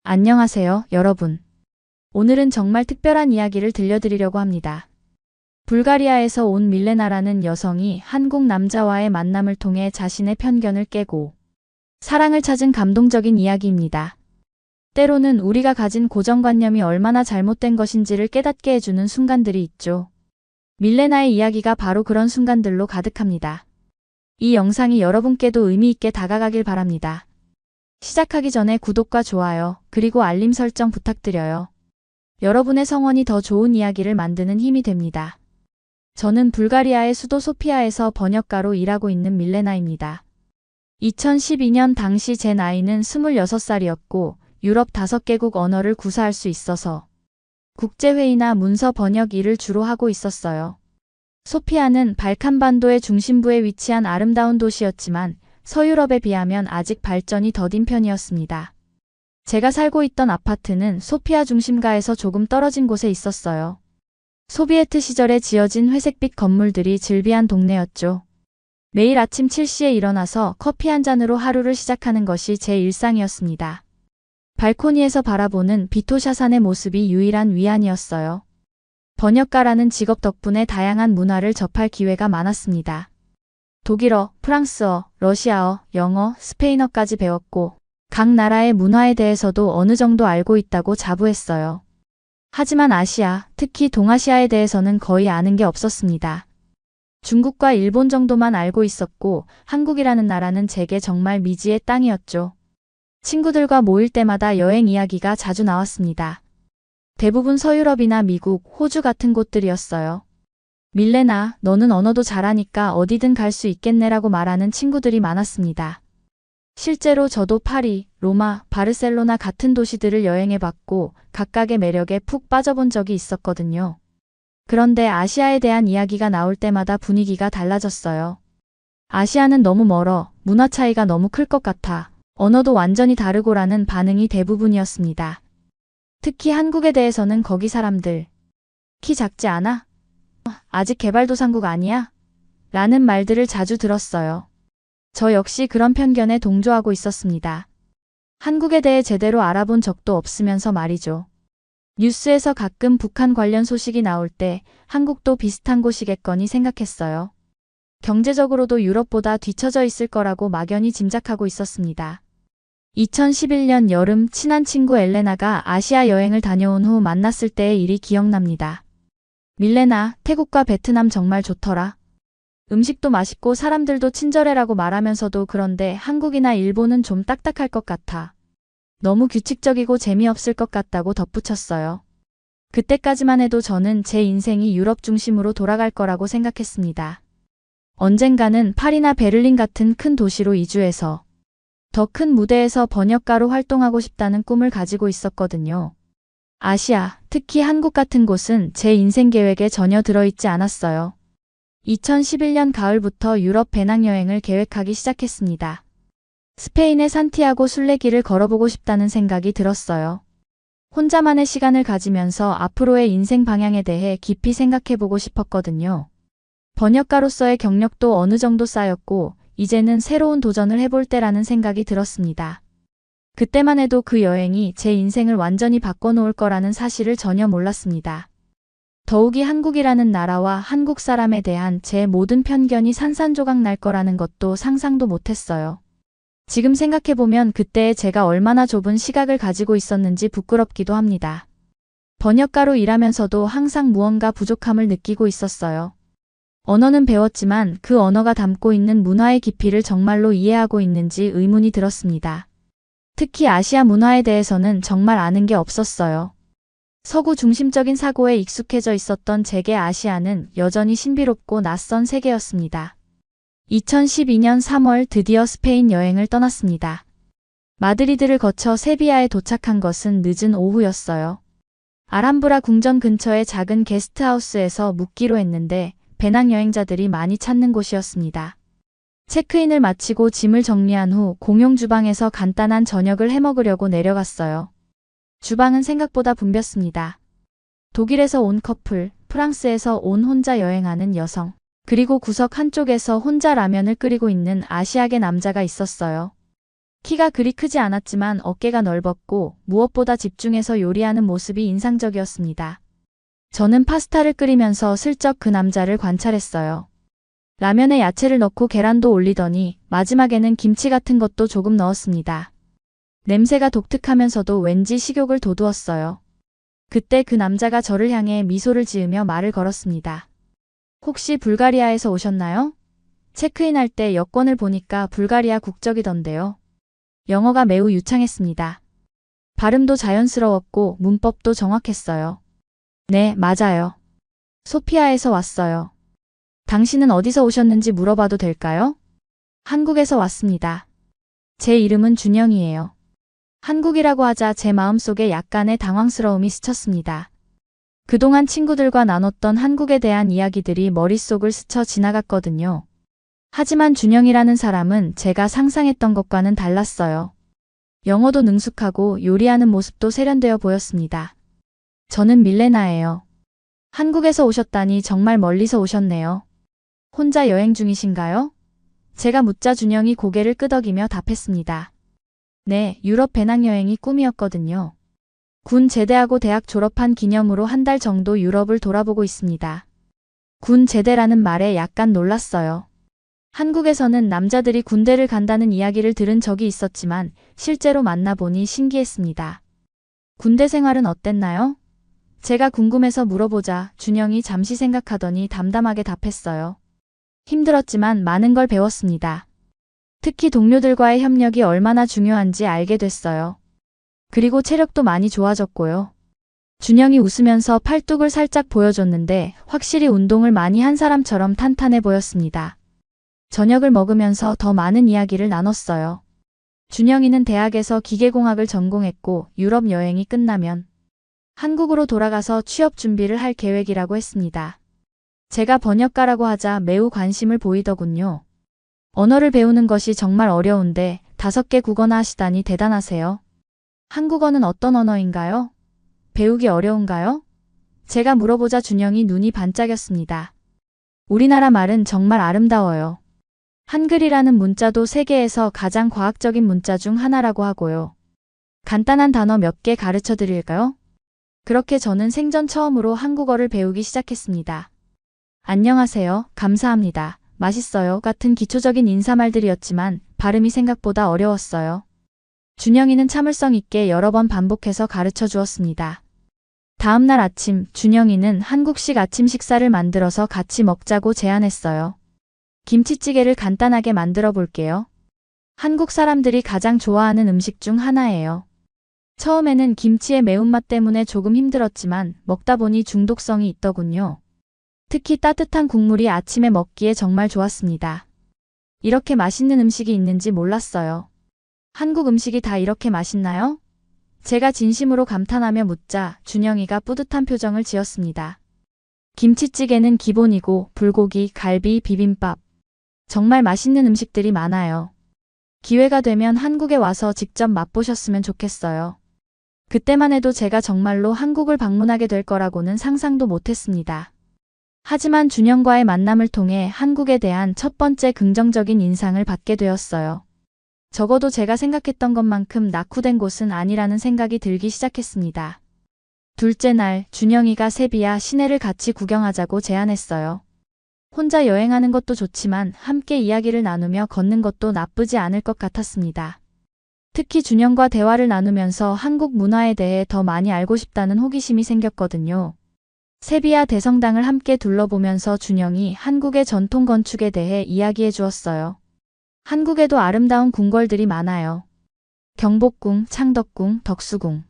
안녕하세요, 여러분. 오늘은 정말 특별한 이야기를 들려드리려고 합니다. 불가리아에서 온 밀레나라는 여성이 한국 남자와의 만남을 통해 자신의 편견을 깨고 사랑을 찾은 감동적인 이야기입니다. 때로는 우리가 가진 고정관념이 얼마나 잘못된 것인지를 깨닫게 해주는 순간들이 있죠. 밀레나의 이야기가 바로 그런 순간들로 가득합니다. 이 영상이 여러분께도 의미 있게 다가가길 바랍니다. 시작하기 전에 구독과 좋아요, 그리고 알림 설정 부탁드려요. 여러분의 성원이 더 좋은 이야기를 만드는 힘이 됩니다. 저는 불가리아의 수도 소피아에서 번역가로 일하고 있는 밀레나입니다. 2012년 당시 제 나이는 26살이었고 유럽 5개국 언어를 구사할 수 있어서 국제회의나 문서 번역 일을 주로 하고 있었어요. 소피아는 발칸반도의 중심부에 위치한 아름다운 도시였지만 서유럽에 비하면 아직 발전이 더딘 편이었습니다. 제가 살고 있던 아파트는 소피아 중심가에서 조금 떨어진 곳에 있었어요. 소비에트 시절에 지어진 회색빛 건물들이 즐비한 동네였죠. 매일 아침 7시에 일어나서 커피 한 잔으로 하루를 시작하는 것이 제 일상이었습니다. 발코니에서 바라보는 비토샤산의 모습이 유일한 위안이었어요. 번역가라는 직업 덕분에 다양한 문화를 접할 기회가 많았습니다. 독일어, 프랑스어, 러시아어, 영어, 스페인어까지 배웠고 각 나라의 문화에 대해서도 어느 정도 알고 있다고 자부했어요. 하지만 아시아, 특히 동아시아에 대해서는 거의 아는 게 없었습니다. 중국과 일본 정도만 알고 있었고 한국이라는 나라는 제게 정말 미지의 땅이었죠. 친구들과 모일 때마다 여행 이야기가 자주 나왔습니다. 대부분 서유럽이나 미국, 호주 같은 곳들이었어요. 밀레나, 너는 언어도 잘하니까 어디든 갈 수 있겠네라고 말하는 친구들이 많았습니다. 실제로 저도 파리, 로마, 바르셀로나 같은 도시들을 여행해봤고 각각의 매력에 푹 빠져본 적이 있었거든요. 그런데 아시아에 대한 이야기가 나올 때마다 분위기가 달라졌어요. 아시아는 너무 멀어, 문화 차이가 너무 클 것 같아, 언어도 완전히 다르고라는 반응이 대부분이었습니다. 특히 한국에 대해서는 거기 사람들, 키 작지 않아? 아직 개발도상국 아니야? 라는 말들을 자주 들었어요. 저 역시 그런 편견에 동조하고 있었습니다. 한국에 대해 제대로 알아본 적도 없으면서 말이죠. 뉴스에서 가끔 북한 관련 소식이 나올 때 한국도 비슷한 곳이겠거니 생각했어요. 경제적으로도 유럽보다 뒤처져 있을 거라고 막연히 짐작하고 있었습니다. 2011년 여름 친한 친구 엘레나가 아시아 여행을 다녀온 후 만났을 때의 일이 기억납니다. 밀레나, 태국과 베트남 정말 좋더라. 음식도 맛있고 사람들도 친절해라고 말하면서도 그런데 한국이나 일본은 좀 딱딱할 것 같아. 너무 규칙적이고 재미없을 것 같다고 덧붙였어요. 그때까지만 해도 저는 제 인생이 유럽 중심으로 돌아갈 거라고 생각했습니다. 언젠가는 파리나 베를린 같은 큰 도시로 이주해서 더 큰 무대에서 번역가로 활동하고 싶다는 꿈을 가지고 있었거든요. 아시아, 특히 한국 같은 곳은 제 인생 계획에 전혀 들어있지 않았어요. 2011년 가을부터 유럽 배낭여행을 계획하기 시작했습니다. 스페인의 산티아고 순례길을 걸어보고 싶다는 생각이 들었어요. 혼자만의 시간을 가지면서 앞으로의 인생 방향에 대해 깊이 생각해보고 싶었거든요. 번역가로서의 경력도 어느 정도 쌓였고 이제는 새로운 도전을 해볼 때라는 생각이 들었습니다. 그때만 해도 그 여행이 제 인생을 완전히 바꿔놓을 거라는 사실을 전혀 몰랐습니다. 더욱이 한국이라는 나라와 한국 사람에 대한 제 모든 편견이 산산조각 날 거라는 것도 상상도 못했어요. 지금 생각해보면 그때의 제가 얼마나 좁은 시각을 가지고 있었는지 부끄럽기도 합니다. 번역가로 일하면서도 항상 무언가 부족함을 느끼고 있었어요. 언어는 배웠지만 그 언어가 담고 있는 문화의 깊이를 정말로 이해하고 있는지 의문이 들었습니다. 특히 아시아 문화에 대해서는 정말 아는 게 없었어요. 서구 중심적인 사고에 익숙해져 있었던 제게 아시아는 여전히 신비롭고 낯선 세계였습니다. 2012년 3월 드디어 스페인 여행을 떠났습니다. 마드리드를 거쳐 세비야에 도착한 것은 늦은 오후였어요. 알함브라 궁전 근처의 작은 게스트하우스에서 묵기로 했는데 배낭여행자들이 많이 찾는 곳이었습니다. 체크인을 마치고 짐을 정리한 후 공용 주방에서 간단한 저녁을 해먹으려고 내려갔어요. 주방은 생각보다 붐볐습니다. 독일에서 온 커플, 프랑스에서 온 혼자 여행하는 여성, 그리고 구석 한쪽에서 혼자 라면을 끓이고 있는 아시아계 남자가 있었어요. 키가 그리 크지 않았지만 어깨가 넓었고 무엇보다 집중해서 요리하는 모습이 인상적이었습니다. 저는 파스타를 끓이면서 슬쩍 그 남자를 관찰했어요. 라면에 야채를 넣고 계란도 올리더니 마지막에는 김치 같은 것도 조금 넣었습니다. 냄새가 독특하면서도 왠지 식욕을 돋우었어요. 그때 그 남자가 저를 향해 미소를 지으며 말을 걸었습니다. 혹시 불가리아에서 오셨나요? 체크인할 때 여권을 보니까 불가리아 국적이던데요. 영어가 매우 유창했습니다. 발음도 자연스러웠고 문법도 정확했어요. 네, 맞아요. 소피아에서 왔어요. 당신은 어디서 오셨는지 물어봐도 될까요? 한국에서 왔습니다. 제 이름은 준영이에요. 한국이라고 하자 제 마음속에 약간의 당황스러움이 스쳤습니다. 그동안 친구들과 나눴던 한국에 대한 이야기들이 머릿속을 스쳐 지나갔거든요. 하지만 준영이라는 사람은 제가 상상했던 것과는 달랐어요. 영어도 능숙하고 요리하는 모습도 세련되어 보였습니다. 저는 밀레나예요. 한국에서 오셨다니 정말 멀리서 오셨네요. 혼자 여행 중이신가요? 제가 묻자 준영이 고개를 끄덕이며 답했습니다. 네, 유럽 배낭여행이 꿈이었거든요. 군 제대하고 대학 졸업한 기념으로 한 달 정도 유럽을 돌아보고 있습니다. 군 제대라는 말에 약간 놀랐어요. 한국에서는 남자들이 군대를 간다는 이야기를 들은 적이 있었지만 실제로 만나보니 신기했습니다. 군대 생활은 어땠나요? 제가 궁금해서 물어보자 준영이 잠시 생각하더니 담담하게 답했어요. 힘들었지만 많은 걸 배웠습니다. 특히 동료들과의 협력이 얼마나 중요한지 알게 됐어요. 그리고 체력도 많이 좋아졌고요. 준영이 웃으면서 팔뚝을 살짝 보여줬는데 확실히 운동을 많이 한 사람처럼 탄탄해 보였습니다. 저녁을 먹으면서 더 많은 이야기를 나눴어요. 준영이는 대학에서 기계공학을 전공했고 유럽 여행이 끝나면 한국으로 돌아가서 취업 준비를 할 계획이라고 했습니다. 제가 번역가라고 하자 매우 관심을 보이더군요. 언어를 배우는 것이 정말 어려운데 5개 국어나 하시다니 대단하세요. 한국어는 어떤 언어인가요? 배우기 어려운가요? 제가 물어보자 준영이 눈이 반짝였습니다. 우리나라 말은 정말 아름다워요. 한글이라는 문자도 세계에서 가장 과학적인 문자 중 하나라고 하고요. 간단한 단어 몇 개 가르쳐 드릴까요? 그렇게 저는 생전 처음으로 한국어를 배우기 시작했습니다. 안녕하세요, 감사합니다, 맛있어요 같은 기초적인 인사말들이었지만 발음이 생각보다 어려웠어요. 준영이는 참을성 있게 여러 번 반복해서 가르쳐 주었습니다. 다음 날 아침, 준영이는 한국식 아침 식사를 만들어서 같이 먹자고 제안했어요. 김치찌개를 간단하게 만들어 볼게요. 한국 사람들이 가장 좋아하는 음식 중 하나예요. 처음에는 김치의 매운맛 때문에 조금 힘들었지만 먹다 보니 중독성이 있더군요. 특히 따뜻한 국물이 아침에 먹기에 정말 좋았습니다. 이렇게 맛있는 음식이 있는지 몰랐어요. 한국 음식이 다 이렇게 맛있나요? 제가 진심으로 감탄하며 묻자 준영이가 뿌듯한 표정을 지었습니다. 김치찌개는 기본이고 불고기, 갈비, 비빔밥. 정말 맛있는 음식들이 많아요. 기회가 되면 한국에 와서 직접 맛보셨으면 좋겠어요. 그때만 해도 제가 정말로 한국을 방문하게 될 거라고는 상상도 못했습니다. 하지만 준영과의 만남을 통해 한국에 대한 첫 번째 긍정적인 인상을 받게 되었어요. 적어도 제가 생각했던 것만큼 낙후된 곳은 아니라는 생각이 들기 시작했습니다. 둘째 날, 준영이가 세비야 시내를 같이 구경하자고 제안했어요. 혼자 여행하는 것도 좋지만 함께 이야기를 나누며 걷는 것도 나쁘지 않을 것 같았습니다. 특히 준영과 대화를 나누면서 한국 문화에 대해 더 많이 알고 싶다는 호기심이 생겼거든요. 세비야 대성당을 함께 둘러보면서 준영이 한국의 전통 건축에 대해 이야기해 주었어요. 한국에도 아름다운 궁궐들이 많아요. 경복궁, 창덕궁, 덕수궁.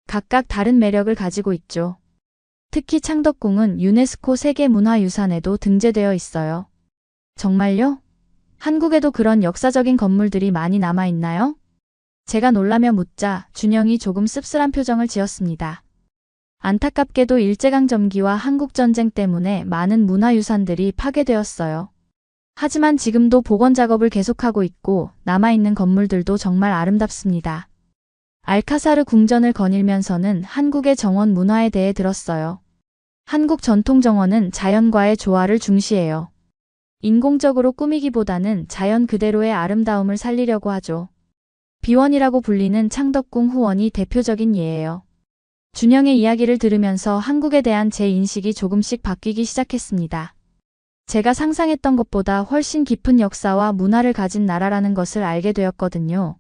각각 다른 매력을 가지고 있죠. 특히 창덕궁은 유네스코 세계문화유산에도 등재되어 있어요. 정말요? 한국에도 그런 역사적인 건물들이 많이 남아 있나요? 제가 놀라며 묻자 준영이 조금 씁쓸한 표정을 지었습니다. 안타깝게도 일제강점기와 한국전쟁 때문에 많은 문화유산들이 파괴되었어요. 하지만 지금도 복원 작업을 계속하고 있고 남아있는 건물들도 정말 아름답습니다. 알카사르 궁전을 거닐면서는 한국의 정원 문화에 대해 들었어요. 한국 전통 정원은 자연과의 조화를 중시해요. 인공적으로 꾸미기보다는 자연 그대로의 아름다움을 살리려고 하죠. 비원이라고 불리는 창덕궁 후원이 대표적인 예예요. 준영의 이야기를 들으면서 한국에 대한 제 인식이 조금씩 바뀌기 시작했습니다. 제가 상상했던 것보다 훨씬 깊은 역사와 문화를 가진 나라라는 것을 알게 되었거든요.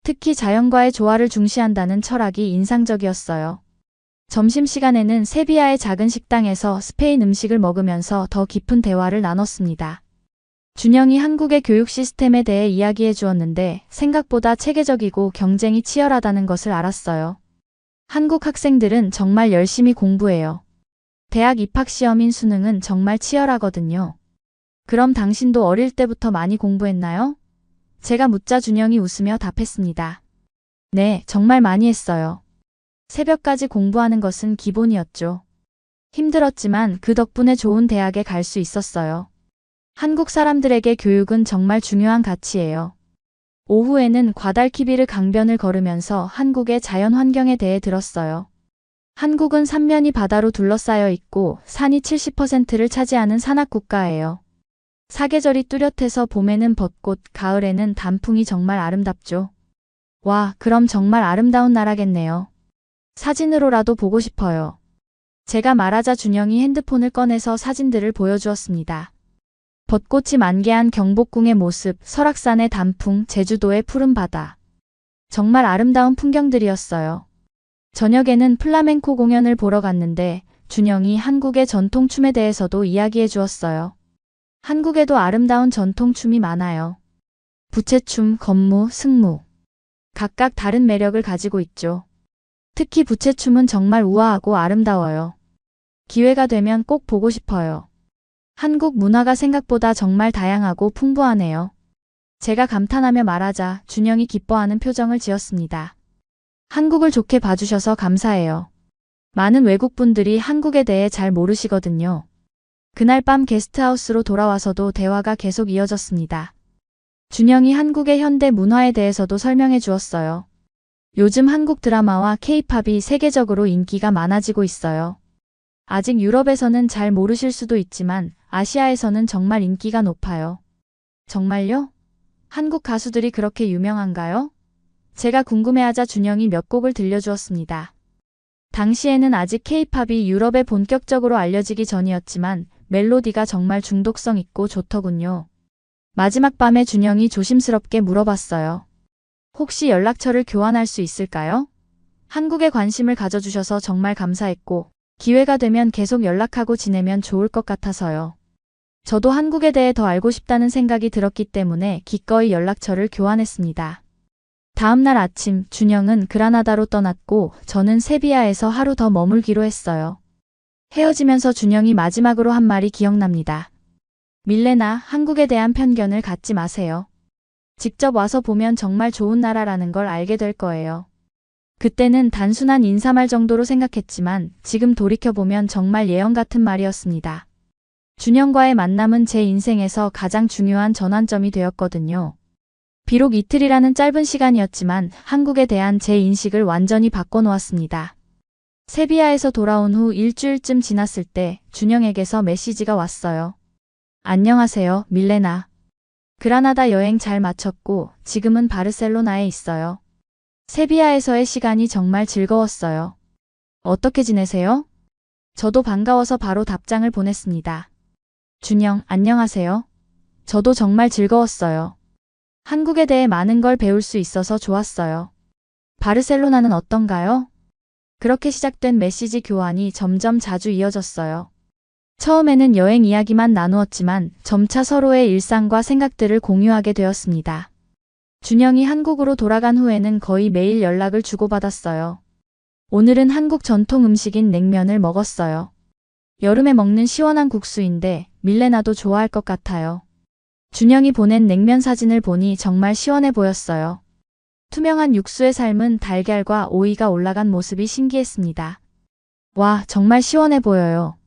특히 자연과의 조화를 중시한다는 철학이 인상적이었어요. 점심시간에는 세비야의 작은 식당에서 스페인 음식을 먹으면서 더 깊은 대화를 나눴습니다. 준영이 한국의 교육 시스템에 대해 이야기해 주었는데 생각보다 체계적이고 경쟁이 치열하다는 것을 알았어요. 한국 학생들은 정말 열심히 공부해요. 대학 입학시험인 수능은 정말 치열하거든요. 그럼 당신도 어릴 때부터 많이 공부했나요? 제가 묻자 준영이 웃으며 답했습니다. 네, 정말 많이 했어요. 새벽까지 공부하는 것은 기본이었죠. 힘들었지만 그 덕분에 좋은 대학에 갈 수 있었어요. 한국 사람들에게 교육은 정말 중요한 가치예요. 오후에는 과달키비르 강변을 걸으면서 한국의 자연 환경에 대해 들었어요. 한국은 삼면이 바다로 둘러싸여 있고 산이 70%를 차지하는 산악국가예요. 사계절이 뚜렷해서 봄에는 벚꽃, 가을에는 단풍이 정말 아름답죠. 와, 그럼 정말 아름다운 나라겠네요. 사진으로라도 보고 싶어요. 제가 말하자 준영이 핸드폰을 꺼내서 사진들을 보여주었습니다. 벚꽃이 만개한 경복궁의 모습, 설악산의 단풍, 제주도의 푸른 바다. 정말 아름다운 풍경들이었어요. 저녁에는 플라멩코 공연을 보러 갔는데 준영이 한국의 전통춤에 대해서도 이야기해 주었어요. 한국에도 아름다운 전통춤이 많아요. 부채춤, 건무, 승무. 각각 다른 매력을 가지고 있죠. 특히 부채춤은 정말 우아하고 아름다워요. 기회가 되면 꼭 보고 싶어요. 한국 문화가 생각보다 정말 다양하고 풍부하네요. 제가 감탄하며 말하자 준영이 기뻐하는 표정을 지었습니다. 한국을 좋게 봐주셔서 감사해요. 많은 외국분들이 한국에 대해 잘 모르시거든요. 그날 밤 게스트하우스로 돌아와서도 대화가 계속 이어졌습니다. 준영이 한국의 현대 문화에 대해서도 설명해 주었어요. 요즘 한국 드라마와 K-팝이 세계적으로 인기가 많아지고 있어요. 아직 유럽에서는 잘 모르실 수도 있지만 아시아에서는 정말 인기가 높아요. 정말요? 한국 가수들이 그렇게 유명한가요? 제가 궁금해하자 준영이 몇 곡을 들려주었습니다. 당시에는 아직 K-팝이 유럽에 본격적으로 알려지기 전이었지만 멜로디가 정말 중독성 있고 좋더군요. 마지막 밤에 준영이 조심스럽게 물어봤어요. 혹시 연락처를 교환할 수 있을까요? 한국에 관심을 가져주셔서 정말 감사했고 기회가 되면 계속 연락하고 지내면 좋을 것 같아서요. 저도 한국에 대해 더 알고 싶다는 생각이 들었기 때문에 기꺼이 연락처를 교환했습니다. 다음 날 아침 준영은 그라나다로 떠났고 저는 세비야에서 하루 더 머물기로 했어요. 헤어지면서 준영이 마지막으로 한 말이 기억납니다. 밀레나, 한국에 대한 편견을 갖지 마세요. 직접 와서 보면 정말 좋은 나라라는 걸 알게 될 거예요. 그때는 단순한 인사말 정도로 생각했지만 지금 돌이켜보면 정말 예언 같은 말이었습니다. 준영과의 만남은 제 인생에서 가장 중요한 전환점이 되었거든요. 비록 이틀이라는 짧은 시간이었지만 한국에 대한 제 인식을 완전히 바꿔놓았습니다. 세비야에서 돌아온 후 일주일쯤 지났을 때 준영에게서 메시지가 왔어요. 안녕하세요, 밀레나. 그라나다 여행 잘 마쳤고 지금은 바르셀로나에 있어요. 세비야에서의 시간이 정말 즐거웠어요. 어떻게 지내세요? 저도 반가워서 바로 답장을 보냈습니다. 준영, 안녕하세요. 저도 정말 즐거웠어요. 한국에 대해 많은 걸 배울 수 있어서 좋았어요. 바르셀로나는 어떤가요? 그렇게 시작된 메시지 교환이 점점 자주 이어졌어요. 처음에는 여행 이야기만 나누었지만 점차 서로의 일상과 생각들을 공유하게 되었습니다. 준영이 한국으로 돌아간 후에는 거의 매일 연락을 주고받았어요. 오늘은 한국 전통 음식인 냉면을 먹었어요. 여름에 먹는 시원한 국수인데 밀레나도 좋아할 것 같아요. 준영이 보낸 냉면 사진을 보니 정말 시원해 보였어요. 투명한 육수에 삶은 달걀과 오이가 올라간 모습이 신기했습니다. 와, 정말 시원해 보여요.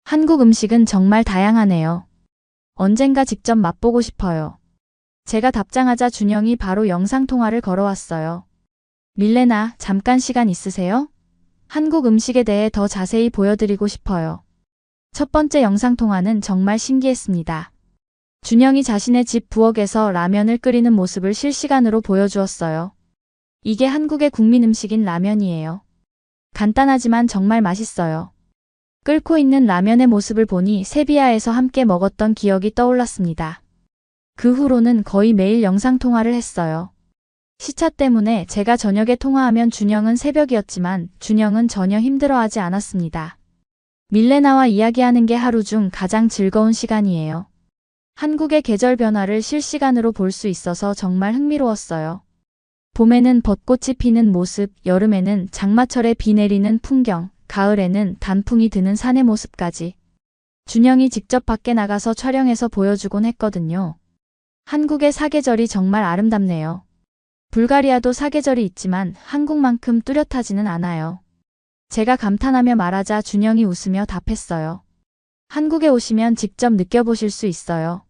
한국 음식은 정말 다양하네요. 언젠가 직접 맛보고 싶어요. 제가 답장하자 준영이 바로 영상통화를 걸어왔어요. 밀레나, 잠깐 시간 있으세요? 한국 음식에 대해 더 자세히 보여드리고 싶어요. 첫 번째 영상통화는 정말 신기했습니다. 준영이 자신의 집 부엌에서 라면을 끓이는 모습을 실시간으로 보여주었어요. 이게 한국의 국민 음식인 라면이에요. 간단하지만 정말 맛있어요. 끓고 있는 라면의 모습을 보니 세비야에서 함께 먹었던 기억이 떠올랐습니다. 그 후로는 거의 매일 영상통화를 했어요. 시차 때문에 제가 저녁에 통화하면 준영은 새벽이었지만 준영은 전혀 힘들어하지 않았습니다. 밀레나와 이야기하는 게 하루 중 가장 즐거운 시간이에요. 한국의 계절 변화를 실시간으로 볼 수 있어서 정말 흥미로웠어요. 봄에는 벚꽃이 피는 모습, 여름에는 장마철에 비 내리는 풍경, 가을에는 단풍이 드는 산의 모습까지. 준영이 직접 밖에 나가서 촬영해서 보여주곤 했거든요. 한국의 사계절이 정말 아름답네요. 불가리아도 사계절이 있지만 한국만큼 뚜렷하지는 않아요. 제가 감탄하며 말하자 준영이 웃으며 답했어요. 한국에 오시면 직접 느껴보실 수 있어요.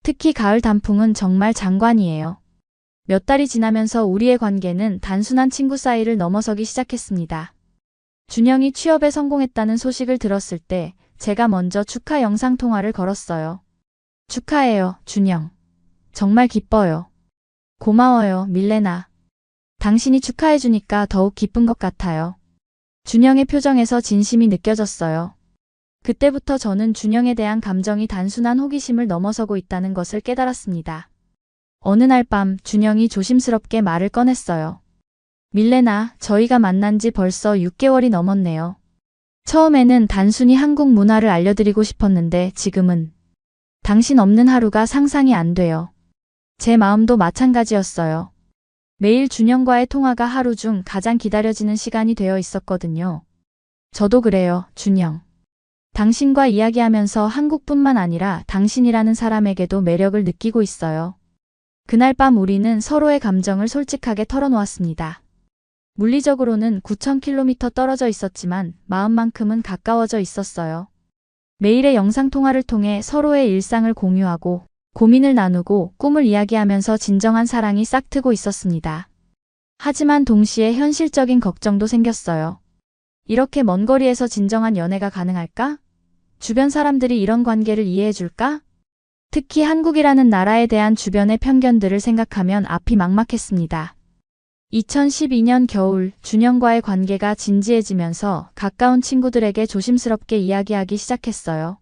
특히 가을 단풍은 정말 장관이에요. 몇 달이 지나면서 우리의 관계는 단순한 친구 사이를 넘어서기 시작했습니다. 준영이 취업에 성공했다는 소식을 들었을 때 제가 먼저 축하 영상통화를 걸었어요. 축하해요, 준영. 정말 기뻐요. 고마워요, 밀레나. 당신이 축하해주니까 더욱 기쁜 것 같아요. 준영의 표정에서 진심이 느껴졌어요. 그때부터 저는 준영에 대한 감정이 단순한 호기심을 넘어서고 있다는 것을 깨달았습니다. 어느 날 밤 준영이 조심스럽게 말을 꺼냈어요. 밀레나, 저희가 만난 지 벌써 6개월이 넘었네요. 처음에는 단순히 한국 문화를 알려드리고 싶었는데 지금은 당신 없는 하루가 상상이 안 돼요. 제 마음도 마찬가지였어요. 매일 준영과의 통화가 하루 중 가장 기다려지는 시간이 되어 있었거든요. 저도 그래요, 준영. 당신과 이야기하면서 한국뿐만 아니라 당신이라는 사람에게도 매력을 느끼고 있어요. 그날 밤 우리는 서로의 감정을 솔직하게 털어놓았습니다. 물리적으로는 9,000km 떨어져 있었지만 마음만큼은 가까워져 있었어요. 매일의 영상통화를 통해 서로의 일상을 공유하고 고민을 나누고 꿈을 이야기하면서 진정한 사랑이 싹트고 있었습니다. 하지만 동시에 현실적인 걱정도 생겼어요. 이렇게 먼 거리에서 진정한 연애가 가능할까? 주변 사람들이 이런 관계를 이해해줄까? 특히 한국이라는 나라에 대한 주변의 편견들을 생각하면 앞이 막막했습니다. 2012년 겨울 준영과의 관계가 진지해지면서 가까운 친구들에게 조심스럽게 이야기하기 시작했어요.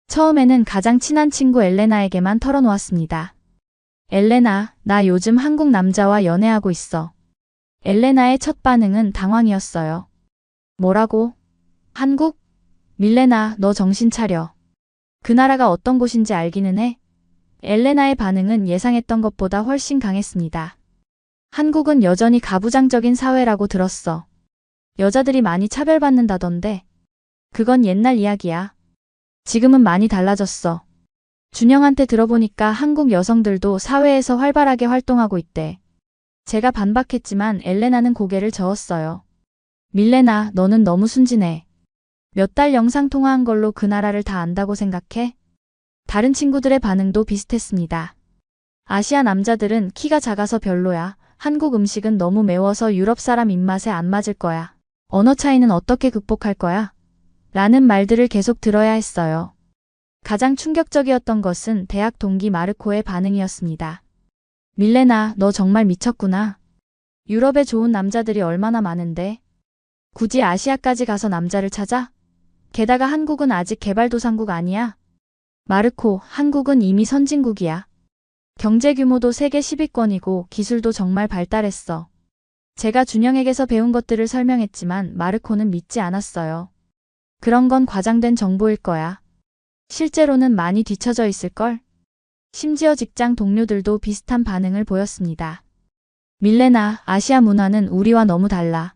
처음에는 가장 친한 친구 엘레나에게만 털어놓았습니다. 엘레나, 나 요즘 한국 남자와 연애하고 있어. 엘레나의 첫 반응은 당황이었어요. 뭐라고? 한국? 밀레나, 너 정신 차려. 그 나라가 어떤 곳인지 알기는 해? 엘레나의 반응은 예상했던 것보다 훨씬 강했습니다. 한국은 여전히 가부장적인 사회라고 들었어. 여자들이 많이 차별받는다던데. 그건 옛날 이야기야. 지금은 많이 달라졌어. 준영한테 들어보니까 한국 여성들도 사회에서 활발하게 활동하고 있대. 제가 반박했지만 엘레나는 고개를 저었어요. 밀레나, 너는 너무 순진해. 몇 달 영상통화한 걸로 그 나라를 다 안다고 생각해? 다른 친구들의 반응도 비슷했습니다. 아시아 남자들은 키가 작아서 별로야. 한국 음식은 너무 매워서 유럽 사람 입맛에 안 맞을 거야. 언어 차이는 어떻게 극복할 거야? 라는 말들을 계속 들어야 했어요. 가장 충격적이었던 것은 대학 동기 마르코의 반응이었습니다. 밀레나, 너 정말 미쳤구나. 유럽에 좋은 남자들이 얼마나 많은데. 굳이 아시아까지 가서 남자를 찾아? 게다가 한국은 아직 개발도상국 아니야. 마르코, 한국은 이미 선진국이야. 경제 규모도 세계 10위권이고 기술도 정말 발달했어. 제가 준영에게서 배운 것들을 설명했지만 마르코는 믿지 않았어요. 그런 건 과장된 정보일 거야. 실제로는 많이 뒤처져 있을걸? 심지어 직장 동료들도 비슷한 반응을 보였습니다. 밀레나, 아시아 문화는 우리와 너무 달라.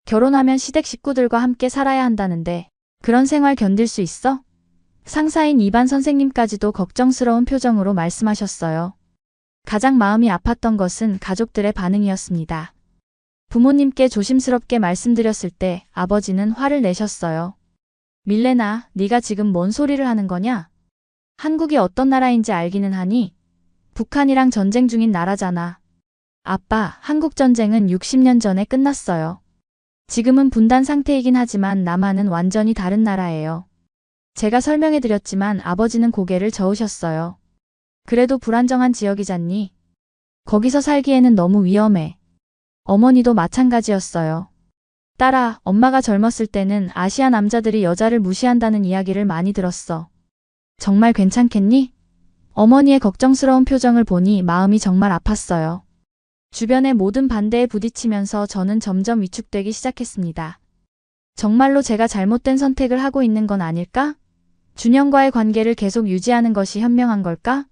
결혼하면 시댁 식구들과 함께 살아야 한다는데 그런 생활 견딜 수 있어? 상사인 이반 선생님까지도 걱정스러운 표정으로 말씀하셨어요. 가장 마음이 아팠던 것은 가족들의 반응이었습니다. 부모님께 조심스럽게 말씀드렸을 때 아버지는 화를 내셨어요. 밀레나, 네가 지금 뭔 소리를 하는 거냐? 한국이 어떤 나라인지 알기는 하니? 북한이랑 전쟁 중인 나라잖아. 아빠, 한국 전쟁은 60년 전에 끝났어요. 지금은 분단 상태이긴 하지만 남한은 완전히 다른 나라예요. 제가 설명해드렸지만 아버지는 고개를 저으셨어요. 그래도 불안정한 지역이잖니. 거기서 살기에는 너무 위험해. 어머니도 마찬가지였어요. 딸아, 엄마가 젊었을 때는 아시아 남자들이 여자를 무시한다는 이야기를 많이 들었어. 정말 괜찮겠니? 어머니의 걱정스러운 표정을 보니 마음이 정말 아팠어요. 주변의 모든 반대에 부딪히면서 저는 점점 위축되기 시작했습니다. 정말로 제가 잘못된 선택을 하고 있는 건 아닐까? 준영과의 관계를 계속 유지하는 것이 현명한 걸까?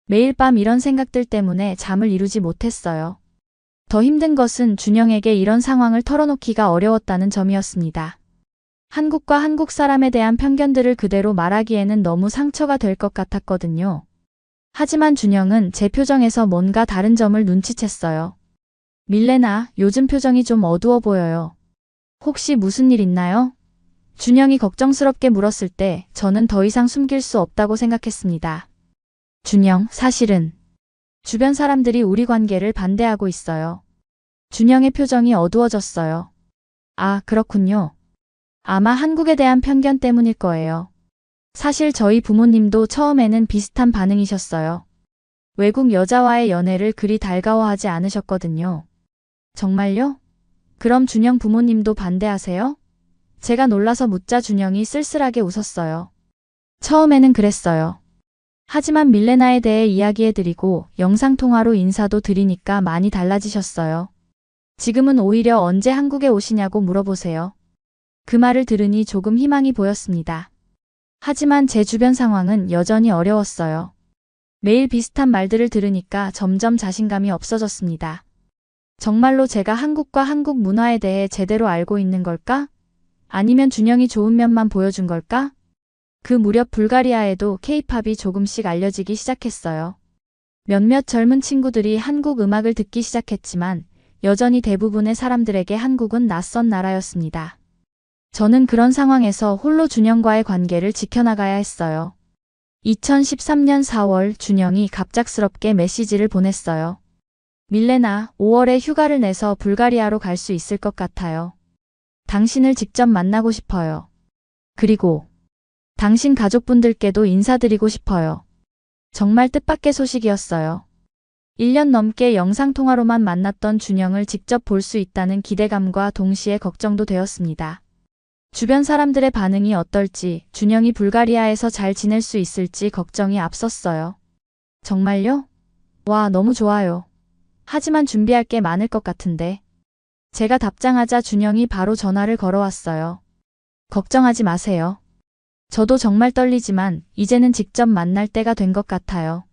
매일 밤 이런 생각들 때문에 잠을 이루지 못했어요. 더 힘든 것은 준영에게 이런 상황을 털어놓기가 어려웠다는 점이었습니다. 한국과 한국 사람에 대한 편견들을 그대로 말하기에는 너무 상처가 될 것 같았거든요. 하지만 준영은 제 표정에서 뭔가 다른 점을 눈치챘어요. 밀레나, 요즘 표정이 좀 어두워 보여요. 혹시 무슨 일 있나요? 준영이 걱정스럽게 물었을 때 저는 더 이상 숨길 수 없다고 생각했습니다. 준영, 사실은 주변 사람들이 우리 관계를 반대하고 있어요. 준영의 표정이 어두워졌어요. 아, 그렇군요. 아마 한국에 대한 편견 때문일 거예요. 사실 저희 부모님도 처음에는 비슷한 반응이셨어요. 외국 여자와의 연애를 그리 달가워하지 않으셨거든요. 정말요? 그럼 준영 부모님도 반대하세요? 제가 놀라서 묻자 준영이 쓸쓸하게 웃었어요. 처음에는 그랬어요. 하지만 밀레나에 대해 이야기해드리고 영상통화로 인사도 드리니까 많이 달라지셨어요. 지금은 오히려 언제 한국에 오시냐고 물어보세요. 그 말을 들으니 조금 희망이 보였습니다. 하지만 제 주변 상황은 여전히 어려웠어요. 매일 비슷한 말들을 들으니까 점점 자신감이 없어졌습니다. 정말로 제가 한국과 한국 문화에 대해 제대로 알고 있는 걸까? 아니면 준영이 좋은 면만 보여준 걸까? 그 무렵 불가리아에도 K-팝이 조금씩 알려지기 시작했어요. 몇몇 젊은 친구들이 한국 음악을 듣기 시작했지만 여전히 대부분의 사람들에게 한국은 낯선 나라였습니다. 저는 그런 상황에서 홀로 준영과의 관계를 지켜나가야 했어요. 2013년 4월 준영이 갑작스럽게 메시지를 보냈어요. 밀레나, 5월에 휴가를 내서 불가리아로 갈 수 있을 것 같아요. 당신을 직접 만나고 싶어요. 그리고 당신 가족분들께도 인사드리고 싶어요. 정말 뜻밖의 소식이었어요. 1년 넘게 영상통화로만 만났던 준영을 직접 볼 수 있다는 기대감과 동시에 걱정도 되었습니다. 주변 사람들의 반응이 어떨지, 준영이 불가리아에서 잘 지낼 수 있을지 걱정이 앞섰어요. 정말요? 와, 너무 좋아요. 하지만 준비할 게 많을 것 같은데. 제가 답장하자 준영이 바로 전화를 걸어왔어요. 걱정하지 마세요. 저도 정말 떨리지만 이제는 직접 만날 때가 된 것 같아요.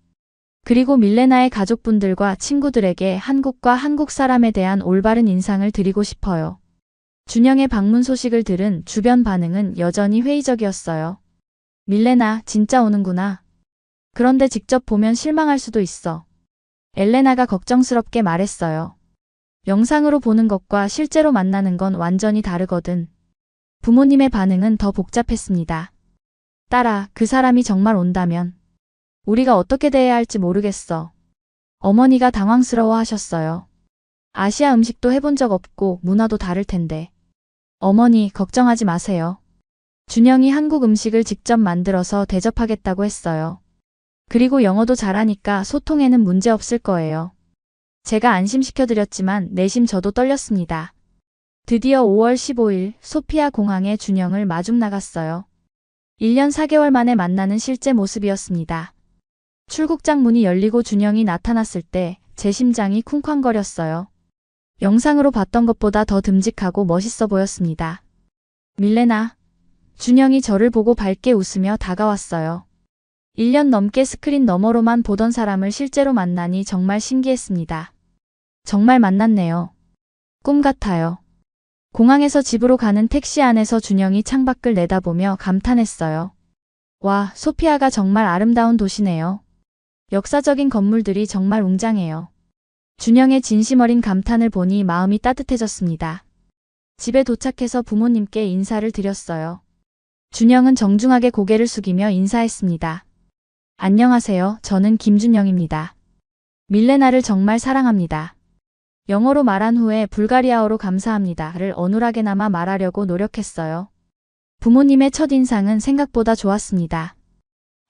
그리고 밀레나의 가족분들과 친구들에게 한국과 한국 사람에 대한 올바른 인상을 드리고 싶어요. 준영의 방문 소식을 들은 주변 반응은 여전히 회의적이었어요. 밀레나, 진짜 오는구나. 그런데 직접 보면 실망할 수도 있어. 엘레나가 걱정스럽게 말했어요. 영상으로 보는 것과 실제로 만나는 건 완전히 다르거든. 부모님의 반응은 더 복잡했습니다. 딸아, 그 사람이 정말 온다면 우리가 어떻게 대해야 할지 모르겠어. 어머니가 당황스러워 하셨어요. 아시아 음식도 해본 적 없고 문화도 다를 텐데. 어머니, 걱정하지 마세요. 준영이 한국 음식을 직접 만들어서 대접하겠다고 했어요. 그리고 영어도 잘하니까 소통에는 문제 없을 거예요. 제가 안심시켜드렸지만 내심 저도 떨렸습니다. 드디어 5월 15일 소피아 공항에 준영을 마중 나갔어요. 1년 4개월 만에 만나는 실제 모습이었습니다. 출국장 문이 열리고 준영이 나타났을 때 제 심장이 쿵쾅거렸어요. 영상으로 봤던 것보다 더 듬직하고 멋있어 보였습니다. 밀레나. 준영이 저를 보고 밝게 웃으며 다가왔어요. 1년 넘게 스크린 너머로만 보던 사람을 실제로 만나니 정말 신기했습니다. 정말 만났네요. 꿈 같아요. 공항에서 집으로 가는 택시 안에서 준영이 창밖을 내다보며 감탄했어요. 와, 소피아가 정말 아름다운 도시네요. 역사적인 건물들이 정말 웅장해요. 준영의 진심 어린 감탄을 보니 마음이 따뜻해졌습니다. 집에 도착해서 부모님께 인사를 드렸어요. 준영은 정중하게 고개를 숙이며 인사했습니다. 안녕하세요. 저는 김준영입니다. 밀레나를 정말 사랑합니다. 영어로 말한 후에 불가리아어로 감사합니다를 어눌하게나마 말하려고 노력했어요. 부모님의 첫인상은 생각보다 좋았습니다.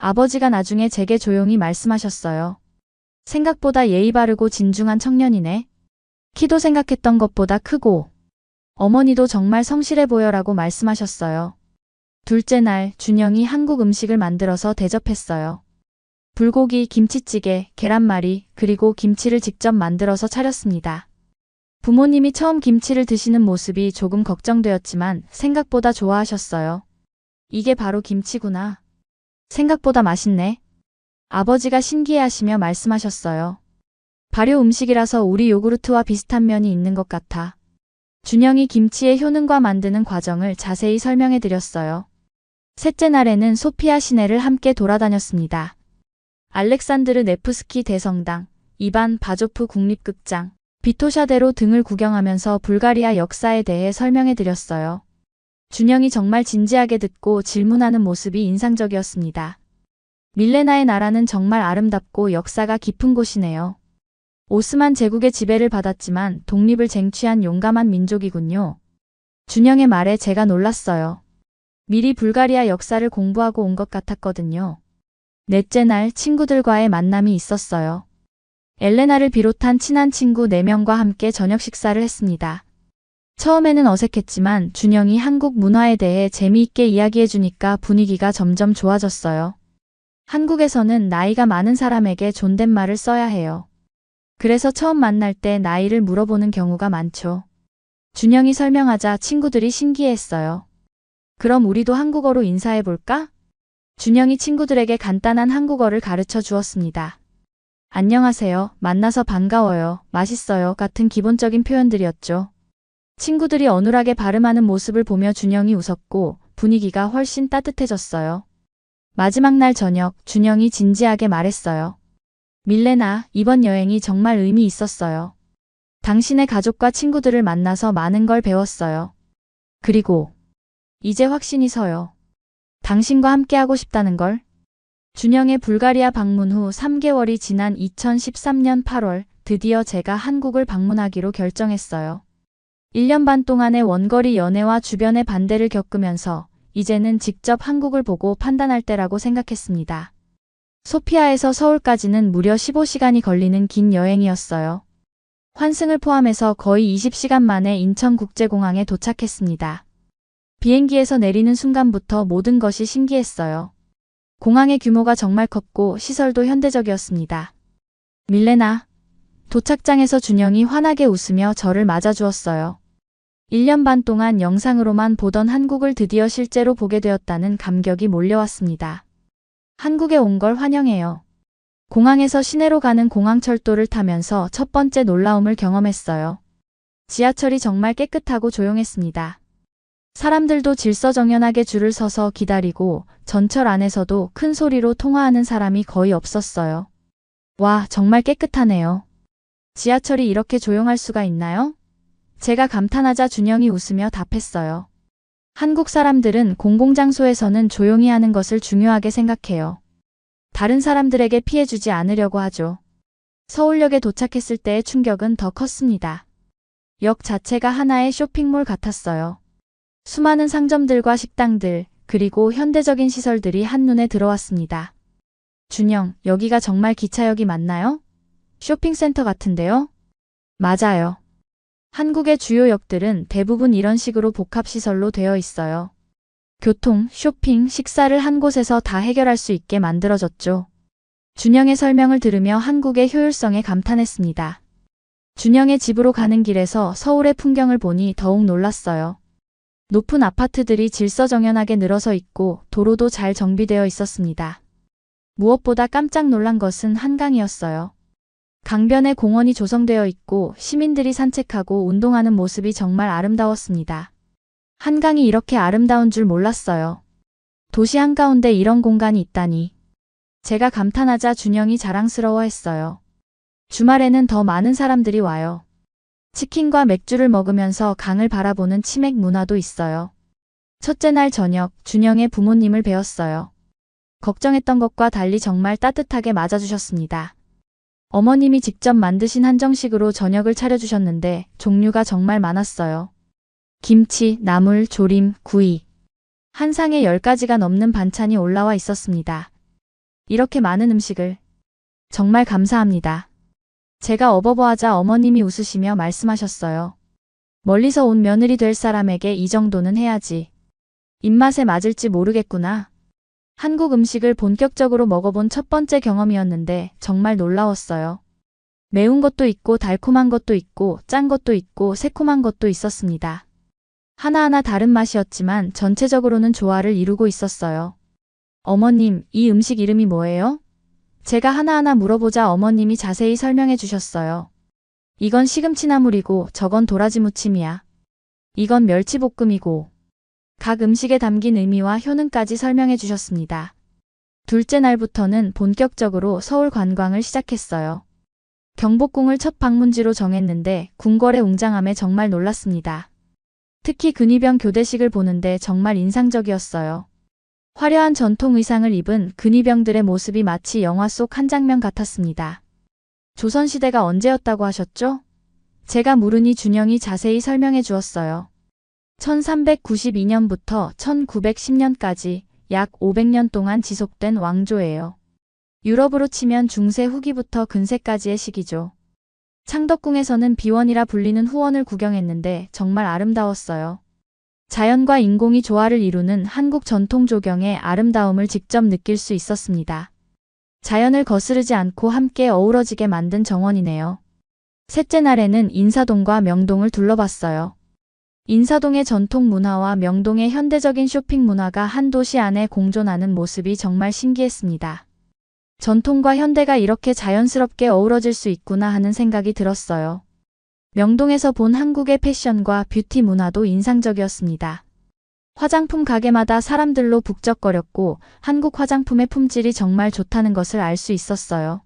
아버지가 나중에 제게 조용히 말씀하셨어요. 생각보다 예의 바르고 진중한 청년이네. 키도 생각했던 것보다 크고. 어머니도 정말 성실해 보여라고 말씀하셨어요. 둘째 날 준영이 한국 음식을 만들어서 대접했어요. 불고기, 김치찌개, 계란말이, 그리고 김치를 직접 만들어서 차렸습니다. 부모님이 처음 김치를 드시는 모습이 조금 걱정되었지만 생각보다 좋아하셨어요. 이게 바로 김치구나. 생각보다 맛있네. 아버지가 신기해하시며 말씀하셨어요. 발효 음식이라서 우리 요구르트와 비슷한 면이 있는 것 같아. 준영이 김치의 효능과 만드는 과정을 자세히 설명해 드렸어요. 셋째 날에는 소피아 시내를 함께 돌아다녔습니다. 알렉산드르 네프스키 대성당, 이반 바조프 국립극장, 비토샤대로 등을 구경하면서 불가리아 역사에 대해 설명해 드렸어요. 준영이 정말 진지하게 듣고 질문하는 모습이 인상적이었습니다. 밀레나의 나라는 정말 아름답고 역사가 깊은 곳이네요. 오스만 제국의 지배를 받았지만 독립을 쟁취한 용감한 민족이군요. 준영의 말에 제가 놀랐어요. 미리 불가리아 역사를 공부하고 온 것 같았거든요. 넷째 날 친구들과의 만남이 있었어요. 엘레나를 비롯한 친한 친구 4명과 함께 저녁 식사를 했습니다. 처음에는 어색했지만 준영이 한국 문화에 대해 재미있게 이야기해주니까 분위기가 점점 좋아졌어요. 한국에서는 나이가 많은 사람에게 존댓말을 써야 해요. 그래서 처음 만날 때 나이를 물어보는 경우가 많죠. 준영이 설명하자 친구들이 신기해했어요. 그럼 우리도 한국어로 인사해볼까? 준영이 친구들에게 간단한 한국어를 가르쳐 주었습니다. 안녕하세요, 만나서 반가워요, 맛있어요 같은 기본적인 표현들이었죠. 친구들이 어눌하게 발음하는 모습을 보며 준영이 웃었고 분위기가 훨씬 따뜻해졌어요. 마지막 날 저녁, 준영이 진지하게 말했어요. 밀레나, 이번 여행이 정말 의미 있었어요. 당신의 가족과 친구들을 만나서 많은 걸 배웠어요. 그리고 이제 확신이 서요. 당신과 함께하고 싶다는 걸. 준영의 불가리아 방문 후 3개월이 지난 2013년 8월 드디어 제가 한국을 방문하기로 결정했어요. 1년 반 동안의 원거리 연애와 주변의 반대를 겪으면서 이제는 직접 한국을 보고 판단할 때라고 생각했습니다. 소피아에서 서울까지는 무려 15시간이 걸리는 긴 여행이었어요. 환승을 포함해서 거의 20시간 만에 인천국제공항에 도착했습니다. 비행기에서 내리는 순간부터 모든 것이 신기했어요. 공항의 규모가 정말 컸고 시설도 현대적이었습니다. 밀레나. 도착장에서 준영이 환하게 웃으며 저를 맞아주었어요. 1년 반 동안 영상으로만 보던 한국을 드디어 실제로 보게 되었다는 감격이 몰려왔습니다. 한국에 온 걸 환영해요. 공항에서 시내로 가는 공항철도를 타면서 첫 번째 놀라움을 경험했어요. 지하철이 정말 깨끗하고 조용했습니다. 사람들도 질서정연하게 줄을 서서 기다리고 전철 안에서도 큰 소리로 통화하는 사람이 거의 없었어요. 와, 정말 깨끗하네요. 지하철이 이렇게 조용할 수가 있나요? 제가 감탄하자 준영이 웃으며 답했어요. 한국 사람들은 공공장소에서는 조용히 하는 것을 중요하게 생각해요. 다른 사람들에게 피해주지 않으려고 하죠. 서울역에 도착했을 때의 충격은 더 컸습니다. 역 자체가 하나의 쇼핑몰 같았어요. 수많은 상점들과 식당들, 그리고 현대적인 시설들이 한눈에 들어왔습니다. 준영, 여기가 정말 기차역이 맞나요? 쇼핑센터 같은데요? 맞아요. 한국의 주요 역들은 대부분 이런 식으로 복합시설로 되어 있어요. 교통, 쇼핑, 식사를 한 곳에서 다 해결할 수 있게 만들어졌죠. 준영의 설명을 들으며 한국의 효율성에 감탄했습니다. 준영의 집으로 가는 길에서 서울의 풍경을 보니 더욱 놀랐어요. 높은 아파트들이 질서정연하게 늘어서 있고 도로도 잘 정비되어 있었습니다. 무엇보다 깜짝 놀란 것은 한강이었어요. 강변에 공원이 조성되어 있고 시민들이 산책하고 운동하는 모습이 정말 아름다웠습니다. 한강이 이렇게 아름다운 줄 몰랐어요. 도시 한가운데 이런 공간이 있다니. 제가 감탄하자 준영이 자랑스러워했어요. 주말에는 더 많은 사람들이 와요. 치킨과 맥주를 먹으면서 강을 바라보는 치맥 문화도 있어요. 첫째 날 저녁, 준영의 부모님을 뵈었어요. 걱정했던 것과 달리 정말 따뜻하게 맞아주셨습니다. 어머님이 직접 만드신 한정식으로 저녁을 차려주셨는데 종류가 정말 많았어요. 김치, 나물, 조림, 구이. 한 상에 10가지가 넘는 반찬이 올라와 있었습니다. 이렇게 많은 음식을. 정말 감사합니다. 제가 어버버하자 어머님이 웃으시며 말씀하셨어요. 멀리서 온 며느리 될 사람에게 이 정도는 해야지. 입맛에 맞을지 모르겠구나. 한국 음식을 본격적으로 먹어본 첫 번째 경험이었는데 정말 놀라웠어요. 매운 것도 있고 달콤한 것도 있고 짠 것도 있고 새콤한 것도 있었습니다. 하나하나 다른 맛이었지만 전체적으로는 조화를 이루고 있었어요. 어머님, 이 음식 이름이 뭐예요? 제가 하나하나 물어보자 어머님이 자세히 설명해 주셨어요. 이건 시금치나물이고 저건 도라지 무침이야. 이건 멸치볶음이고. 각 음식에 담긴 의미와 효능까지 설명해 주셨습니다. 둘째 날부터는 본격적으로 서울 관광을 시작했어요. 경복궁을 첫 방문지로 정했는데 궁궐의 웅장함에 정말 놀랐습니다. 특히 근위병 교대식을 보는데 정말 인상적이었어요. 화려한 전통 의상을 입은 근위병들의 모습이 마치 영화 속 한 장면 같았습니다. 조선시대가 언제였다고 하셨죠? 제가 물으니 준영이 자세히 설명해 주었어요. 1392년부터 1910년까지 약 500년 동안 지속된 왕조예요. 유럽으로 치면 중세 후기부터 근세까지의 시기죠. 창덕궁에서는 비원이라 불리는 후원을 구경했는데 정말 아름다웠어요. 자연과 인공이 조화를 이루는 한국 전통 조경의 아름다움을 직접 느낄 수 있었습니다. 자연을 거스르지 않고 함께 어우러지게 만든 정원이네요. 셋째 날에는 인사동과 명동을 둘러봤어요. 인사동의 전통 문화와 명동의 현대적인 쇼핑 문화가 한 도시 안에 공존하는 모습이 정말 신기했습니다. 전통과 현대가 이렇게 자연스럽게 어우러질 수 있구나 하는 생각이 들었어요. 명동에서 본 한국의 패션과 뷰티 문화도 인상적이었습니다. 화장품 가게마다 사람들로 북적거렸고 한국 화장품의 품질이 정말 좋다는 것을 알 수 있었어요.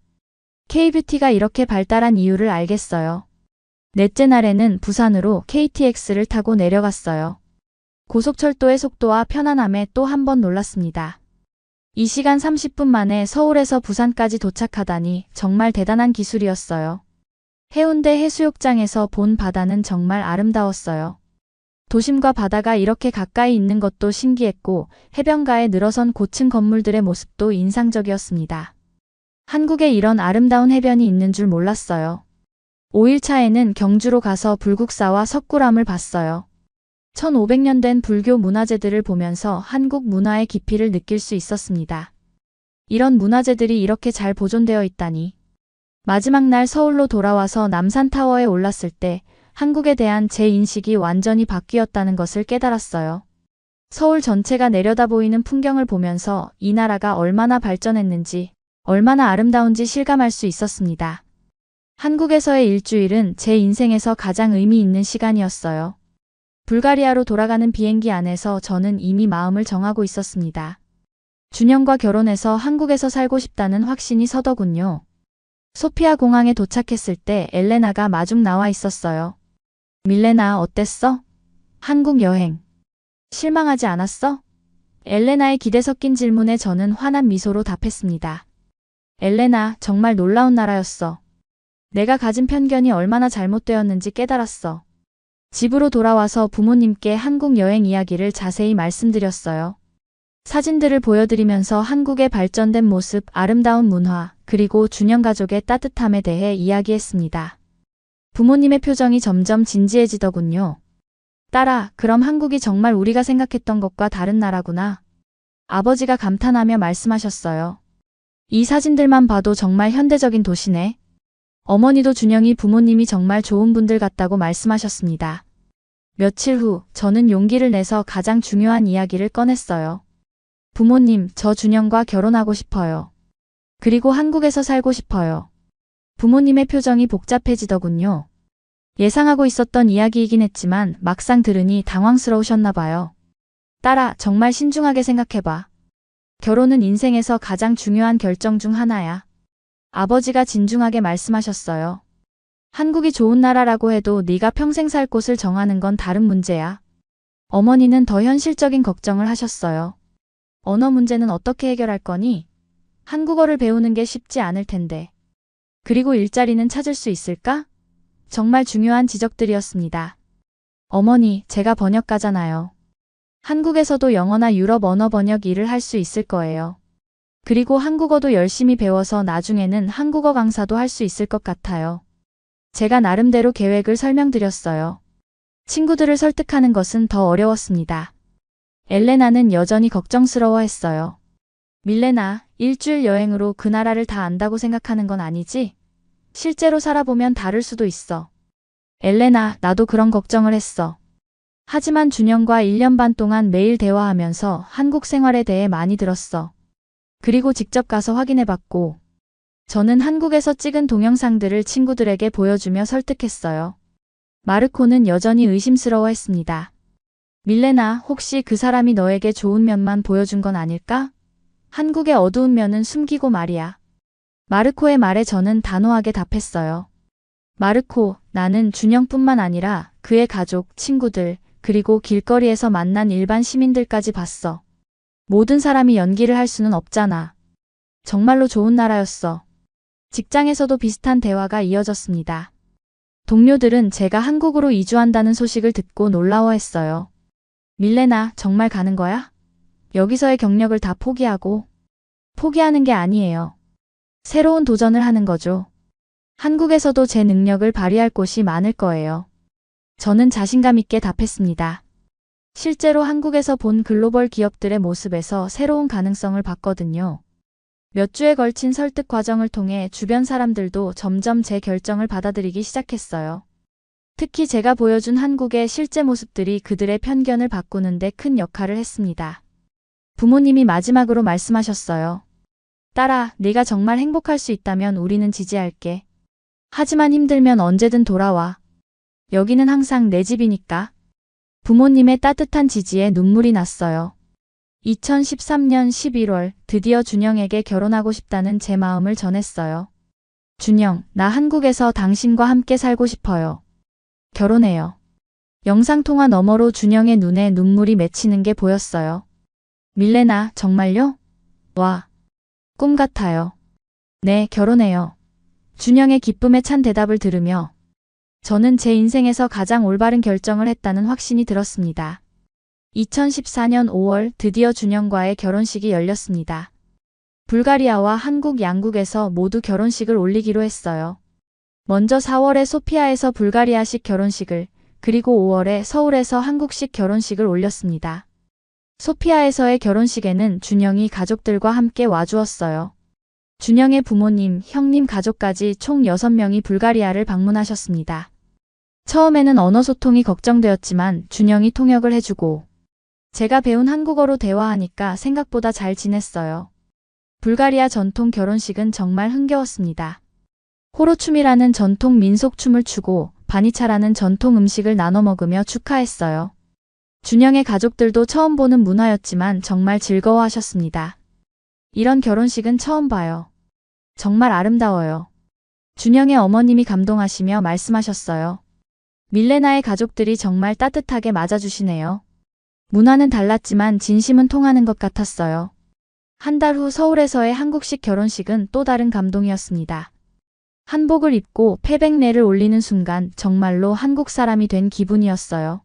K-뷰티가 이렇게 발달한 이유를 알겠어요. 넷째 날에는 부산으로 KTX를 타고 내려갔어요. 고속철도의 속도와 편안함에 또 한 번 놀랐습니다. 2시간 30분 만에 서울에서 부산까지 도착하다니 정말 대단한 기술이었어요. 해운대 해수욕장에서 본 바다는 정말 아름다웠어요. 도심과 바다가 이렇게 가까이 있는 것도 신기했고 해변가에 늘어선 고층 건물들의 모습도 인상적이었습니다. 한국에 이런 아름다운 해변이 있는 줄 몰랐어요. 5일차에는 경주로 가서 불국사와 석굴암을 봤어요. 1500년 된 불교 문화재들을 보면서 한국 문화의 깊이를 느낄 수 있었습니다. 이런 문화재들이 이렇게 잘 보존되어 있다니. 마지막 날 서울로 돌아와서 남산타워에 올랐을 때 한국에 대한 제 인식이 완전히 바뀌었다는 것을 깨달았어요. 서울 전체가 내려다보이는 풍경을 보면서 이 나라가 얼마나 발전했는지, 얼마나 아름다운지 실감할 수 있었습니다. 한국에서의 일주일은 제 인생에서 가장 의미 있는 시간이었어요. 불가리아로 돌아가는 비행기 안에서 저는 이미 마음을 정하고 있었습니다. 준영과 결혼해서 한국에서 살고 싶다는 확신이 서더군요. 소피아 공항에 도착했을 때 엘레나가 마중 나와 있었어요. 밀레나, 어땠어? 한국 여행. 실망하지 않았어? 엘레나의 기대 섞인 질문에 저는 환한 미소로 답했습니다. 엘레나, 정말 놀라운 나라였어. 내가 가진 편견이 얼마나 잘못되었는지 깨달았어. 집으로 돌아와서 부모님께 한국 여행 이야기를 자세히 말씀드렸어요. 사진들을 보여드리면서 한국의 발전된 모습, 아름다운 문화, 그리고 준영 가족의 따뜻함에 대해 이야기했습니다. 부모님의 표정이 점점 진지해지더군요. 딸아, 그럼 한국이 정말 우리가 생각했던 것과 다른 나라구나. 아버지가 감탄하며 말씀하셨어요. 이 사진들만 봐도 정말 현대적인 도시네. 어머니도 준영이 부모님이 정말 좋은 분들 같다고 말씀하셨습니다. 며칠 후 저는 용기를 내서 가장 중요한 이야기를 꺼냈어요. 부모님, 저 준영과 결혼하고 싶어요. 그리고 한국에서 살고 싶어요. 부모님의 표정이 복잡해지더군요. 예상하고 있었던 이야기이긴 했지만 막상 들으니 당황스러우셨나 봐요. 딸아, 정말 신중하게 생각해봐. 결혼은 인생에서 가장 중요한 결정 중 하나야. 아버지가 진중하게 말씀하셨어요. 한국이 좋은 나라라고 해도 네가 평생 살 곳을 정하는 건 다른 문제야. 어머니는 더 현실적인 걱정을 하셨어요. 언어 문제는 어떻게 해결할 거니? 한국어를 배우는 게 쉽지 않을 텐데. 그리고 일자리는 찾을 수 있을까? 정말 중요한 지적들이었습니다. 어머니, 제가 번역가잖아요. 한국에서도 영어나 유럽 언어 번역 일을 할 수 있을 거예요. 그리고 한국어도 열심히 배워서 나중에는 한국어 강사도 할 수 있을 것 같아요. 제가 나름대로 계획을 설명드렸어요. 친구들을 설득하는 것은 더 어려웠습니다. 엘레나는 여전히 걱정스러워했어요. 밀레나, 일주일 여행으로 그 나라를 다 안다고 생각하는 건 아니지? 실제로 살아보면 다를 수도 있어. 엘레나, 나도 그런 걱정을 했어. 하지만 준영과 1년 반 동안 매일 대화하면서 한국 생활에 대해 많이 들었어. 그리고 직접 가서 확인해봤고, 저는 한국에서 찍은 동영상들을 친구들에게 보여주며 설득했어요. 마르코는 여전히 의심스러워했습니다. 밀레나, 혹시 그 사람이 너에게 좋은 면만 보여준 건 아닐까? 한국의 어두운 면은 숨기고 말이야. 마르코의 말에 저는 단호하게 답했어요. 마르코, 나는 준영뿐만 아니라 그의 가족, 친구들, 그리고 길거리에서 만난 일반 시민들까지 봤어. 모든 사람이 연기를 할 수는 없잖아. 정말로 좋은 나라였어. 직장에서도 비슷한 대화가 이어졌습니다. 동료들은 제가 한국으로 이주한다는 소식을 듣고 놀라워했어요. 밀레나, 정말 가는 거야? 여기서의 경력을 다 포기하고. 포기하는 게 아니에요. 새로운 도전을 하는 거죠. 한국에서도 제 능력을 발휘할 곳이 많을 거예요. 저는 자신감 있게 답했습니다. 실제로 한국에서 본 글로벌 기업들의 모습에서 새로운 가능성을 봤거든요. 몇 주에 걸친 설득 과정을 통해 주변 사람들도 점점 제 결정을 받아들이기 시작했어요. 특히 제가 보여준 한국의 실제 모습들이 그들의 편견을 바꾸는 데 큰 역할을 했습니다. 부모님이 마지막으로 말씀하셨어요. 딸아, 네가 정말 행복할 수 있다면 우리는 지지할게. 하지만 힘들면 언제든 돌아와. 여기는 항상 내 집이니까. 부모님의 따뜻한 지지에 눈물이 났어요. 2013년 11월 드디어 준영에게 결혼하고 싶다는 제 마음을 전했어요. 준영, 나 한국에서 당신과 함께 살고 싶어요. 결혼해요. 영상통화 너머로 준영의 눈에 눈물이 맺히는 게 보였어요. 밀레나, 정말요? 와, 꿈 같아요. 네, 결혼해요. 준영의 기쁨에 찬 대답을 들으며 저는 제 인생에서 가장 올바른 결정을 했다는 확신이 들었습니다. 2014년 5월 드디어 준영과의 결혼식이 열렸습니다. 불가리아와 한국 양국에서 모두 결혼식을 올리기로 했어요. 먼저 4월에 소피아에서 불가리아식 결혼식을, 그리고 5월에 서울에서 한국식 결혼식을 올렸습니다. 소피아에서의 결혼식에는 준영이 가족들과 함께 와주었어요. 준영의 부모님, 형님 가족까지 총 6명이 불가리아를 방문하셨습니다. 처음에는 언어 소통이 걱정되었지만 준영이 통역을 해주고 제가 배운 한국어로 대화하니까 생각보다 잘 지냈어요. 불가리아 전통 결혼식은 정말 흥겨웠습니다. 호로춤이라는 전통 민속춤을 추고 바니차라는 전통 음식을 나눠 먹으며 축하했어요. 준영의 가족들도 처음 보는 문화였지만 정말 즐거워하셨습니다. 이런 결혼식은 처음 봐요. 정말 아름다워요. 준영의 어머님이 감동하시며 말씀하셨어요. 밀레나의 가족들이 정말 따뜻하게 맞아주시네요. 문화는 달랐지만 진심은 통하는 것 같았어요. 한 달 후 서울에서의 한국식 결혼식은 또 다른 감동이었습니다. 한복을 입고 패백내를 올리는 순간 정말로 한국 사람이 된 기분이었어요.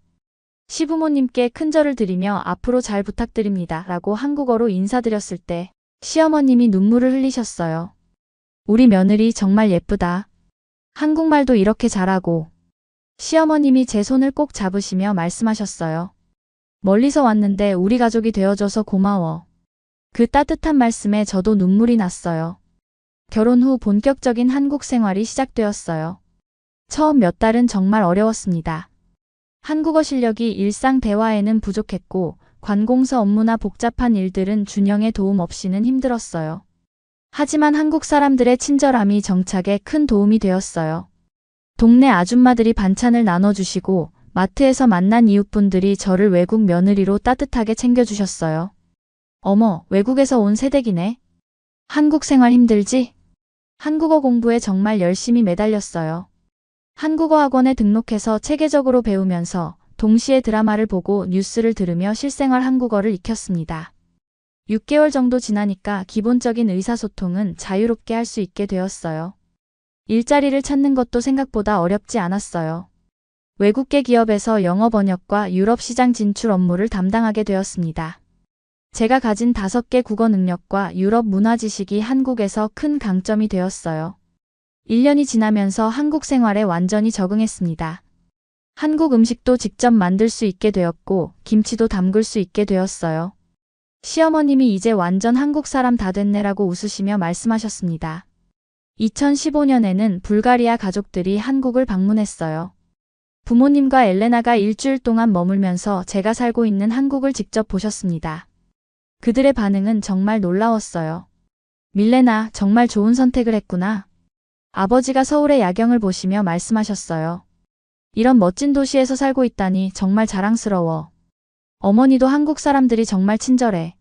시부모님께 큰절을 드리며 앞으로 잘 부탁드립니다 라고 한국어로 인사드렸을 때 시어머님이 눈물을 흘리셨어요. 우리 며느리 정말 예쁘다. 한국말도 이렇게 잘하고. 시어머님이 제 손을 꼭 잡으시며 말씀하셨어요. 멀리서 왔는데 우리 가족이 되어줘서 고마워. 그 따뜻한 말씀에 저도 눈물이 났어요. 결혼 후 본격적인 한국 생활이 시작되었어요. 처음 몇 달은 정말 어려웠습니다. 한국어 실력이 일상 대화에는 부족했고 관공서 업무나 복잡한 일들은 준영의 도움 없이는 힘들었어요. 하지만 한국 사람들의 친절함이 정착에 큰 도움이 되었어요. 동네 아줌마들이 반찬을 나눠주시고 마트에서 만난 이웃분들이 저를 외국 며느리로 따뜻하게 챙겨주셨어요. 어머, 외국에서 온 새댁이네. 한국 생활 힘들지? 한국어 공부에 정말 열심히 매달렸어요. 한국어 학원에 등록해서 체계적으로 배우면서 동시에 드라마를 보고 뉴스를 들으며 실생활 한국어를 익혔습니다. 6개월 정도 지나니까 기본적인 의사소통은 자유롭게 할 수 있게 되었어요. 일자리를 찾는 것도 생각보다 어렵지 않았어요. 외국계 기업에서 영어 번역과 유럽 시장 진출 업무를 담당하게 되었습니다. 제가 가진 5개 국어 능력과 유럽 문화 지식이 한국에서 큰 강점이 되었어요. 1년이 지나면서 한국 생활에 완전히 적응했습니다. 한국 음식도 직접 만들 수 있게 되었고 김치도 담글 수 있게 되었어요. 시어머님이 이제 완전 한국 사람 다 됐네라고 웃으시며 말씀하셨습니다. 2015년에는 불가리아 가족들이 한국을 방문했어요. 부모님과 엘레나가 일주일 동안 머물면서 제가 살고 있는 한국을 직접 보셨습니다. 그들의 반응은 정말 놀라웠어요. 밀레나, 정말 좋은 선택을 했구나. 아버지가 서울의 야경을 보시며 말씀하셨어요. 이런 멋진 도시에서 살고 있다니 정말 자랑스러워. 어머니도 한국 사람들이 정말 친절해.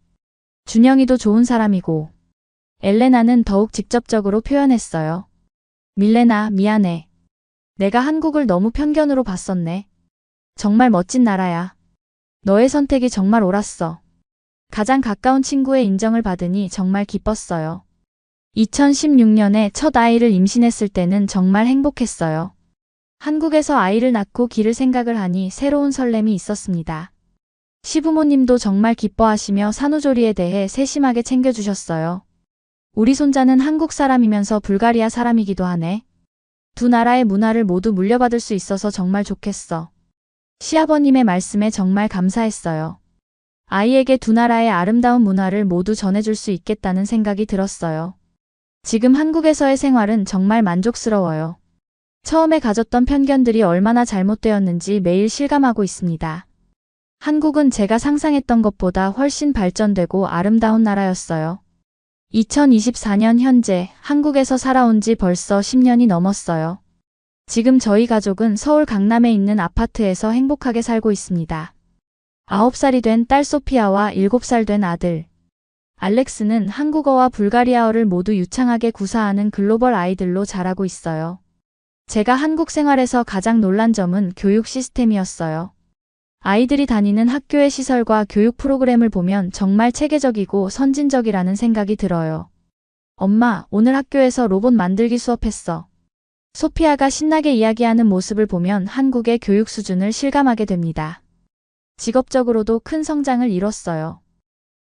준영이도 좋은 사람이고. 엘레나는 더욱 직접적으로 표현했어요. 밀레나, 미안해. 내가 한국을 너무 편견으로 봤었네. 정말 멋진 나라야. 너의 선택이 정말 옳았어. 가장 가까운 친구의 인정을 받으니 정말 기뻤어요. 2016년에 첫 아이를 임신했을 때는 정말 행복했어요. 한국에서 아이를 낳고 기를 생각을 하니 새로운 설렘이 있었습니다. 시부모님도 정말 기뻐하시며 산후조리에 대해 세심하게 챙겨주셨어요. 우리 손자는 한국 사람이면서 불가리아 사람이기도 하네. 두 나라의 문화를 모두 물려받을 수 있어서 정말 좋겠어. 시아버님의 말씀에 정말 감사했어요. 아이에게 두 나라의 아름다운 문화를 모두 전해줄 수 있겠다는 생각이 들었어요. 지금 한국에서의 생활은 정말 만족스러워요. 처음에 가졌던 편견들이 얼마나 잘못되었는지 매일 실감하고 있습니다. 한국은 제가 상상했던 것보다 훨씬 발전되고 아름다운 나라였어요. 2024년 현재 한국에서 살아온 지 벌써 10년이 넘었어요. 지금 저희 가족은 서울 강남에 있는 아파트에서 행복하게 살고 있습니다. 9살이 된 딸 소피아와 7살 된 아들 알렉스는 한국어와 불가리아어를 모두 유창하게 구사하는 글로벌 아이들로 자라고 있어요. 제가 한국 생활에서 가장 놀란 점은 교육 시스템이었어요. 아이들이 다니는 학교의 시설과 교육 프로그램을 보면 정말 체계적이고 선진적이라는 생각이 들어요. 엄마, 오늘 학교에서 로봇 만들기 수업했어. 소피아가 신나게 이야기하는 모습을 보면 한국의 교육 수준을 실감하게 됩니다. 직업적으로도 큰 성장을 이뤘어요.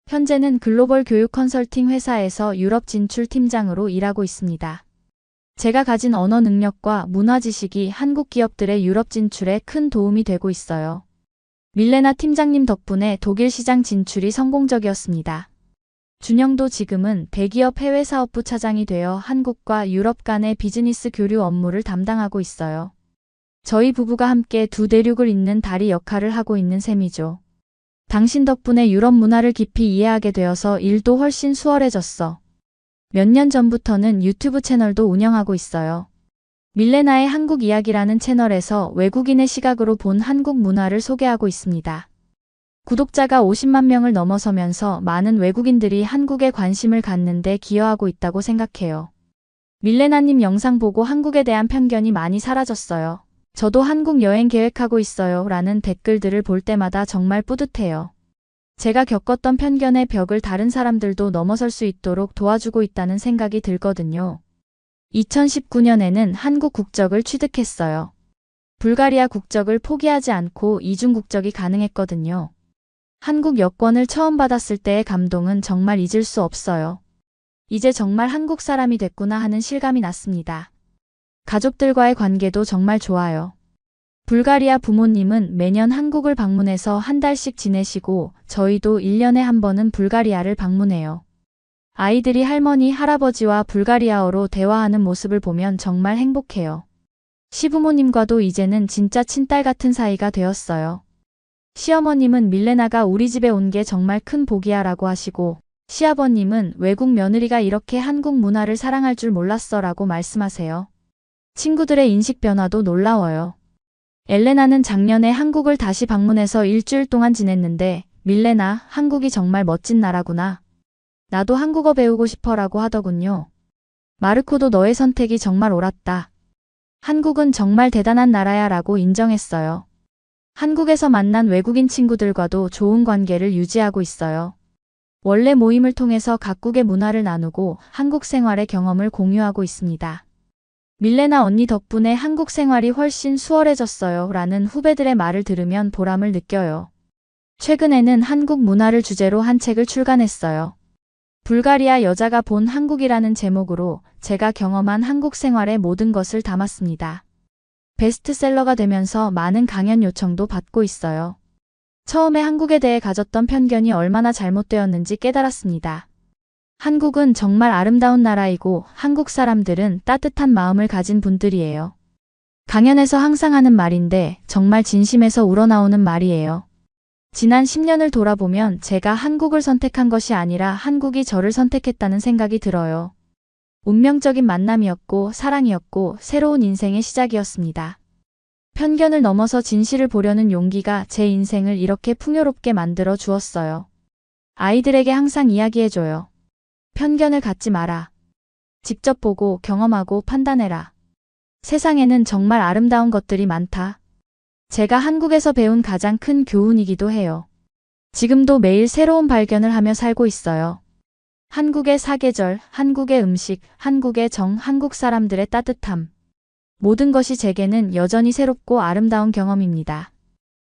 현재는 글로벌 교육 컨설팅 회사에서 유럽 진출 팀장으로 일하고 있습니다. 제가 가진 언어 능력과 문화 지식이 한국 기업들의 유럽 진출에 큰 도움이 되고 있어요. 밀레나 팀장님 덕분에 독일 시장 진출이 성공적이었습니다. 준영도 지금은 대기업 해외사업부 차장이 되어 한국과 유럽 간의 비즈니스 교류 업무를 담당하고 있어요. 저희 부부가 함께 두 대륙을 잇는 다리 역할을 하고 있는 셈이죠. 당신 덕분에 유럽 문화를 깊이 이해하게 되어서 일도 훨씬 수월해졌어. 몇 년 전부터는 유튜브 채널도 운영하고 있어요. 밀레나의 한국 이야기라는 채널에서 외국인의 시각으로 본 한국 문화를 소개하고 있습니다. 구독자가 50만 명을 넘어서면서 많은 외국인들이 한국에 관심을 갖는 데 기여하고 있다고 생각해요. 밀레나님 영상 보고 한국에 대한 편견이 많이 사라졌어요. 저도 한국 여행 계획하고 있어요. 라는 댓글들을 볼 때마다 정말 뿌듯해요. 제가 겪었던 편견의 벽을 다른 사람들도 넘어설 수 있도록 도와주고 있다는 생각이 들거든요. 2019년에는 한국 국적을 취득했어요. 불가리아 국적을 포기하지 않고 이중 국적이 가능했거든요. 한국 여권을 처음 받았을 때의 감동은 정말 잊을 수 없어요. 이제 정말 한국 사람이 됐구나 하는 실감이 났습니다. 가족들과의 관계도 정말 좋아요. 불가리아 부모님은 매년 한국을 방문해서 한 달씩 지내시고 저희도 1년에 한 번은 불가리아를 방문해요. 아이들이 할머니, 할아버지와 불가리아어로 대화하는 모습을 보면 정말 행복해요. 시부모님과도 이제는 진짜 친딸 같은 사이가 되었어요. 시어머님은 밀레나가 우리 집에 온 게 정말 큰 복이야 라고 하시고 시아버님은 외국 며느리가 이렇게 한국 문화를 사랑할 줄 몰랐어 라고 말씀하세요. 친구들의 인식 변화도 놀라워요. 엘레나는 작년에 한국을 다시 방문해서 일주일 동안 지냈는데 밀레나, 한국이 정말 멋진 나라구나. 나도 한국어 배우고 싶어 라고 하더군요. 마르코도 너의 선택이 정말 옳았다. 한국은 정말 대단한 나라야 라고 인정했어요. 한국에서 만난 외국인 친구들과도 좋은 관계를 유지하고 있어요. 원래 모임을 통해서 각국의 문화를 나누고 한국 생활의 경험을 공유하고 있습니다. 밀레나 언니 덕분에 한국 생활이 훨씬 수월해졌어요 라는 후배들의 말을 들으면 보람을 느껴요. 최근에는 한국 문화를 주제로 한 책을 출간했어요. 불가리아 여자가 본 한국이라는 제목으로 제가 경험한 한국 생활의 모든 것을 담았습니다. 베스트셀러가 되면서 많은 강연 요청도 받고 있어요. 처음에 한국에 대해 가졌던 편견이 얼마나 잘못되었는지 깨달았습니다. 한국은 정말 아름다운 나라이고 한국 사람들은 따뜻한 마음을 가진 분들이에요. 강연에서 항상 하는 말인데 정말 진심에서 우러나오는 말이에요. 지난 10년을 돌아보면 제가 한국을 선택한 것이 아니라 한국이 저를 선택했다는 생각이 들어요. 운명적인 만남이었고 사랑이었고 새로운 인생의 시작이었습니다. 편견을 넘어서 진실을 보려는 용기가 제 인생을 이렇게 풍요롭게 만들어 주었어요. 아이들에게 항상 이야기해줘요. 편견을 갖지 마라. 직접 보고 경험하고 판단해라. 세상에는 정말 아름다운 것들이 많다. 제가 한국에서 배운 가장 큰 교훈이기도 해요. 지금도 매일 새로운 발견을 하며 살고 있어요. 한국의 사계절, 한국의 음식, 한국의 정, 한국 사람들의 따뜻함. 모든 것이 제게는 여전히 새롭고 아름다운 경험입니다.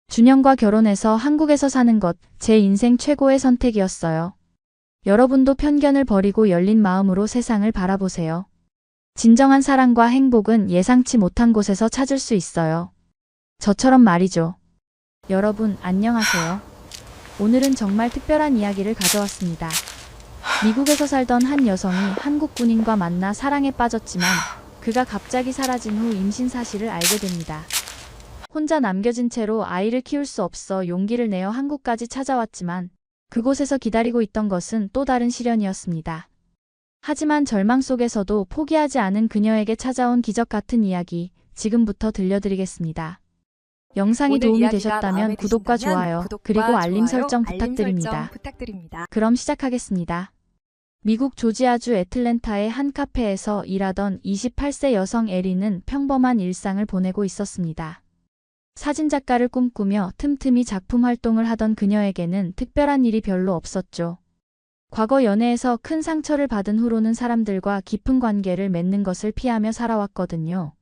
준영과 결혼해서 한국에서 사는 것, 제 인생 최고의 선택이었어요. 여러분도 편견을 버리고 열린 마음으로 세상을 바라보세요. 진정한 사랑과 행복은 예상치 못한 곳에서 찾을 수 있어요. 저처럼 말이죠. 여러분, 안녕하세요. 오늘은 정말 특별한 이야기를 가져왔습니다. 미국에서 살던 한 여성이 한국 군인과 만나 사랑에 빠졌지만 그가 갑자기 사라진 후 임신 사실을 알게 됩니다. 혼자 남겨진 채로 아이를 키울 수 없어 용기를 내어 한국까지 찾아왔지만 그곳에서 기다리고 있던 것은 또 다른 시련이었습니다. 하지만 절망 속에서도 포기하지 않은 그녀에게 찾아온 기적 같은 이야기, 지금부터 들려드리겠습니다. 영상이 도움이 되셨다면 구독과 좋아요, 그리고 알림 설정 부탁드립니다. 그럼 시작하겠습니다. 미국 조지아주 애틀랜타의 한 카페에서 일하던 28세 여성 에리는 평범한 일상을 보내고 있었습니다. 사진작가를 꿈꾸며 틈틈이 작품 활동을 하던 그녀에게는 특별한 일이 별로 없었죠. 과거 연애에서 큰 상처를 받은 후로는 사람들과 깊은 관계를 맺는 것을 피하며 살아왔거든요.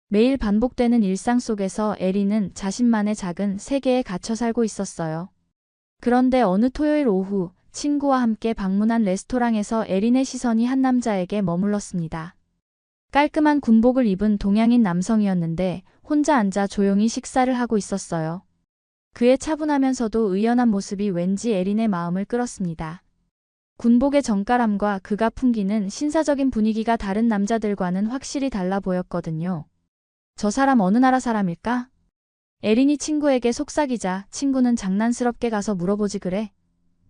매일 반복되는 일상 속에서 에리는 자신만의 작은 세계에 갇혀 살고 있었어요. 그런데 어느 토요일 오후 친구와 함께 방문한 레스토랑에서 에린의 시선이 한 남자에게 머물렀습니다. 깔끔한 군복을 입은 동양인 남성이었는데 혼자 앉아 조용히 식사를 하고 있었어요. 그의 차분하면서도 의연한 모습이 왠지 에린의 마음을 끌었습니다. 군복의 정갈함과 그가 풍기는 신사적인 분위기가 다른 남자들과는 확실히 달라 보였거든요. 저 사람 어느 나라 사람일까? 에린이 친구에게 속삭이자 친구는 장난스럽게 가서 물어보지 그래?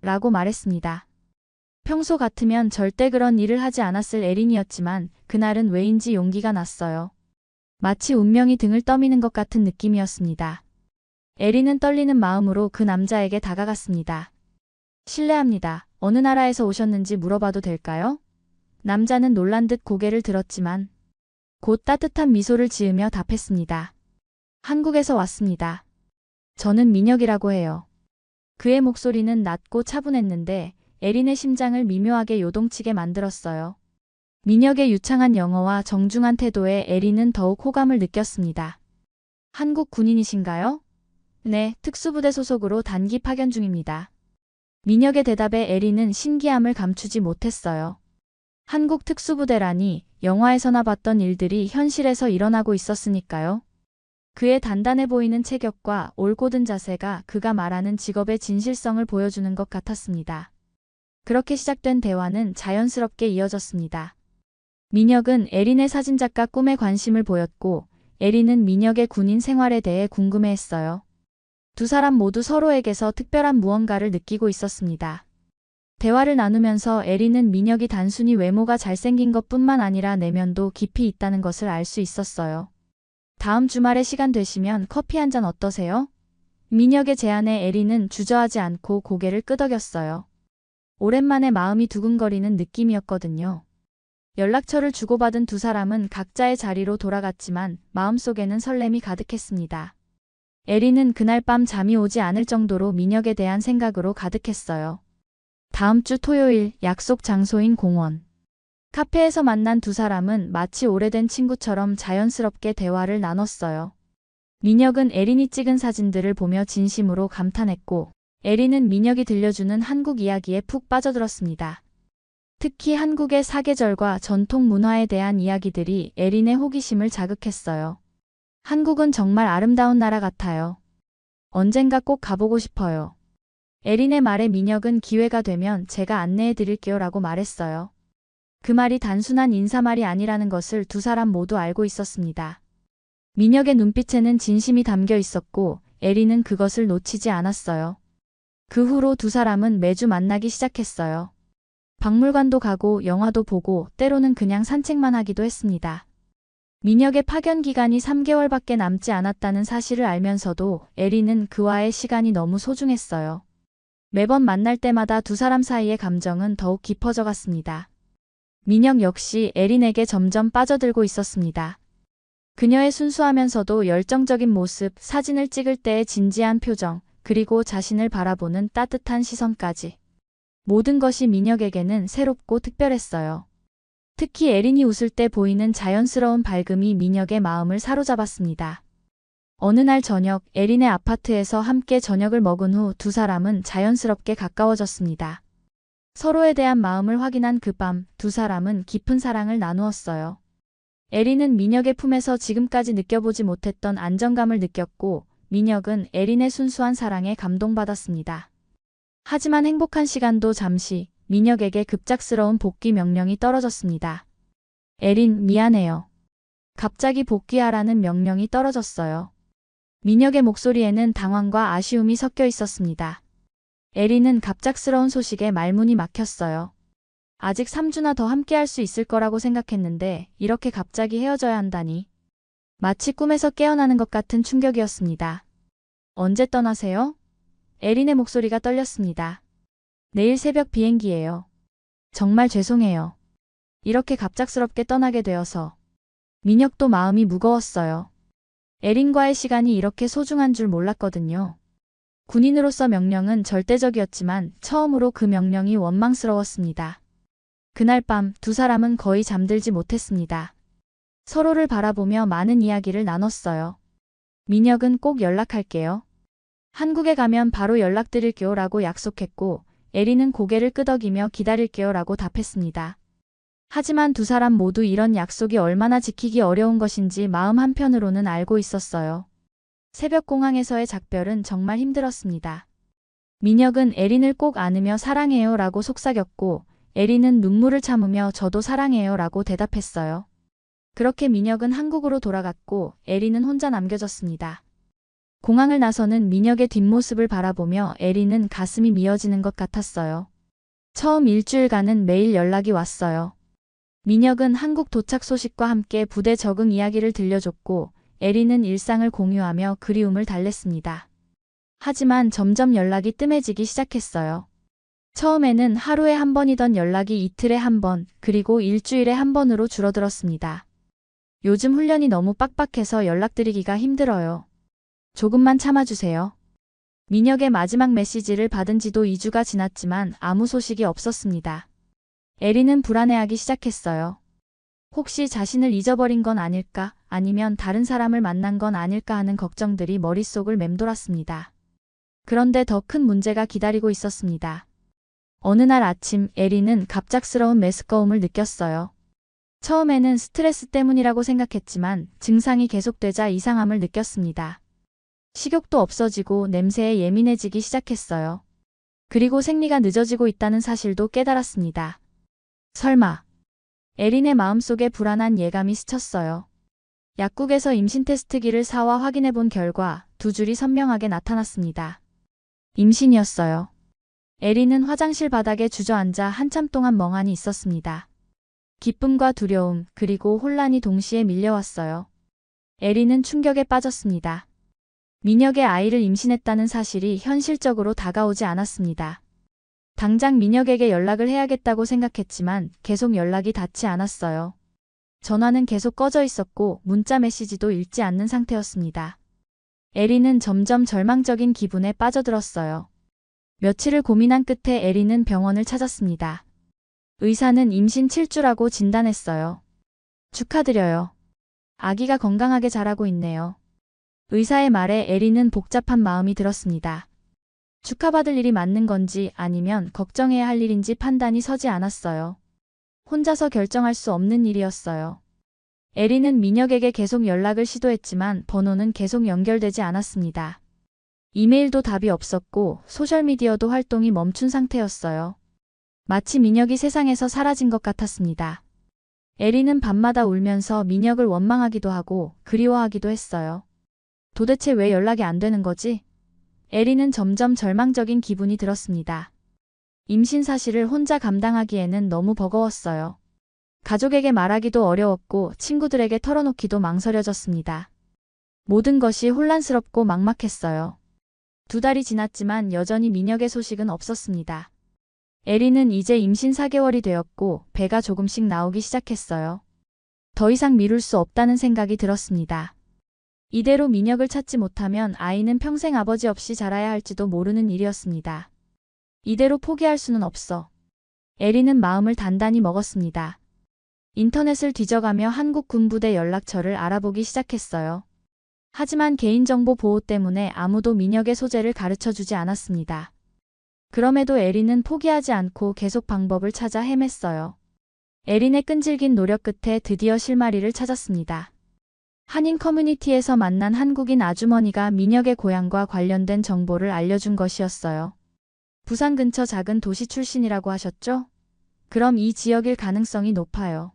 라고 말했습니다. 평소 같으면 절대 그런 일을 하지 않았을 에린이었지만 그날은 왜인지 용기가 났어요. 마치 운명이 등을 떠미는 것 같은 느낌이었습니다. 에린은 떨리는 마음으로 그 남자에게 다가갔습니다. 실례합니다. 어느 나라에서 오셨는지 물어봐도 될까요? 남자는 놀란 듯 고개를 들었지만 곧 따뜻한 미소를 지으며 답했습니다. 한국에서 왔습니다. 저는 민혁이라고 해요. 그의 목소리는 낮고 차분했는데 에린의 심장을 미묘하게 요동치게 만들었어요. 민혁의 유창한 영어와 정중한 태도에 에린은 더욱 호감을 느꼈습니다. 한국 군인이신가요? 네, 특수부대 소속으로 단기 파견 중입니다. 민혁의 대답에 에린은 신기함을 감추지 못했어요. 한국 특수부대라니 영화에서나 봤던 일들이 현실에서 일어나고 있었으니까요. 그의 단단해 보이는 체격과 올곧은 자세가 그가 말하는 직업의 진실성을 보여주는 것 같았습니다. 그렇게 시작된 대화는 자연스럽게 이어졌습니다. 민혁은 에린의 사진작가 꿈에 관심을 보였고 에린은 민혁의 군인 생활에 대해 궁금해했어요. 두 사람 모두 서로에게서 특별한 무언가를 느끼고 있었습니다. 대화를 나누면서 에린은 민혁이 단순히 외모가 잘생긴 것뿐만 아니라 내면도 깊이 있다는 것을 알 수 있었어요. 다음 주말에 시간 되시면 커피 한 잔 어떠세요? 민혁의 제안에 에린은 주저하지 않고 고개를 끄덕였어요. 오랜만에 마음이 두근거리는 느낌이었거든요. 연락처를 주고받은 두 사람은 각자의 자리로 돌아갔지만 마음속에는 설렘이 가득했습니다. 에린은 그날 밤 잠이 오지 않을 정도로 민혁에 대한 생각으로 가득했어요. 다음 주 토요일 약속 장소인 공원. 카페에서 만난 두 사람은 마치 오래된 친구처럼 자연스럽게 대화를 나눴어요. 민혁은 에린이 찍은 사진들을 보며 진심으로 감탄했고 에린은 민혁이 들려주는 한국 이야기에 푹 빠져들었습니다. 특히 한국의 사계절과 전통 문화에 대한 이야기들이 에린의 호기심을 자극했어요. 한국은 정말 아름다운 나라 같아요. 언젠가 꼭 가보고 싶어요. 에린의 말에 민혁은 기회가 되면 제가 안내해 드릴게요 라고 말했어요. 그 말이 단순한 인사말이 아니라는 것을 두 사람 모두 알고 있었습니다. 민혁의 눈빛에는 진심이 담겨 있었고 에린은 그것을 놓치지 않았어요. 그 후로 두 사람은 매주 만나기 시작했어요. 박물관도 가고 영화도 보고 때로는 그냥 산책만 하기도 했습니다. 민혁의 파견 기간이 3개월밖에 남지 않았다는 사실을 알면서도 에린은 그와의 시간이 너무 소중했어요. 매번 만날 때마다 두 사람 사이의 감정은 더욱 깊어져 갔습니다. 민혁 역시 에린에게 점점 빠져들고 있었습니다. 그녀의 순수하면서도 열정적인 모습, 사진을 찍을 때의 진지한 표정, 그리고 자신을 바라보는 따뜻한 시선까지. 모든 것이 민혁에게는 새롭고 특별했어요. 특히 에린이 웃을 때 보이는 자연스러운 밝음이 민혁의 마음을 사로잡았습니다. 어느 날 저녁 에린의 아파트에서 함께 저녁을 먹은 후 두 사람은 자연스럽게 가까워졌습니다. 서로에 대한 마음을 확인한 그 밤 두 사람은 깊은 사랑을 나누었어요. 에린은 민혁의 품에서 지금까지 느껴보지 못했던 안정감을 느꼈고 민혁은 에린의 순수한 사랑에 감동받았습니다. 하지만 행복한 시간도 잠시 민혁에게 급작스러운 복귀 명령이 떨어졌습니다. 에린, 미안해요. 갑자기 복귀하라는 명령이 떨어졌어요. 민혁의 목소리에는 당황과 아쉬움이 섞여 있었습니다. 에린은 갑작스러운 소식에 말문이 막혔어요. 아직 3주나 더 함께할 수 있을 거라고 생각했는데 이렇게 갑자기 헤어져야 한다니. 마치 꿈에서 깨어나는 것 같은 충격이었습니다. 언제 떠나세요? 에린의 목소리가 떨렸습니다. 내일 새벽 비행기예요. 정말 죄송해요. 이렇게 갑작스럽게 떠나게 되어서. 민혁도 마음이 무거웠어요. 에린과의 시간이 이렇게 소중한 줄 몰랐거든요. 군인으로서 명령은 절대적이었지만 처음으로 그 명령이 원망스러웠습니다. 그날 밤 두 사람은 거의 잠들지 못했습니다. 서로를 바라보며 많은 이야기를 나눴어요. 민혁은 꼭 연락할게요. 한국에 가면 바로 연락드릴게요 라고 약속했고 에린은 고개를 끄덕이며 기다릴게요 라고 답했습니다. 하지만 두 사람 모두 이런 약속이 얼마나 지키기 어려운 것인지 마음 한편으로는 알고 있었어요. 새벽 공항에서의 작별은 정말 힘들었습니다. 민혁은 에린을 꼭 안으며 사랑해요 라고 속삭였고 에린은 눈물을 참으며 저도 사랑해요 라고 대답했어요. 그렇게 민혁은 한국으로 돌아갔고 에린은 혼자 남겨졌습니다. 공항을 나서는 민혁의 뒷모습을 바라보며 에린은 가슴이 미어지는 것 같았어요. 처음 일주일간은 매일 연락이 왔어요. 민혁은 한국 도착 소식과 함께 부대 적응 이야기를 들려줬고 에린은 일상을 공유하며 그리움을 달랬습니다. 하지만 점점 연락이 뜸해지기 시작했어요. 처음에는 하루에 한 번이던 연락이 이틀에 한 번, 그리고 일주일에 한 번으로 줄어들었습니다. 요즘 훈련이 너무 빡빡해서 연락드리기가 힘들어요. 조금만 참아주세요. 민혁의 마지막 메시지를 받은 지도 2주가 지났지만 아무 소식이 없었습니다. 에린은 불안해하기 시작했어요. 혹시 자신을 잊어버린 건 아닐까, 아니면 다른 사람을 만난 건 아닐까 하는 걱정들이 머릿속을 맴돌았습니다. 그런데 더 큰 문제가 기다리고 있었습니다. 어느 날 아침 에린은 갑작스러운 메스꺼움을 느꼈어요. 처음에는 스트레스 때문이라고 생각했지만 증상이 계속되자 이상함을 느꼈습니다. 식욕도 없어지고 냄새에 예민해지기 시작했어요. 그리고 생리가 늦어지고 있다는 사실도 깨달았습니다. 설마. 에린의 마음속에 불안한 예감이 스쳤어요. 약국에서 임신 테스트기를 사와 확인해 본 결과 두 줄이 선명하게 나타났습니다. 임신이었어요. 에린은 화장실 바닥에 주저앉아 한참 동안 멍하니 있었습니다. 기쁨과 두려움 그리고 혼란이 동시에 밀려왔어요. 에린은 충격에 빠졌습니다. 민혁의 아이를 임신했다는 사실이 현실적으로 다가오지 않았습니다. 당장 민혁에게 연락을 해야겠다고 생각했지만 계속 연락이 닿지 않았어요. 전화는 계속 꺼져 있었고 문자 메시지도 읽지 않는 상태였습니다. 에린은 점점 절망적인 기분에 빠져들었어요. 며칠을 고민한 끝에 에린은 병원을 찾았습니다. 의사는 임신 7주라고 진단했어요. 축하드려요. 아기가 건강하게 자라고 있네요. 의사의 말에 에린은 복잡한 마음이 들었습니다. 축하받을 일이 맞는 건지 아니면 걱정해야 할 일인지 판단이 서지 않았어요. 혼자서 결정할 수 없는 일이었어요. 에리는 민혁에게 계속 연락을 시도했지만 번호는 계속 연결되지 않았습니다. 이메일도 답이 없었고 소셜미디어도 활동이 멈춘 상태였어요. 마치 민혁이 세상에서 사라진 것 같았습니다. 에리는 밤마다 울면서 민혁을 원망하기도 하고 그리워하기도 했어요. 도대체 왜 연락이 안 되는 거지? 에리는 점점 절망적인 기분이 들었습니다. 임신 사실을 혼자 감당하기에는 너무 버거웠어요. 가족에게 말하기도 어려웠고 친구들에게 털어놓기도 망설여졌습니다. 모든 것이 혼란스럽고 막막했어요. 2달이 지났지만 여전히 민혁의 소식은 없었습니다. 에리는 이제 임신 4개월이 되었고 배가 조금씩 나오기 시작했어요. 더 이상 미룰 수 없다는 생각이 들었습니다. 이대로 민혁을 찾지 못하면 아이는 평생 아버지 없이 자라야 할지도 모르는 일이었습니다. 이대로 포기할 수는 없어. 에리는 마음을 단단히 먹었습니다. 인터넷을 뒤져가며 한국 군부대 연락처를 알아보기 시작했어요. 하지만 개인정보 보호 때문에 아무도 민혁의 소재를 가르쳐주지 않았습니다. 그럼에도 에리는 포기하지 않고 계속 방법을 찾아 헤맸어요. 에린의 끈질긴 노력 끝에 드디어 실마리를 찾았습니다. 한인 커뮤니티에서 만난 한국인 아주머니가 민혁의 고향과 관련된 정보를 알려준 것이었어요. 부산 근처 작은 도시 출신이라고 하셨죠? 그럼 이 지역일 가능성이 높아요.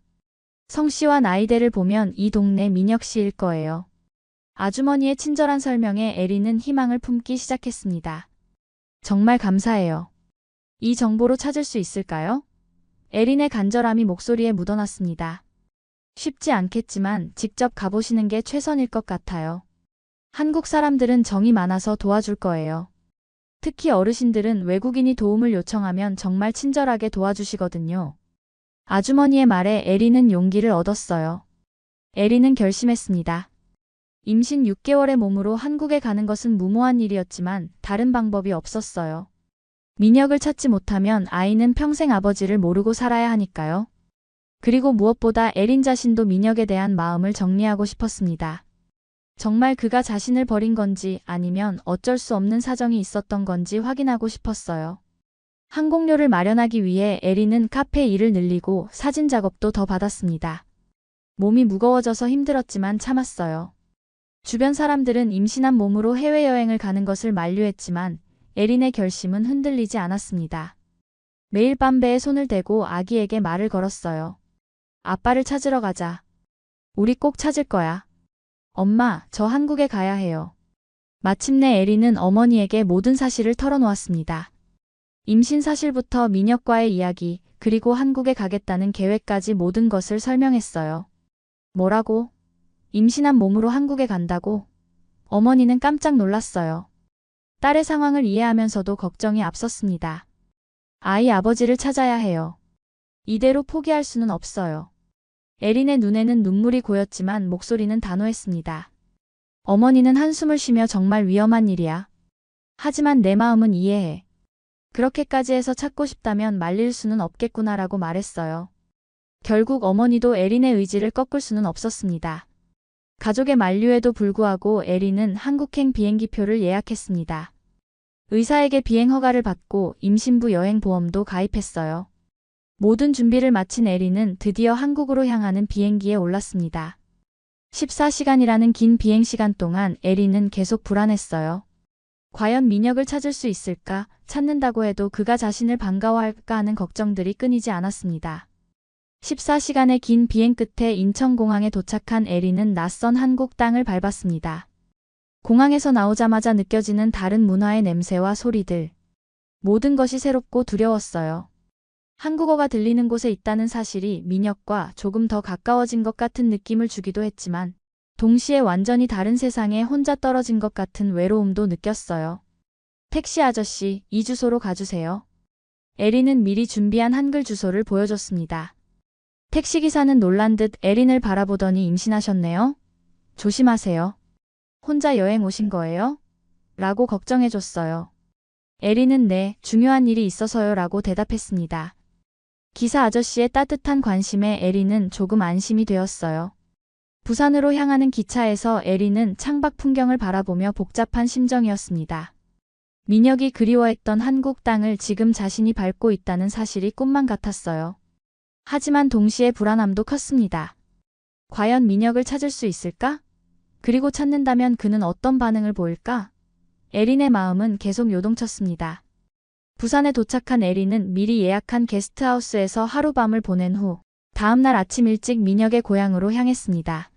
성씨와 나이대를 보면 이 동네 민혁 씨일 거예요. 아주머니의 친절한 설명에 에리는 희망을 품기 시작했습니다. 정말 감사해요. 이 정보로 찾을 수 있을까요? 에린의 간절함이 목소리에 묻어났습니다. 쉽지 않겠지만 직접 가보시는 게 최선일 것 같아요. 한국 사람들은 정이 많아서 도와줄 거예요. 특히 어르신들은 외국인이 도움을 요청하면 정말 친절하게 도와주시거든요. 아주머니의 말에 에리는 용기를 얻었어요. 에리는 결심했습니다. 임신 6개월의 몸으로 한국에 가는 것은 무모한 일이었지만 다른 방법이 없었어요. 민혁을 찾지 못하면 아이는 평생 아버지를 모르고 살아야 하니까요. 그리고 무엇보다 에린 자신도 민혁에 대한 마음을 정리하고 싶었습니다. 정말 그가 자신을 버린 건지 아니면 어쩔 수 없는 사정이 있었던 건지 확인하고 싶었어요. 항공료를 마련하기 위해 에리는 카페 일을 늘리고 사진 작업도 더 받았습니다. 몸이 무거워져서 힘들었지만 참았어요. 주변 사람들은 임신한 몸으로 해외여행을 가는 것을 만류했지만 에린의 결심은 흔들리지 않았습니다. 매일 밤 배에 손을 대고 아기에게 말을 걸었어요. 아빠를 찾으러 가자. 우리 꼭 찾을 거야. 엄마, 저 한국에 가야 해요. 마침내 에린은 어머니에게 모든 사실을 털어놓았습니다. 임신 사실부터 민혁과의 이야기, 그리고 한국에 가겠다는 계획까지 모든 것을 설명했어요. 뭐라고? 임신한 몸으로 한국에 간다고? 어머니는 깜짝 놀랐어요. 딸의 상황을 이해하면서도 걱정이 앞섰습니다. 아이 아버지를 찾아야 해요. 이대로 포기할 수는 없어요. 에린의 눈에는 눈물이 고였지만 목소리는 단호했습니다. 어머니는 한숨을 쉬며 정말 위험한 일이야. 하지만 내 마음은 이해해. 그렇게까지 해서 찾고 싶다면 말릴 수는 없겠구나라고 말했어요. 결국 어머니도 에린의 의지를 꺾을 수는 없었습니다. 가족의 만류에도 불구하고 에린은 한국행 비행기표를 예약했습니다. 의사에게 비행 허가를 받고 임신부 여행보험도 가입했어요. 모든 준비를 마친 에린은 드디어 한국으로 향하는 비행기에 올랐습니다. 14시간이라는 긴 비행시간 동안 에린은 계속 불안했어요. 과연 민혁을 찾을 수 있을까? 찾는다고 해도 그가 자신을 반가워할까 하는 걱정들이 끊이지 않았습니다. 14시간의 긴 비행 끝에 인천공항에 도착한 에린은 낯선 한국 땅을 밟았습니다. 공항에서 나오자마자 느껴지는 다른 문화의 냄새와 소리들. 모든 것이 새롭고 두려웠어요. 한국어가 들리는 곳에 있다는 사실이 민혁과 조금 더 가까워진 것 같은 느낌을 주기도 했지만 동시에 완전히 다른 세상에 혼자 떨어진 것 같은 외로움도 느꼈어요. 택시 아저씨, 이 주소로 가주세요. 에린은 미리 준비한 한글 주소를 보여줬습니다. 택시기사는 놀란 듯 에린을 바라보더니 임신하셨네요? 조심하세요. 혼자 여행 오신 거예요? 라고 걱정해줬어요. 에린은 네, 중요한 일이 있어서요 라고 대답했습니다. 기사 아저씨의 따뜻한 관심에 에린은 조금 안심이 되었어요. 부산으로 향하는 기차에서 에린은 창밖 풍경을 바라보며 복잡한 심정이었습니다. 민혁이 그리워했던 한국 땅을 지금 자신이 밟고 있다는 사실이 꿈만 같았어요. 하지만 동시에 불안함도 컸습니다. 과연 민혁을 찾을 수 있을까? 그리고 찾는다면 그는 어떤 반응을 보일까? 에린의 마음은 계속 요동쳤습니다. 부산에 도착한 에린은 미리 예약한 게스트하우스에서 하룻밤을 보낸 후 다음날 아침 일찍 민혁의 고향으로 향했습니다.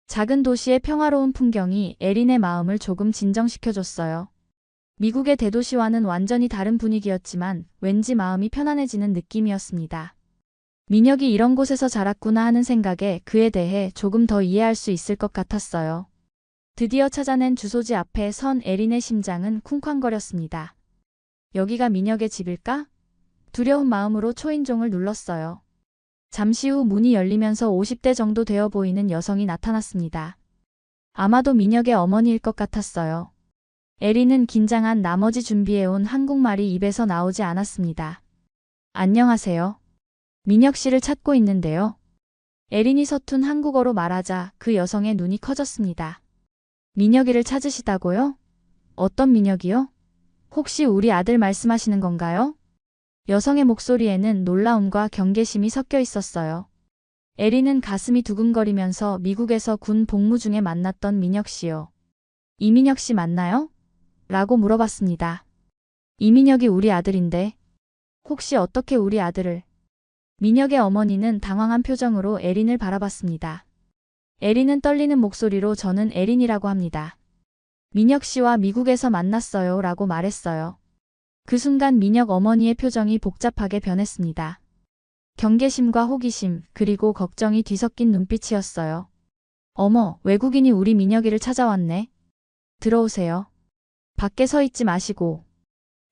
작은 도시의 평화로운 풍경이 에린의 마음을 조금 진정시켜줬어요. 미국의 대도시와는 완전히 다른 분위기였지만 왠지 마음이 편안해지는 느낌이었습니다. 민혁이 이런 곳에서 자랐구나 하는 생각에 그에 대해 조금 더 이해할 수 있을 것 같았어요. 드디어 찾아낸 주소지 앞에 선 에린의 심장은 쿵쾅거렸습니다. 여기가 민혁의 집일까? 두려운 마음으로 초인종을 눌렀어요. 잠시 후 문이 열리면서 50대 정도 되어 보이는 여성이 나타났습니다. 아마도 민혁의 어머니일 것 같았어요. 에린은 긴장한 나머지 준비해온 한국말이 입에서 나오지 않았습니다. 안녕하세요. 민혁 씨를 찾고 있는데요. 에린이 서툰 한국어로 말하자 그 여성의 눈이 커졌습니다. 민혁이를 찾으시다고요? 어떤 민혁이요? 혹시 우리 아들 말씀하시는 건가요? 여성의 목소리에는 놀라움과 경계심이 섞여 있었어요. 에린은 가슴이 두근거리면서 미국에서 군 복무 중에 만났던 민혁 씨요. 이민혁 씨 맞나요? 라고 물어봤습니다. 이민혁이 우리 아들인데 혹시 어떻게 우리 아들을? 민혁의 어머니는 당황한 표정으로 에린을 바라봤습니다. 에린은 떨리는 목소리로 저는 에린이라고 합니다. 민혁 씨와 미국에서 만났어요 라고 말했어요. 그 순간 민혁 어머니의 표정이 복잡하게 변했습니다. 경계심과 호기심 그리고 걱정이 뒤섞인 눈빛이었어요. 어머, 외국인이 우리 민혁이를 찾아왔네. 들어오세요. 밖에 서 있지 마시고.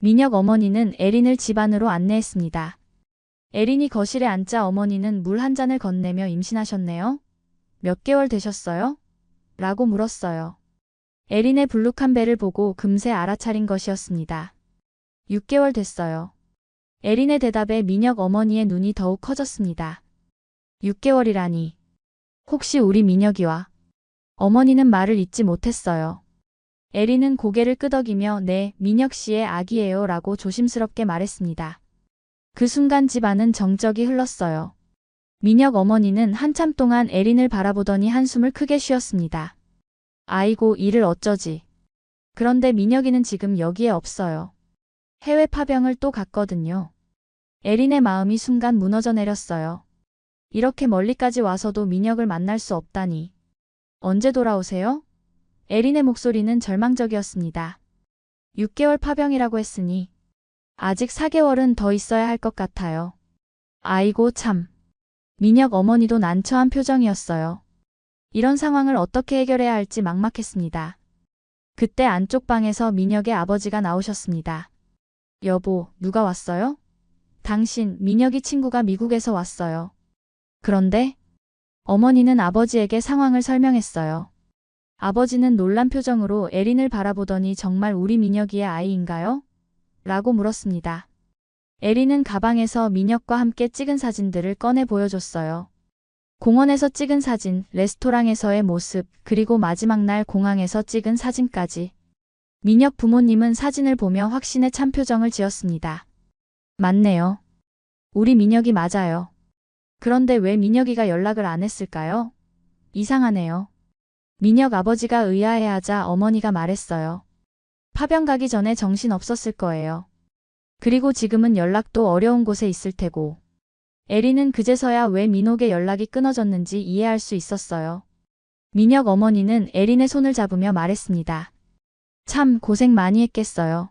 민혁 어머니는 에린을 집 안으로 안내했습니다. 에린이 거실에 앉자 어머니는 물 한 잔을 건네며 임신하셨네요? 몇 개월 되셨어요? 라고 물었어요. 에린의 불룩한 배를 보고 금세 알아차린 것이었습니다. 6개월 됐어요. 에린의 대답에 민혁 어머니의 눈이 더욱 커졌습니다. 6개월이라니. 혹시 우리 민혁이와? 어머니는 말을 잇지 못했어요. 에린은 고개를 끄덕이며 네, 민혁 씨의 아기예요 라고 조심스럽게 말했습니다. 그 순간 집안은 정적이 흘렀어요. 민혁 어머니는 한참 동안 에린을 바라보더니 한숨을 크게 쉬었습니다. 아이고, 이를 어쩌지. 그런데 민혁이는 지금 여기에 없어요. 해외 파병을 또 갔거든요. 에린의 마음이 순간 무너져 내렸어요. 이렇게 멀리까지 와서도 민혁을 만날 수 없다니. 언제 돌아오세요? 에린의 목소리는 절망적이었습니다. 6개월 파병이라고 했으니 아직 4개월은 더 있어야 할 것 같아요. 아이고 참. 민혁 어머니도 난처한 표정이었어요. 이런 상황을 어떻게 해결해야 할지 막막했습니다. 그때 안쪽 방에서 민혁의 아버지가 나오셨습니다. 여보, 누가 왔어요? 당신, 민혁이 친구가 미국에서 왔어요. 그런데 어머니는 아버지에게 상황을 설명했어요. 아버지는 놀란 표정으로 에린을 바라보더니 정말 우리 민혁이의 아이인가요? 라고 물었습니다. 에린은 가방에서 민혁과 함께 찍은 사진들을 꺼내 보여줬어요. 공원에서 찍은 사진, 레스토랑에서의 모습, 그리고 마지막 날 공항에서 찍은 사진까지. 민혁 부모님은 사진을 보며 확신에 찬 표정을 지었습니다. 맞네요. 우리 민혁이 맞아요. 그런데 왜 민혁이가 연락을 안 했을까요? 이상하네요. 민혁 아버지가 의아해하자 어머니가 말했어요. 파병 가기 전에 정신 없었을 거예요. 그리고 지금은 연락도 어려운 곳에 있을 테고. 에린은 그제서야 왜 민옥의 연락이 끊어졌는지 이해할 수 있었어요. 민혁 어머니는 에린의 손을 잡으며 말했습니다. 참 고생 많이 했겠어요.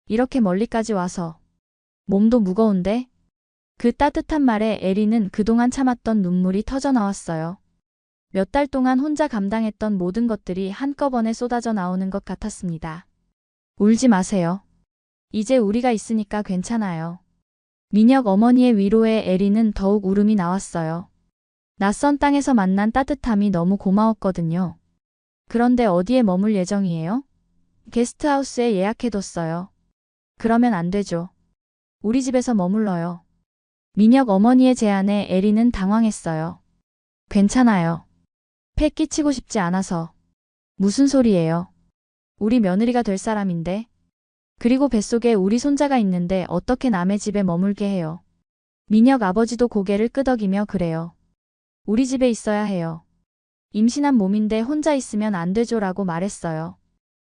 이렇게 멀리까지 와서. 몸도 무거운데? 그 따뜻한 말에 에린은 그동안 참았던 눈물이 터져 나왔어요. 몇 달 동안 혼자 감당했던 모든 것들이 한꺼번에 쏟아져 나오는 것 같았습니다. 울지 마세요. 이제 우리가 있으니까 괜찮아요. 민혁 어머니의 위로에 에린은 더욱 울음이 나왔어요. 낯선 땅에서 만난 따뜻함이 너무 고마웠거든요. 그런데 어디에 머물 예정이에요? 게스트하우스에 예약해뒀어요. 그러면 안 되죠. 우리 집에서 머물러요. 민혁 어머니의 제안에 에린은 당황했어요. 괜찮아요. 패 끼치고 싶지 않아서. 무슨 소리예요? 우리 며느리가 될 사람인데. 그리고 뱃속에 우리 손자가 있는데 어떻게 남의 집에 머물게 해요. 민혁 아버지도 고개를 끄덕이며 그래요. 우리 집에 있어야 해요. 임신한 몸인데 혼자 있으면 안 되죠라고 말했어요.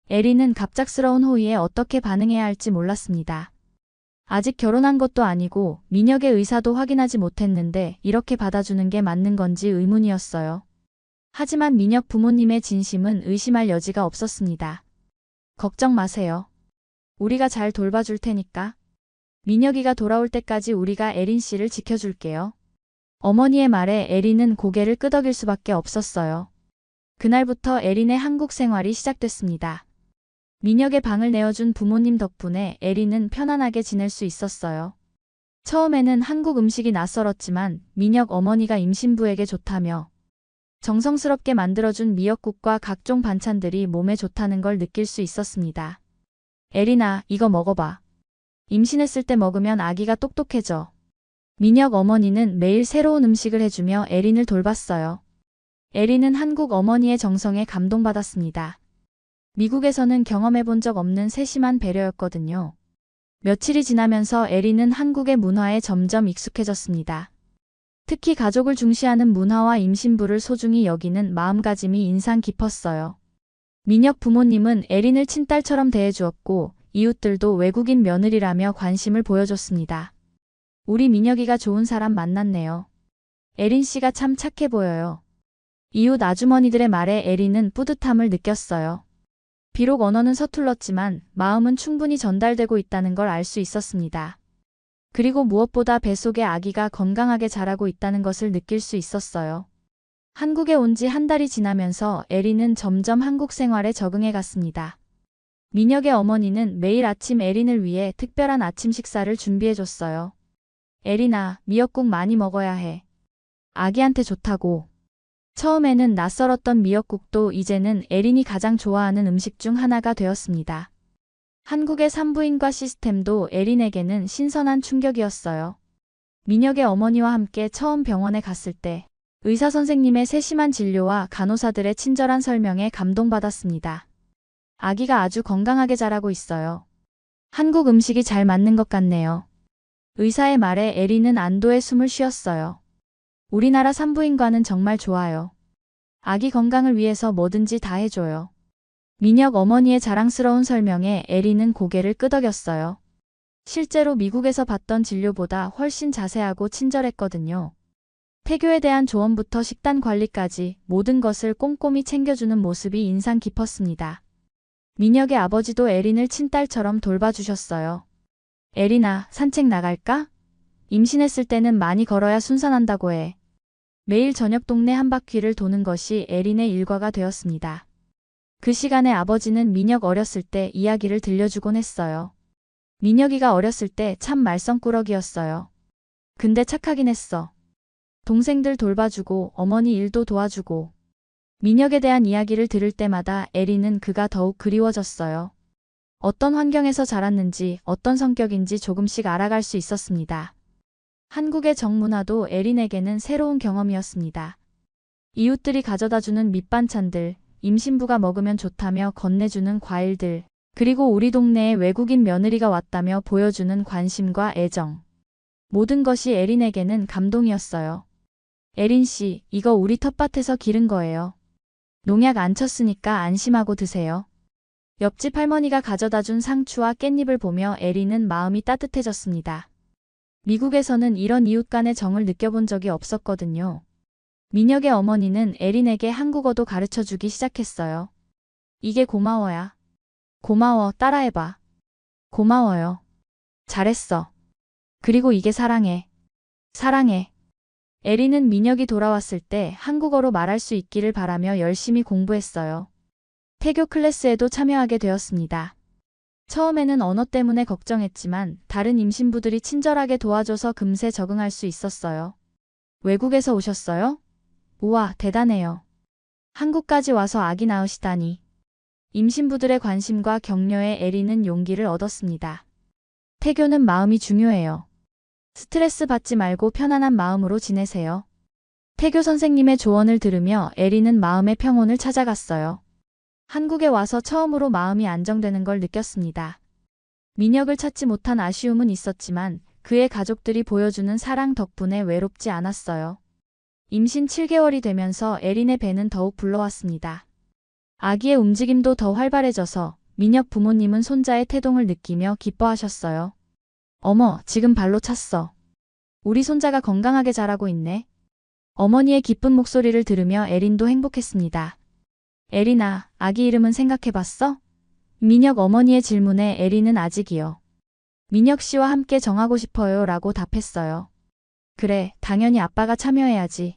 에린은 갑작스러운 호의에 어떻게 반응해야 할지 몰랐습니다. 아직 결혼한 것도 아니고 민혁의 의사도 확인하지 못했는데 이렇게 받아주는 게 맞는 건지 의문이었어요. 하지만 민혁 부모님의 진심은 의심할 여지가 없었습니다. 걱정 마세요. 우리가 잘 돌봐줄 테니까. 민혁이가 돌아올 때까지 우리가 에린 씨를 지켜줄게요. 어머니의 말에 에린은 고개를 끄덕일 수밖에 없었어요. 그날부터 에린의 한국 생활이 시작됐습니다. 민혁의 방을 내어준 부모님 덕분에 에린은 편안하게 지낼 수 있었어요. 처음에는 한국 음식이 낯설었지만 민혁 어머니가 임신부에게 좋다며 정성스럽게 만들어준 미역국과 각종 반찬들이 몸에 좋다는 걸 느낄 수 있었습니다. 에린아, 이거 먹어봐. 임신했을 때 먹으면 아기가 똑똑해져. 민혁 어머니는 매일 새로운 음식을 해주며 에린을 돌봤어요. 에린은 한국 어머니의 정성에 감동받았습니다. 미국에서는 경험해본 적 없는 세심한 배려였거든요. 며칠이 지나면서 에린은 한국의 문화에 점점 익숙해졌습니다. 특히 가족을 중시하는 문화와 임신부를 소중히 여기는 마음가짐이 인상 깊었어요. 민혁 부모님은 에린을 친딸처럼 대해주었고 이웃들도 외국인 며느리라며 관심을 보여줬습니다. 우리 민혁이가 좋은 사람 만났네요. 에린 씨가 참 착해 보여요. 이웃 아주머니들의 말에 에린은 뿌듯함을 느꼈어요. 비록 언어는 서툴렀지만 마음은 충분히 전달되고 있다는 걸 알 수 있었습니다. 그리고 무엇보다 뱃속의 아기가 건강하게 자라고 있다는 것을 느낄 수 있었어요. 한국에 온 지 한 달이 지나면서 에린은 점점 한국 생활에 적응해 갔습니다. 민혁의 어머니는 매일 아침 에린을 위해 특별한 아침 식사를 준비해줬어요. 에린아, 미역국 많이 먹어야 해. 아기한테 좋다고. 처음에는 낯설었던 미역국도 이제는 에린이 가장 좋아하는 음식 중 하나가 되었습니다. 한국의 산부인과 시스템도 에린에게는 신선한 충격이었어요. 민혁의 어머니와 함께 처음 병원에 갔을 때 의사 선생님의 세심한 진료와 간호사들의 친절한 설명에 감동받았습니다. 아기가 아주 건강하게 자라고 있어요. 한국 음식이 잘 맞는 것 같네요. 의사의 말에 에린은 안도의 숨을 쉬었어요. 우리나라 산부인과는 정말 좋아요. 아기 건강을 위해서 뭐든지 다 해줘요. 민혁 어머니의 자랑스러운 설명에 에린은 고개를 끄덕였어요. 실제로 미국에서 받던 진료보다 훨씬 자세하고 친절했거든요. 태교에 대한 조언부터 식단 관리까지 모든 것을 꼼꼼히 챙겨주는 모습이 인상 깊었습니다. 민혁의 아버지도 에린을 친딸처럼 돌봐주셨어요. 에린아, 산책 나갈까? 임신했을 때는 많이 걸어야 순산한다고 해. 매일 저녁 동네 한 바퀴를 도는 것이 에린의 일과가 되었습니다. 그 시간에 아버지는 민혁 어렸을 때 이야기를 들려주곤 했어요. 민혁이가 어렸을 때 참 말썽꾸러기였어요. 근데 착하긴 했어. 동생들 돌봐주고 어머니 일도 도와주고. 민혁에 대한 이야기를 들을 때마다 에린은 그가 더욱 그리워졌어요. 어떤 환경에서 자랐는지 어떤 성격인지 조금씩 알아갈 수 있었습니다. 한국의 정문화도 에린에게는 새로운 경험이었습니다. 이웃들이 가져다주는 밑반찬들, 임신부가 먹으면 좋다며 건네주는 과일들, 그리고 우리 동네에 외국인 며느리가 왔다며 보여주는 관심과 애정. 모든 것이 에린에게는 감동이었어요. 에린 씨, 이거 우리 텃밭에서 기른 거예요. 농약 안 쳤으니까 안심하고 드세요. 옆집 할머니가 가져다준 상추와 깻잎을 보며 에린은 마음이 따뜻해졌습니다. 미국에서는 이런 이웃 간의 정을 느껴본 적이 없었거든요. 민혁의 어머니는 에린에게 한국어도 가르쳐주기 시작했어요. 이게 고마워야. 고마워, 따라해봐. 고마워요. 잘했어. 그리고 이게 사랑해. 사랑해. 에린은 민혁이 돌아왔을 때 한국어로 말할 수 있기를 바라며 열심히 공부했어요. 태교 클래스에도 참여하게 되었습니다. 처음에는 언어 때문에 걱정했지만 다른 임신부들이 친절하게 도와줘서 금세 적응할 수 있었어요. 외국에서 오셨어요? 우와, 대단해요. 한국까지 와서 아기 낳으시다니. 임신부들의 관심과 격려에 에린은 용기를 얻었습니다. 태교는 마음이 중요해요. 스트레스 받지 말고 편안한 마음으로 지내세요. 태교 선생님의 조언을 들으며 에린은 마음의 평온을 찾아갔어요. 한국에 와서 처음으로 마음이 안정되는 걸 느꼈습니다. 민혁을 찾지 못한 아쉬움은 있었지만 그의 가족들이 보여주는 사랑 덕분에 외롭지 않았어요. 임신 7개월이 되면서 에린의 배는 더욱 불러왔습니다. 아기의 움직임도 더 활발해져서 민혁 부모님은 손자의 태동을 느끼며 기뻐하셨어요. 어머, 지금 발로 찼어. 우리 손자가 건강하게 자라고 있네. 어머니의 기쁜 목소리를 들으며 에린도 행복했습니다. 에린아, 아기 이름은 생각해봤어? 민혁 어머니의 질문에 에린은 아직이요. 민혁 씨와 함께 정하고 싶어요 라고 답했어요. 그래, 당연히 아빠가 참여해야지.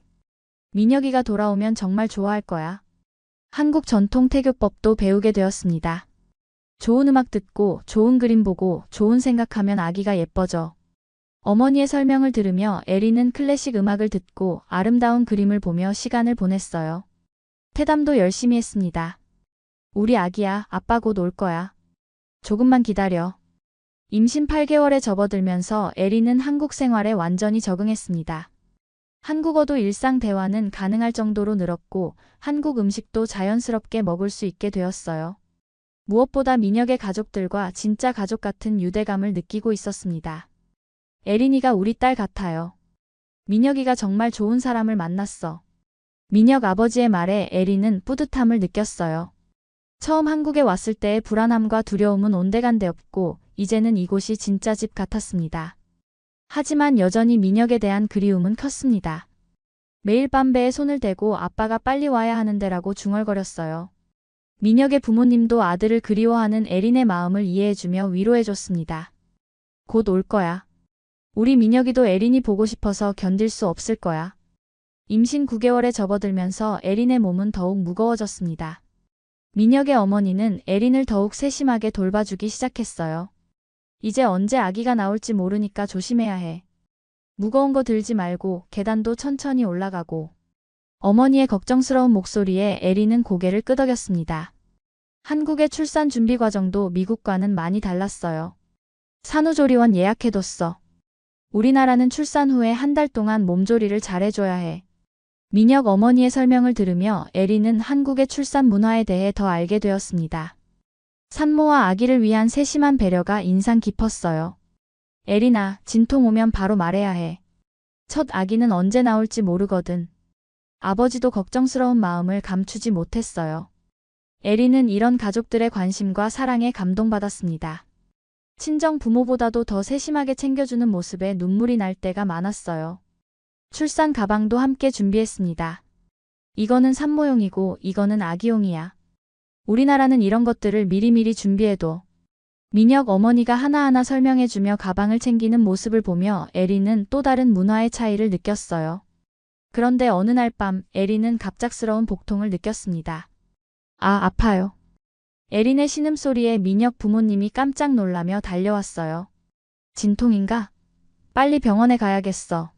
민혁이가 돌아오면 정말 좋아할 거야. 한국 전통 태교법도 배우게 되었습니다. 좋은 음악 듣고 좋은 그림 보고 좋은 생각하면 아기가 예뻐져. 어머니의 설명을 들으며 에린은 클래식 음악을 듣고 아름다운 그림을 보며 시간을 보냈어요. 태담도 열심히 했습니다. 우리 아기야, 아빠 곧 올 거야. 조금만 기다려. 임신 8개월에 접어들면서 에린은 한국 생활에 완전히 적응했습니다. 한국어도 일상 대화는 가능할 정도로 늘었고 한국 음식도 자연스럽게 먹을 수 있게 되었어요. 무엇보다 민혁의 가족들과 진짜 가족 같은 유대감을 느끼고 있었습니다. 에린이가 우리 딸 같아요. 민혁이가 정말 좋은 사람을 만났어. 민혁 아버지의 말에 에린은 뿌듯함을 느꼈어요. 처음 한국에 왔을 때의 불안함과 두려움은 온데간데 없고 이제는 이곳이 진짜 집 같았습니다. 하지만 여전히 민혁에 대한 그리움은 컸습니다. 매일 밤 배에 손을 대고 아빠가 빨리 와야 하는데라고 중얼거렸어요. 민혁의 부모님도 아들을 그리워하는 에린의 마음을 이해해주며 위로해줬습니다. 곧 올 거야. 우리 민혁이도 에린이 보고 싶어서 견딜 수 없을 거야. 임신 9개월에 접어들면서 에린의 몸은 더욱 무거워졌습니다. 민혁의 어머니는 에린을 더욱 세심하게 돌봐주기 시작했어요. 이제 언제 아기가 나올지 모르니까 조심해야 해. 무거운 거 들지 말고 계단도 천천히 올라가고. 어머니의 걱정스러운 목소리에 에린은 고개를 끄덕였습니다. 한국의 출산 준비 과정도 미국과는 많이 달랐어요. 산후조리원 예약해뒀어. 우리나라는 출산 후에 한 달 동안 몸조리를 잘해줘야 해. 민혁 어머니의 설명을 들으며 에린은 한국의 출산 문화에 대해 더 알게 되었습니다. 산모와 아기를 위한 세심한 배려가 인상 깊었어요. 에린아, 진통 오면 바로 말해야 해. 첫 아기는 언제 나올지 모르거든. 아버지도 걱정스러운 마음을 감추지 못했어요. 에린은 이런 가족들의 관심과 사랑에 감동받았습니다. 친정 부모보다도 더 세심하게 챙겨주는 모습에 눈물이 날 때가 많았어요. 출산 가방도 함께 준비했습니다. 이거는 산모용이고 이거는 아기용이야. 우리나라는 이런 것들을 미리미리 준비해둬. 민혁 어머니가 하나하나 설명해주며 가방을 챙기는 모습을 보며 에린은 또 다른 문화의 차이를 느꼈어요. 그런데 어느 날 밤 에린은 갑작스러운 복통을 느꼈습니다. 아, 아파요. 에린의 신음소리에 민혁 부모님이 깜짝 놀라며 달려왔어요. 진통인가? 빨리 병원에 가야겠어.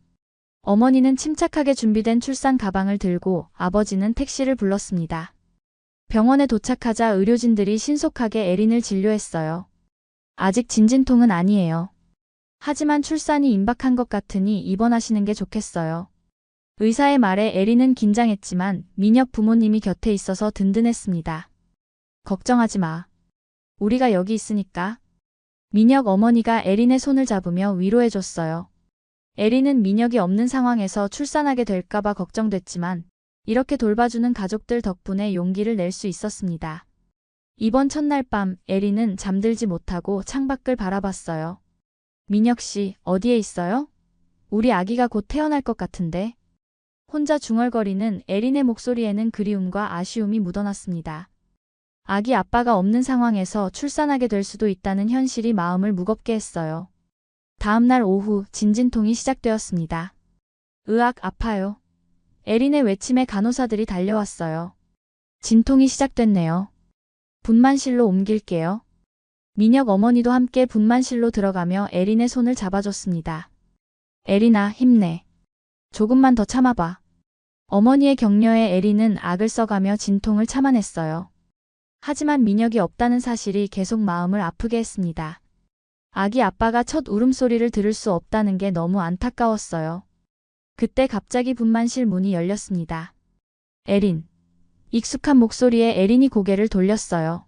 어머니는 침착하게 준비된 출산 가방을 들고 아버지는 택시를 불렀습니다. 병원에 도착하자 의료진들이 신속하게 에린을 진료했어요. 아직 진진통은 아니에요. 하지만 출산이 임박한 것 같으니 입원하시는 게 좋겠어요. 의사의 말에 에린은 긴장했지만 민혁 부모님이 곁에 있어서 든든했습니다. 걱정하지 마. 우리가 여기 있으니까. 민혁 어머니가 에린의 손을 잡으며 위로해줬어요. 에린은 민혁이 없는 상황에서 출산하게 될까봐 걱정됐지만 이렇게 돌봐주는 가족들 덕분에 용기를 낼 수 있었습니다. 이번 첫날 밤 에린은 잠들지 못하고 창밖을 바라봤어요. 민혁 씨, 어디에 있어요? 우리 아기가 곧 태어날 것 같은데. 혼자 중얼거리는 에린의 목소리에는 그리움과 아쉬움이 묻어났습니다. 아기 아빠가 없는 상황에서 출산하게 될 수도 있다는 현실이 마음을 무겁게 했어요. 다음 날 오후 진진통이 시작되었습니다. 으악, 아파요. 에린의 외침에 간호사들이 달려왔어요. 진통이 시작됐네요. 분만실로 옮길게요. 민혁 어머니도 함께 분만실로 들어가며 에린의 손을 잡아줬습니다. 에린아, 힘내. 조금만 더 참아봐. 어머니의 격려에 에린은 악을 써가며 진통을 참아냈어요. 하지만 민혁이 없다는 사실이 계속 마음을 아프게 했습니다. 아기 아빠가 첫 울음소리를 들을 수 없다는 게 너무 안타까웠어요. 그때 갑자기 분만실 문이 열렸습니다. 에린. 익숙한 목소리에 에린이 고개를 돌렸어요.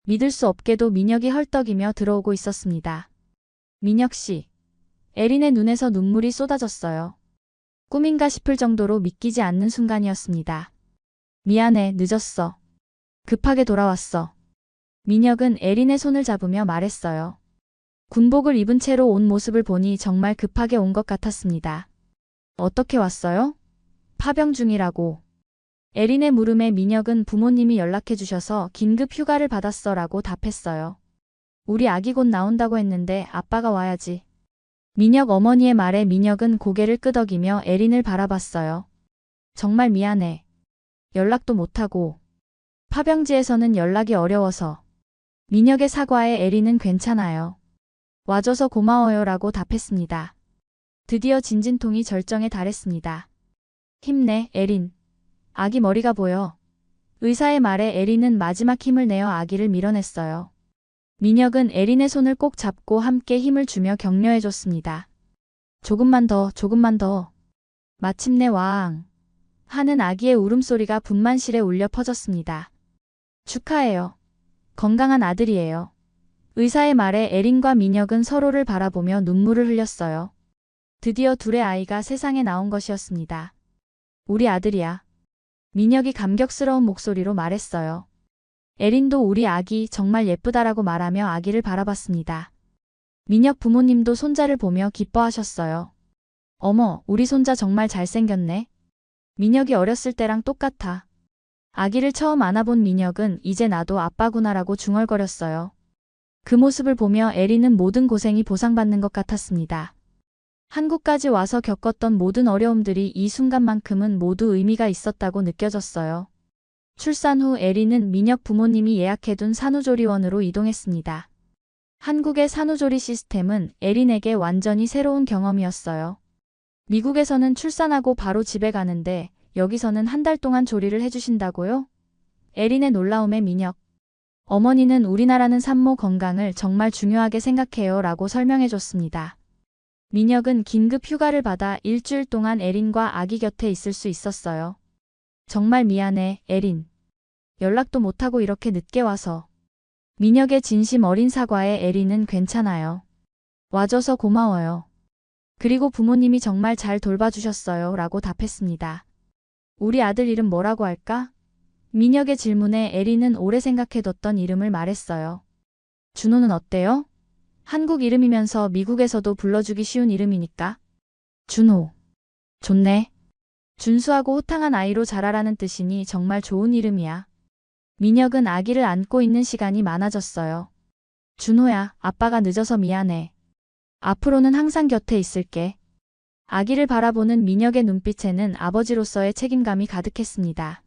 믿을 수 없게도 민혁이 헐떡이며 들어오고 있었습니다. 민혁 씨. 에린의 눈에서 눈물이 쏟아졌어요. 꿈인가 싶을 정도로 믿기지 않는 순간이었습니다. 미안해, 늦었어. 급하게 돌아왔어. 민혁은 에린의 손을 잡으며 말했어요. 군복을 입은 채로 온 모습을 보니 정말 급하게 온 것 같았습니다. 어떻게 왔어요? 파병 중이라고. 에린의 물음에 민혁은 부모님이 연락해 주셔서 긴급 휴가를 받았어 라고 답했어요. 우리 아기 곧 나온다고 했는데 아빠가 와야지. 민혁 어머니의 말에 민혁은 고개를 끄덕이며 에린을 바라봤어요. 정말 미안해. 연락도 못하고. 파병지에서는 연락이 어려워서. 민혁의 사과에 에린은 괜찮아요. 와줘서 고마워요 라고 답했습니다. 드디어 진진통이 절정에 달했습니다. 힘내, 에린. 아기 머리가 보여. 의사의 말에 에린은 마지막 힘을 내어 아기를 밀어냈어요. 민혁은 에린의 손을 꼭 잡고 함께 힘을 주며 격려해줬습니다. 조금만 더, 조금만 더. 마침내 와앙. 하는 아기의 울음소리가 분만실에 울려 퍼졌습니다. 축하해요. 건강한 아들이에요. 의사의 말에 에린과 민혁은 서로를 바라보며 눈물을 흘렸어요. 드디어 둘의 아이가 세상에 나온 것이었습니다. 우리 아들이야. 민혁이 감격스러운 목소리로 말했어요. 에린도 우리 아기 정말 예쁘다라고 말하며 아기를 바라봤습니다. 민혁 부모님도 손자를 보며 기뻐하셨어요. 어머, 우리 손자 정말 잘생겼네. 민혁이 어렸을 때랑 똑같아. 아기를 처음 안아본 민혁은 이제 나도 아빠구나라고 중얼거렸어요. 그 모습을 보며 에린은 모든 고생이 보상받는 것 같았습니다. 한국까지 와서 겪었던 모든 어려움들이 이 순간만큼은 모두 의미가 있었다고 느껴졌어요. 출산 후 에린은 민혁 부모님이 예약해둔 산후조리원으로 이동했습니다. 한국의 산후조리 시스템은 에린에게 완전히 새로운 경험이었어요. 미국에서는 출산하고 바로 집에 가는데 여기서는 한 달 동안 조리를 해주신다고요? 에린의 놀라움에 민혁. 어머니는 우리나라는 산모 건강을 정말 중요하게 생각해요 라고 설명해줬습니다. 민혁은 긴급 휴가를 받아 일주일 동안 에린과 아기 곁에 있을 수 있었어요. 정말 미안해, 에린. 연락도 못하고 이렇게 늦게 와서. 민혁의 진심 어린 사과에 에린은 괜찮아요. 와줘서 고마워요. 그리고 부모님이 정말 잘 돌봐주셨어요 라고 답했습니다. 우리 아들 이름 뭐라고 할까? 민혁의 질문에 에린은 오래 생각해뒀던 이름을 말했어요. 준호는 어때요? 한국 이름이면서 미국에서도 불러주기 쉬운 이름이니까. 준호. 좋네. 준수하고 호탕한 아이로 자라라는 뜻이니 정말 좋은 이름이야. 민혁은 아기를 안고 있는 시간이 많아졌어요. 준호야, 아빠가 늦어서 미안해. 앞으로는 항상 곁에 있을게. 아기를 바라보는 민혁의 눈빛에는 아버지로서의 책임감이 가득했습니다.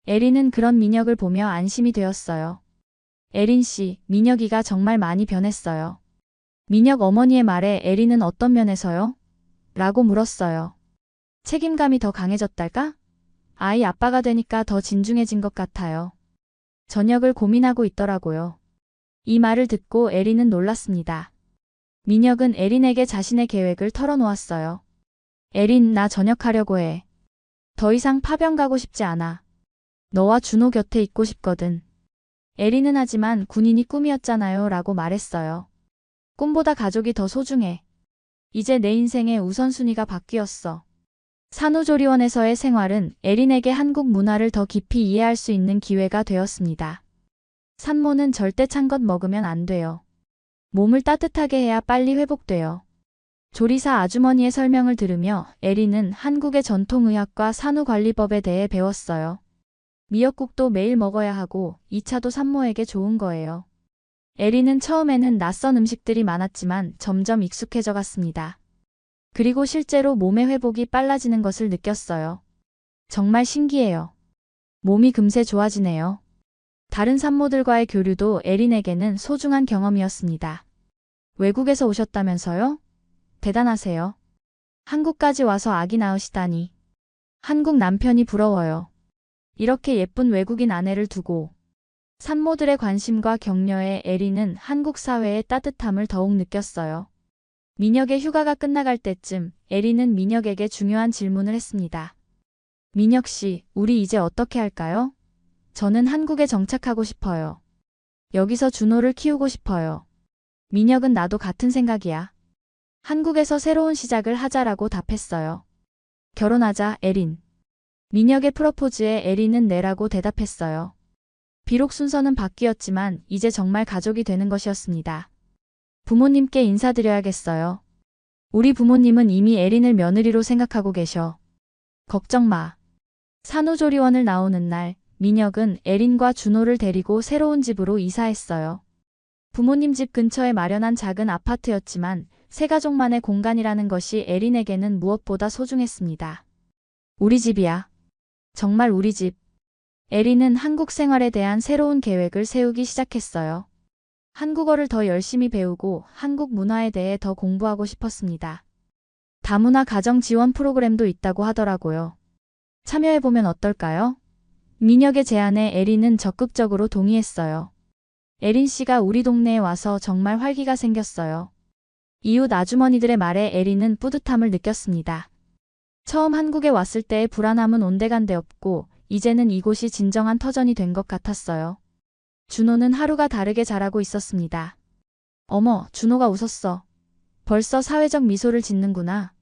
에린은 그런 민혁을 보며 안심이 되었어요. 에린 씨, 민혁이가 정말 많이 변했어요. 민혁 어머니의 말에 에린은 어떤 면에서요? 라고 물었어요. 책임감이 더 강해졌달까? 아이 아빠가 되니까 더 진중해진 것 같아요. 저녁을 고민하고 있더라고요. 이 말을 듣고 에린은 놀랐습니다. 민혁은 에린에게 자신의 계획을 털어놓았어요. 에린, 나 전역하려고 해. 더 이상 파병 가고 싶지 않아. 너와 준호 곁에 있고 싶거든. 에린은 하지만 군인이 꿈이었잖아요 라고 말했어요. 꿈보다 가족이 더 소중해. 이제 내 인생의 우선순위가 바뀌었어. 산후조리원에서의 생활은 에린에게 한국 문화를 더 깊이 이해할 수 있는 기회가 되었습니다. 산모는 절대 찬 것 먹으면 안 돼요. 몸을 따뜻하게 해야 빨리 회복돼요. 조리사 아주머니의 설명을 들으며 에린은 한국의 전통의학과 산후관리법에 대해 배웠어요. 미역국도 매일 먹어야 하고 2차도 산모에게 좋은 거예요. 에린은 처음에는 낯선 음식들이 많았지만 점점 익숙해져 갔습니다. 그리고 실제로 몸의 회복이 빨라지는 것을 느꼈어요. 정말 신기해요. 몸이 금세 좋아지네요. 다른 산모들과의 교류도 에린에게는 소중한 경험이었습니다. 외국에서 오셨다면서요? 대단하세요. 한국까지 와서 아기 낳으시다니. 한국 남편이 부러워요. 이렇게 예쁜 외국인 아내를 두고. 산모들의 관심과 격려에 에린은 한국 사회의 따뜻함을 더욱 느꼈어요. 민혁의 휴가가 끝나갈 때쯤 에린은 민혁에게 중요한 질문을 했습니다. 민혁 씨, 우리 이제 어떻게 할까요? 저는 한국에 정착하고 싶어요. 여기서 준호를 키우고 싶어요. 민혁은 나도 같은 생각이야. 한국에서 새로운 시작을 하자라고 답했어요. 결혼하자, 에린. 민혁의 프로포즈에 에린은 네라고 대답했어요. 비록 순서는 바뀌었지만 이제 정말 가족이 되는 것이었습니다. 부모님께 인사드려야겠어요. 우리 부모님은 이미 에린을 며느리로 생각하고 계셔. 걱정 마. 산후조리원을 나오는 날, 민혁은 에린과 준호를 데리고 새로운 집으로 이사했어요. 부모님 집 근처에 마련한 작은 아파트였지만 세 가족만의 공간이라는 것이 에린에게는 무엇보다 소중했습니다. 우리 집이야. 정말 우리 집. 에린은 한국 생활에 대한 새로운 계획을 세우기 시작했어요. 한국어를 더 열심히 배우고 한국 문화에 대해 더 공부하고 싶었습니다. 다문화 가정 지원 프로그램도 있다고 하더라고요. 참여해보면 어떨까요? 민혁의 제안에 에린은 적극적으로 동의했어요. 에린 씨가 우리 동네에 와서 정말 활기가 생겼어요. 이웃 아주머니들의 말에 에린은 뿌듯함을 느꼈습니다. 처음 한국에 왔을 때의 불안함은 온데간데 없고 이제는 이곳이 진정한 터전이 된 것 같았어요. 준호는 하루가 다르게 자라고 있었습니다. 어머, 준호가 웃었어. 벌써 사회적 미소를 짓는구나.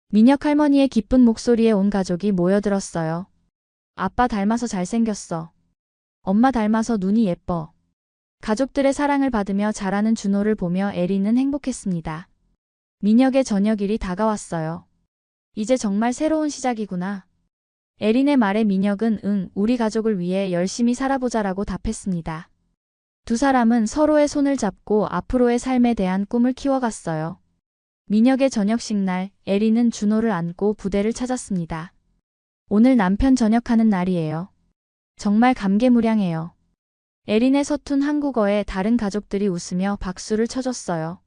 민혁 할머니의 기쁜 목소리에 온 가족이 모여들었어요. 아빠 닮아서 잘생겼어. 엄마 닮아서 눈이 예뻐. 가족들의 사랑을 받으며 자라는 준호를 보며 에린은 행복했습니다. 민혁의 저녁일이 다가왔어요. 이제 정말 새로운 시작이구나. 에린의 말에 민혁은 응, 우리 가족을 위해 열심히 살아보자라고 답했습니다. 두 사람은 서로의 손을 잡고 앞으로의 삶에 대한 꿈을 키워갔어요. 민혁의 저녁식 날, 에린은 준호를 안고 부대를 찾았습니다. 오늘 남편 전역하는 날이에요. 정말 감개무량해요. 에린의 서툰 한국어에 다른 가족들이 웃으며 박수를 쳐줬어요.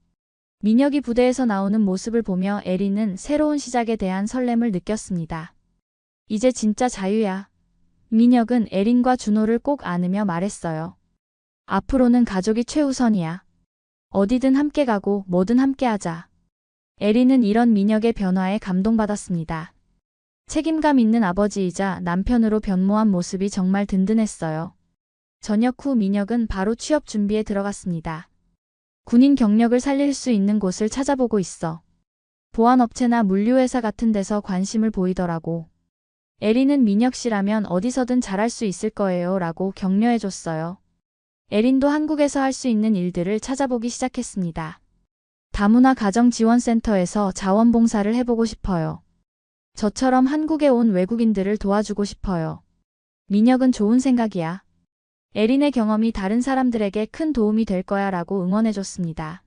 민혁이 부대에서 나오는 모습을 보며 에린은 새로운 시작에 대한 설렘을 느꼈습니다. 이제 진짜 자유야. 민혁은 에린과 준호를 꼭 안으며 말했어요. 앞으로는 가족이 최우선이야. 어디든 함께 가고 뭐든 함께 하자. 에린은 이런 민혁의 변화에 감동받았습니다. 책임감 있는 아버지이자 남편으로 변모한 모습이 정말 든든했어요. 저녁 후 민혁은 바로 취업 준비에 들어갔습니다. 군인 경력을 살릴 수 있는 곳을 찾아보고 있어. 보안업체나 물류회사 같은 데서 관심을 보이더라고. 에린은 민혁 씨라면 어디서든 잘할 수 있을 거예요 라고 격려해줬어요. 에린도 한국에서 할 수 있는 일들을 찾아보기 시작했습니다. 다문화 가정지원센터에서 자원봉사를 해보고 싶어요. 저처럼 한국에 온 외국인들을 도와주고 싶어요. 민혁은 좋은 생각이야. 에린의 경험이 다른 사람들에게 큰 도움이 될 거야 라고 응원해줬습니다.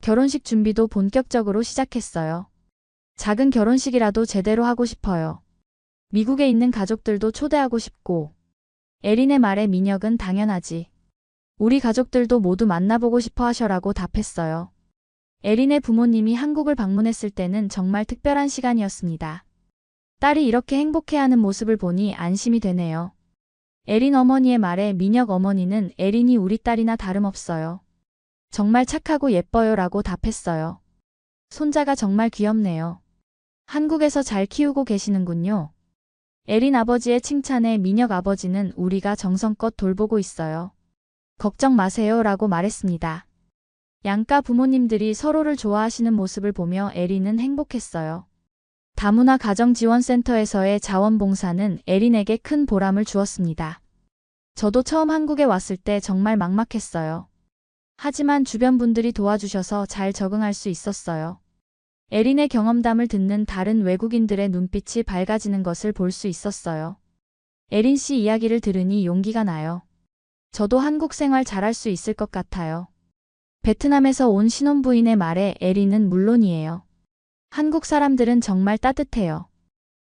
결혼식 준비도 본격적으로 시작했어요. 작은 결혼식이라도 제대로 하고 싶어요. 미국에 있는 가족들도 초대하고 싶고. 에린의 말에 민혁은 당연하지. 우리 가족들도 모두 만나보고 싶어 하셔라고 답했어요. 에린의 부모님이 한국을 방문했을 때는 정말 특별한 시간이었습니다. 딸이 이렇게 행복해하는 모습을 보니 안심이 되네요. 에린 어머니의 말에 민혁 어머니는 에린이 우리 딸이나 다름없어요. 정말 착하고 예뻐요 라고 답했어요. 손자가 정말 귀엽네요. 한국에서 잘 키우고 계시는군요. 에린 아버지의 칭찬에 민혁 아버지는 우리가 정성껏 돌보고 있어요. 걱정 마세요 라고 말했습니다. 양가 부모님들이 서로를 좋아하시는 모습을 보며 에린은 행복했어요. 다문화 가정지원센터에서의 자원봉사는 에린에게 큰 보람을 주었습니다. 저도 처음 한국에 왔을 때 정말 막막했어요. 하지만 주변 분들이 도와주셔서 잘 적응할 수 있었어요. 에린의 경험담을 듣는 다른 외국인들의 눈빛이 밝아지는 것을 볼 수 있었어요. 에린 씨 이야기를 들으니 용기가 나요. 저도 한국 생활 잘할 수 있을 것 같아요. 베트남에서 온 신혼부인의 말에 에린은 물론이에요. 한국 사람들은 정말 따뜻해요.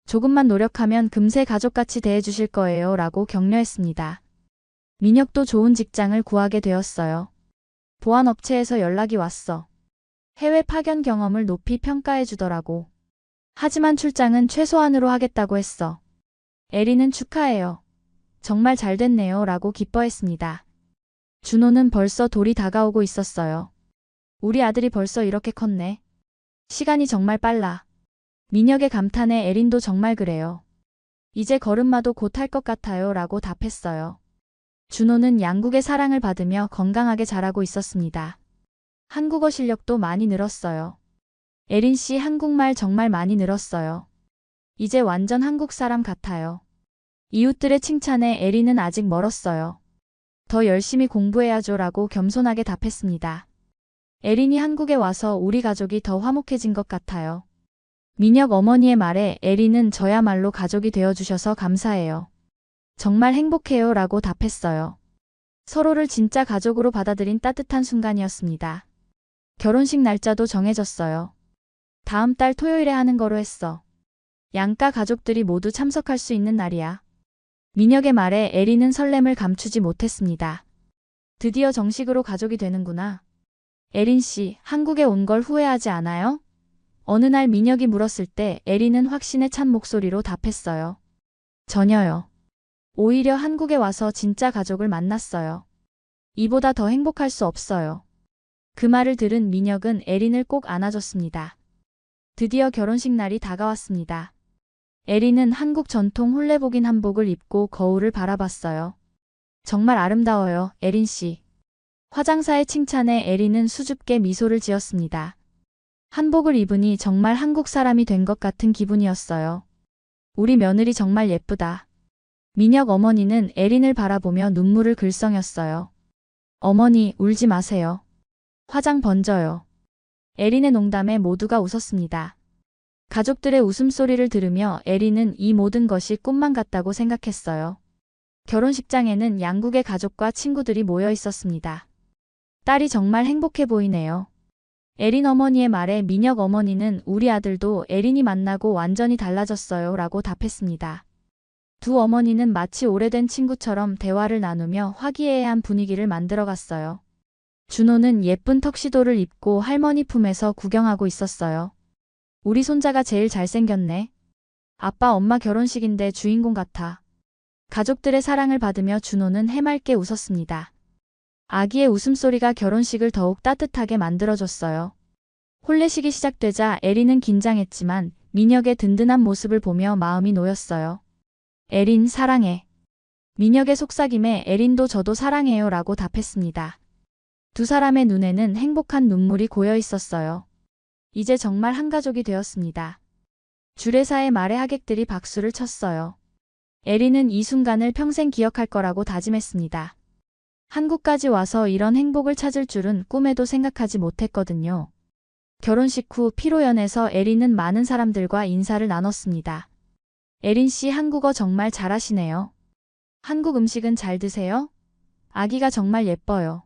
조금만 노력하면 금세 가족같이 대해주실 거예요 라고 격려했습니다. 민혁도 좋은 직장을 구하게 되었어요. 보안업체에서 연락이 왔어. 해외 파견 경험을 높이 평가해 주더라고. 하지만 출장은 최소한으로 하겠다고 했어. 에린은 축하해요. 정말 잘 됐네요 라고 기뻐했습니다. 준호는 벌써 돌이 다가오고 있었어요. 우리 아들이 벌써 이렇게 컸네. 시간이 정말 빨라. 민혁의 감탄에 에린도 정말 그래요. 이제 걸음마도 곧 할 것 같아요 라고 답했어요. 준호는 양국의 사랑을 받으며 건강하게 자라고 있었습니다. 한국어 실력도 많이 늘었어요. 에린 씨 한국말 정말 많이 늘었어요. 이제 완전 한국 사람 같아요. 이웃들의 칭찬에 에린은 아직 멀었어요. 더 열심히 공부해야죠 라고 겸손하게 답했습니다. 에린이 한국에 와서 우리 가족이 더 화목해진 것 같아요. 민혁 어머니의 말에 에린은 저야말로 가족이 되어주셔서 감사해요. 정말 행복해요 라고 답했어요. 서로를 진짜 가족으로 받아들인 따뜻한 순간이었습니다. 결혼식 날짜도 정해졌어요. 다음 달 토요일에 하는 거로 했어. 양가 가족들이 모두 참석할 수 있는 날이야. 민혁의 말에 에린은 설렘을 감추지 못했습니다. 드디어 정식으로 가족이 되는구나. 에린 씨, 한국에 온 걸 후회하지 않아요? 어느 날 민혁이 물었을 때 에린은 확신에 찬 목소리로 답했어요. 전혀요. 오히려 한국에 와서 진짜 가족을 만났어요. 이보다 더 행복할 수 없어요. 그 말을 들은 민혁은 에린을 꼭 안아줬습니다. 드디어 결혼식 날이 다가왔습니다. 에린은 한국 전통 홀레복인 한복을 입고 거울을 바라봤어요. 정말 아름다워요, 에린 씨. 화장사의 칭찬에 에린은 수줍게 미소를 지었습니다. 한복을 입으니 정말 한국 사람이 된 것 같은 기분이었어요. 우리 며느리 정말 예쁘다. 민혁 어머니는 에린을 바라보며 눈물을 글썽였어요. 어머니, 울지 마세요. 화장 번져요. 에린의 농담에 모두가 웃었습니다. 가족들의 웃음소리를 들으며 에린은 이 모든 것이 꿈만 같다고 생각했어요. 결혼식장에는 양국의 가족과 친구들이 모여 있었습니다. 딸이 정말 행복해 보이네요. 에린 어머니의 말에 민혁 어머니는 우리 아들도 에린이 만나고 완전히 달라졌어요 라고 답했습니다. 두 어머니는 마치 오래된 친구처럼 대화를 나누며 화기애애한 분위기를 만들어갔어요. 준호는 예쁜 턱시도를 입고 할머니 품에서 구경하고 있었어요. 우리 손자가 제일 잘생겼네. 아빠 엄마 결혼식인데 주인공 같아. 가족들의 사랑을 받으며 준호는 해맑게 웃었습니다. 아기의 웃음소리가 결혼식을 더욱 따뜻하게 만들어줬어요. 혼례식이 시작되자 에린은 긴장했지만 민혁의 든든한 모습을 보며 마음이 놓였어요. 에린 사랑해. 민혁의 속삭임에 에린도 저도 사랑해요 라고 답했습니다. 두 사람의 눈에는 행복한 눈물이 고여 있었어요. 이제 정말 한 가족이 되었습니다. 주례사의 말에 하객들이 박수를 쳤어요. 에린은 이 순간을 평생 기억할 거라고 다짐했습니다. 한국까지 와서 이런 행복을 찾을 줄은 꿈에도 생각하지 못했거든요. 결혼식 후 피로연에서 에린은 많은 사람들과 인사를 나눴습니다. 에린 씨 한국어 정말 잘하시네요. 한국 음식은 잘 드세요? 아기가 정말 예뻐요.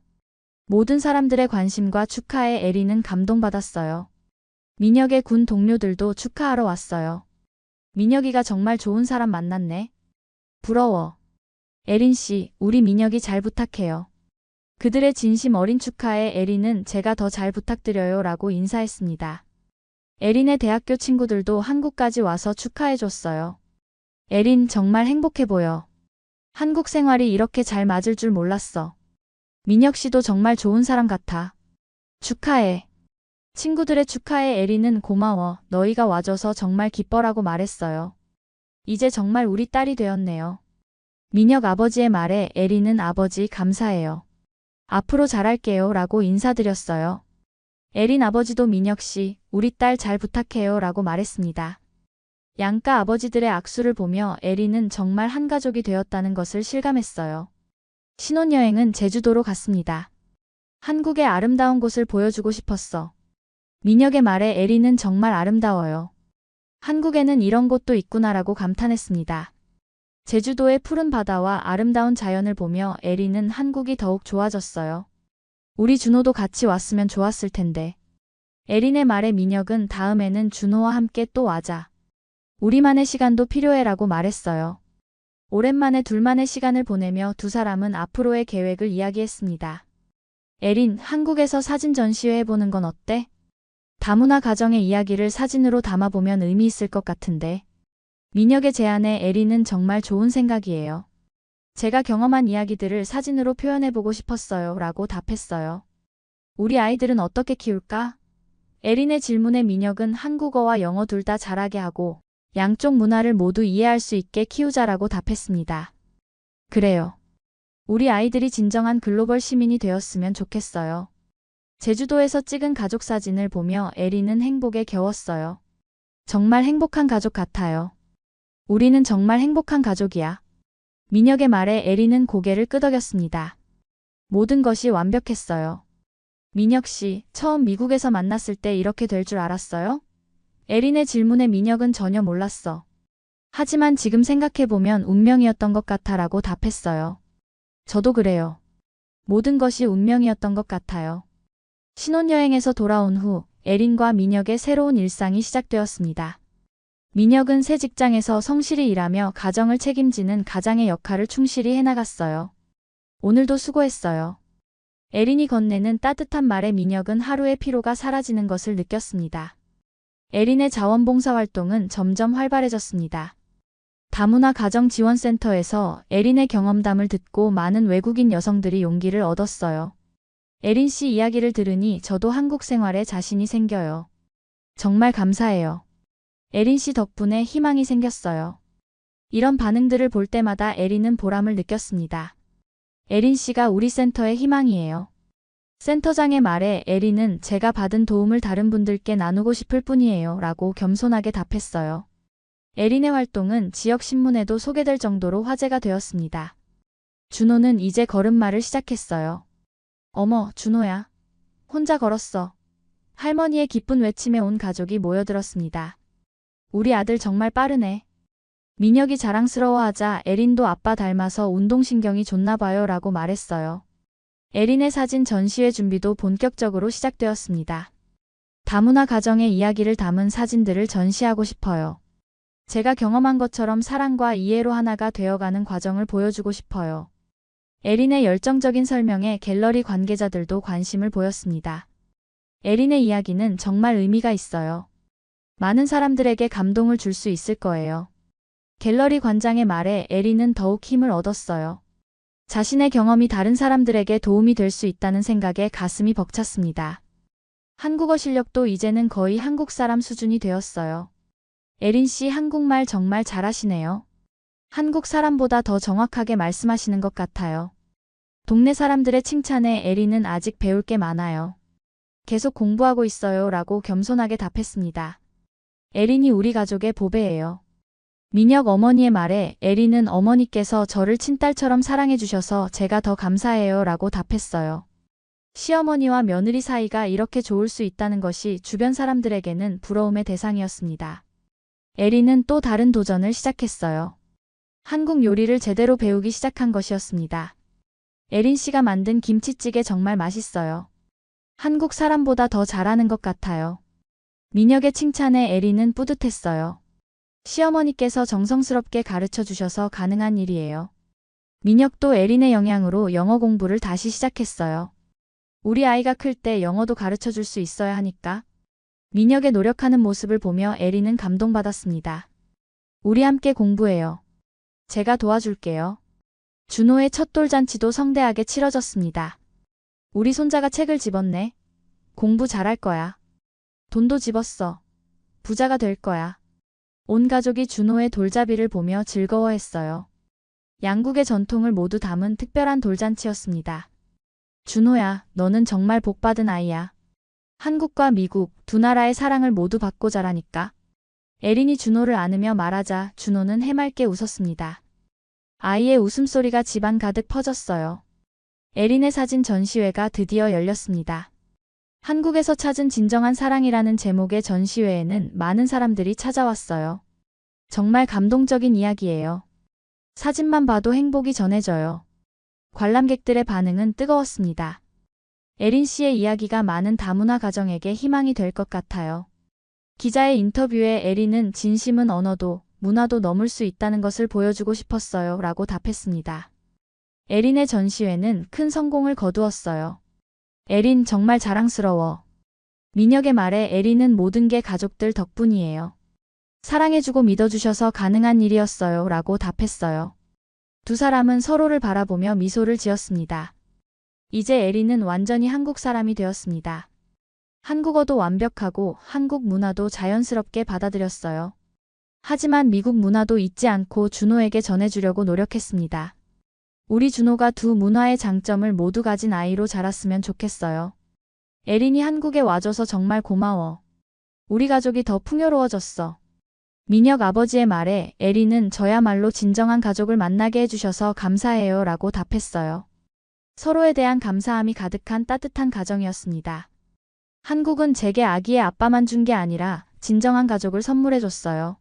모든 사람들의 관심과 축하에 에린은 감동받았어요. 민혁의 군 동료들도 축하하러 왔어요. 민혁이가 정말 좋은 사람 만났네. 부러워. 에린 씨, 우리 민혁이 잘 부탁해요. 그들의 진심 어린 축하에 에린은 제가 더 잘 부탁드려요 라고 인사했습니다. 에린의 대학교 친구들도 한국까지 와서 축하해줬어요. 에린 정말 행복해 보여. 한국 생활이 이렇게 잘 맞을 줄 몰랐어. 민혁 씨도 정말 좋은 사람 같아. 축하해. 친구들의 축하에 에린은 고마워. 너희가 와줘서 정말 기뻐라고 말했어요. 이제 정말 우리 딸이 되었네요. 민혁 아버지의 말에 에린은 아버지 감사해요. 앞으로 잘할게요 라고 인사드렸어요. 에린 아버지도 민혁 씨, 우리 딸 잘 부탁해요 라고 말했습니다. 양가 아버지들의 악수를 보며 에린은 정말 한 가족이 되었다는 것을 실감했어요. 신혼여행은 제주도로 갔습니다. 한국의 아름다운 곳을 보여주고 싶었어. 민혁의 말에 에린은 정말 아름다워요. 한국에는 이런 곳도 있구나라고 감탄했습니다. 제주도의 푸른 바다와 아름다운 자연을 보며 에린은 한국이 더욱 좋아졌어요. 우리 준호도 같이 왔으면 좋았을 텐데. 에린의 말에 민혁은 다음에는 준호와 함께 또 와자. 우리만의 시간도 필요해라고 말했어요. 오랜만에 둘만의 시간을 보내며 두 사람은 앞으로의 계획을 이야기했습니다. 에린, 한국에서 사진 전시회 해보는 건 어때? 다문화 가정의 이야기를 사진으로 담아보면 의미 있을 것 같은데. 민혁의 제안에 에린은 정말 좋은 생각이에요. 제가 경험한 이야기들을 사진으로 표현해보고 싶었어요 라고 답했어요. 우리 아이들은 어떻게 키울까? 에린의 질문에 민혁은 한국어와 영어 둘 다 잘하게 하고 양쪽 문화를 모두 이해할 수 있게 키우자라고 답했습니다. 그래요. 우리 아이들이 진정한 글로벌 시민이 되었으면 좋겠어요. 제주도에서 찍은 가족 사진을 보며 에린은 행복에 겨웠어요. 정말 행복한 가족 같아요. 우리는 정말 행복한 가족이야. 민혁의 말에 에린은 고개를 끄덕였습니다. 모든 것이 완벽했어요. 민혁 씨, 처음 미국에서 만났을 때 이렇게 될 줄 알았어요? 에린의 질문에 민혁은 전혀 몰랐어. 하지만 지금 생각해보면 운명이었던 것 같아라고 답했어요. 저도 그래요. 모든 것이 운명이었던 것 같아요. 신혼여행에서 돌아온 후 에린과 민혁의 새로운 일상이 시작되었습니다. 민혁은 새 직장에서 성실히 일하며 가정을 책임지는 가장의 역할을 충실히 해나갔어요. 오늘도 수고했어요. 에린이 건네는 따뜻한 말에 민혁은 하루의 피로가 사라지는 것을 느꼈습니다. 에린의 자원봉사 활동은 점점 활발해졌습니다. 다문화 가정지원센터에서 에린의 경험담을 듣고 많은 외국인 여성들이 용기를 얻었어요. 에린 씨 이야기를 들으니 저도 한국 생활에 자신이 생겨요. 정말 감사해요. 에린 씨 덕분에 희망이 생겼어요. 이런 반응들을 볼 때마다 에린은 보람을 느꼈습니다. 에린 씨가 우리 센터의 희망이에요. 센터장의 말에 에린은 제가 받은 도움을 다른 분들께 나누고 싶을 뿐이에요 라고 겸손하게 답했어요. 에린의 활동은 지역 신문에도 소개될 정도로 화제가 되었습니다. 준호는 이제 걸음마를 시작했어요. 어머, 준호야. 혼자 걸었어. 할머니의 기쁜 외침에 온 가족이 모여들었습니다. 우리 아들 정말 빠르네. 민혁이 자랑스러워하자 에린도 아빠 닮아서 운동신경이 좋나 봐요 라고 말했어요. 에린의 사진 전시회 준비도 본격적으로 시작되었습니다. 다문화 가정의 이야기를 담은 사진들을 전시하고 싶어요. 제가 경험한 것처럼 사랑과 이해로 하나가 되어가는 과정을 보여주고 싶어요. 에린의 열정적인 설명에 갤러리 관계자들도 관심을 보였습니다. 에린의 이야기는 정말 의미가 있어요. 많은 사람들에게 감동을 줄 수 있을 거예요. 갤러리 관장의 말에 에린은 더욱 힘을 얻었어요. 자신의 경험이 다른 사람들에게 도움이 될 수 있다는 생각에 가슴이 벅찼습니다. 한국어 실력도 이제는 거의 한국 사람 수준이 되었어요. 에린 씨 한국말 정말 잘하시네요. 한국 사람보다 더 정확하게 말씀하시는 것 같아요. 동네 사람들의 칭찬에 에린은 아직 배울 게 많아요. 계속 공부하고 있어요 라고 겸손하게 답했습니다. 에린이 우리 가족의 보배예요. 민혁 어머니의 말에 에린은 어머니께서 저를 친딸처럼 사랑해 주셔서 제가 더 감사해요 라고 답했어요. 시어머니와 며느리 사이가 이렇게 좋을 수 있다는 것이 주변 사람들에게는 부러움의 대상이었습니다. 에린은 또 다른 도전을 시작했어요. 한국 요리를 제대로 배우기 시작한 것이었습니다. 에린 씨가 만든 김치찌개 정말 맛있어요. 한국 사람보다 더 잘하는 것 같아요. 민혁의 칭찬에 에린은 뿌듯했어요. 시어머니께서 정성스럽게 가르쳐 주셔서 가능한 일이에요. 민혁도 에린의 영향으로 영어 공부를 다시 시작했어요. 우리 아이가 클 때 영어도 가르쳐 줄 수 있어야 하니까. 민혁의 노력하는 모습을 보며 에린은 감동받았습니다. 우리 함께 공부해요. 제가 도와줄게요. 준호의 첫 돌잔치도 성대하게 치러졌습니다. 우리 손자가 책을 집었네. 공부 잘할 거야. 돈도 집었어. 부자가 될 거야. 온 가족이 준호의 돌잡이를 보며 즐거워했어요. 양국의 전통을 모두 담은 특별한 돌잔치였습니다. 준호야, 너는 정말 복받은 아이야. 한국과 미국 두 나라의 사랑을 모두 받고 자라니까. 에린이 준호를 안으며 말하자 준호는 해맑게 웃었습니다. 아이의 웃음소리가 집안 가득 퍼졌어요. 에린의 사진 전시회가 드디어 열렸습니다. 한국에서 찾은 진정한 사랑이라는 제목의 전시회에는 많은 사람들이 찾아왔어요. 정말 감동적인 이야기예요. 사진만 봐도 행복이 전해져요. 관람객들의 반응은 뜨거웠습니다. 에린 씨의 이야기가 많은 다문화 가정에게 희망이 될 것 같아요. 기자의 인터뷰에 에린은 진심은 언어도 문화도 넘을 수 있다는 것을 보여주고 싶었어요 라고 답했습니다. 에린의 전시회는 큰 성공을 거두었어요. 에린 정말 자랑스러워. 민혁의 말에 에린은 모든 게 가족들 덕분이에요. 사랑해주고 믿어주셔서 가능한 일이었어요 라고 답했어요. 두 사람은 서로를 바라보며 미소를 지었습니다. 이제 에린은 완전히 한국 사람이 되었습니다. 한국어도 완벽하고 한국 문화도 자연스럽게 받아들였어요. 하지만 미국 문화도 잊지 않고 준호에게 전해주려고 노력했습니다. 우리 준호가 두 문화의 장점을 모두 가진 아이로 자랐으면 좋겠어요. 에린이 한국에 와줘서 정말 고마워. 우리 가족이 더 풍요로워졌어. 민혁 아버지의 말에 에린은 저야말로 진정한 가족을 만나게 해주셔서 감사해요 라고 답했어요. 서로에 대한 감사함이 가득한 따뜻한 가정이었습니다. 한국은 제게 아기의 아빠만 준 게 아니라 진정한 가족을 선물해줬어요.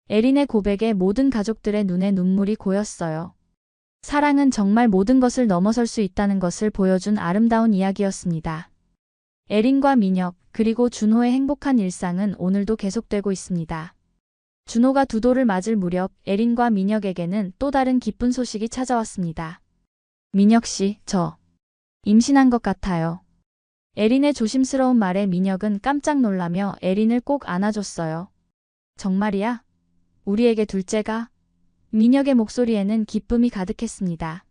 에린의 고백에 모든 가족들의 눈에 눈물이 고였어요. 사랑은 정말 모든 것을 넘어설 수 있다는 것을 보여준 아름다운 이야기였습니다. 에린과 민혁 그리고 준호의 행복한 일상은 오늘도 계속되고 있습니다. 준호가 두 돌을 맞을 무렵 에린과 민혁에게는 또 다른 기쁜 소식이 찾아왔습니다. 민혁 씨, 저 임신한 것 같아요. 에린의 조심스러운 말에 민혁은 깜짝 놀라며 에린을 꼭 안아줬어요. 정말이야? 우리에게 둘째가? 민혁의 목소리에는 기쁨이 가득했습니다.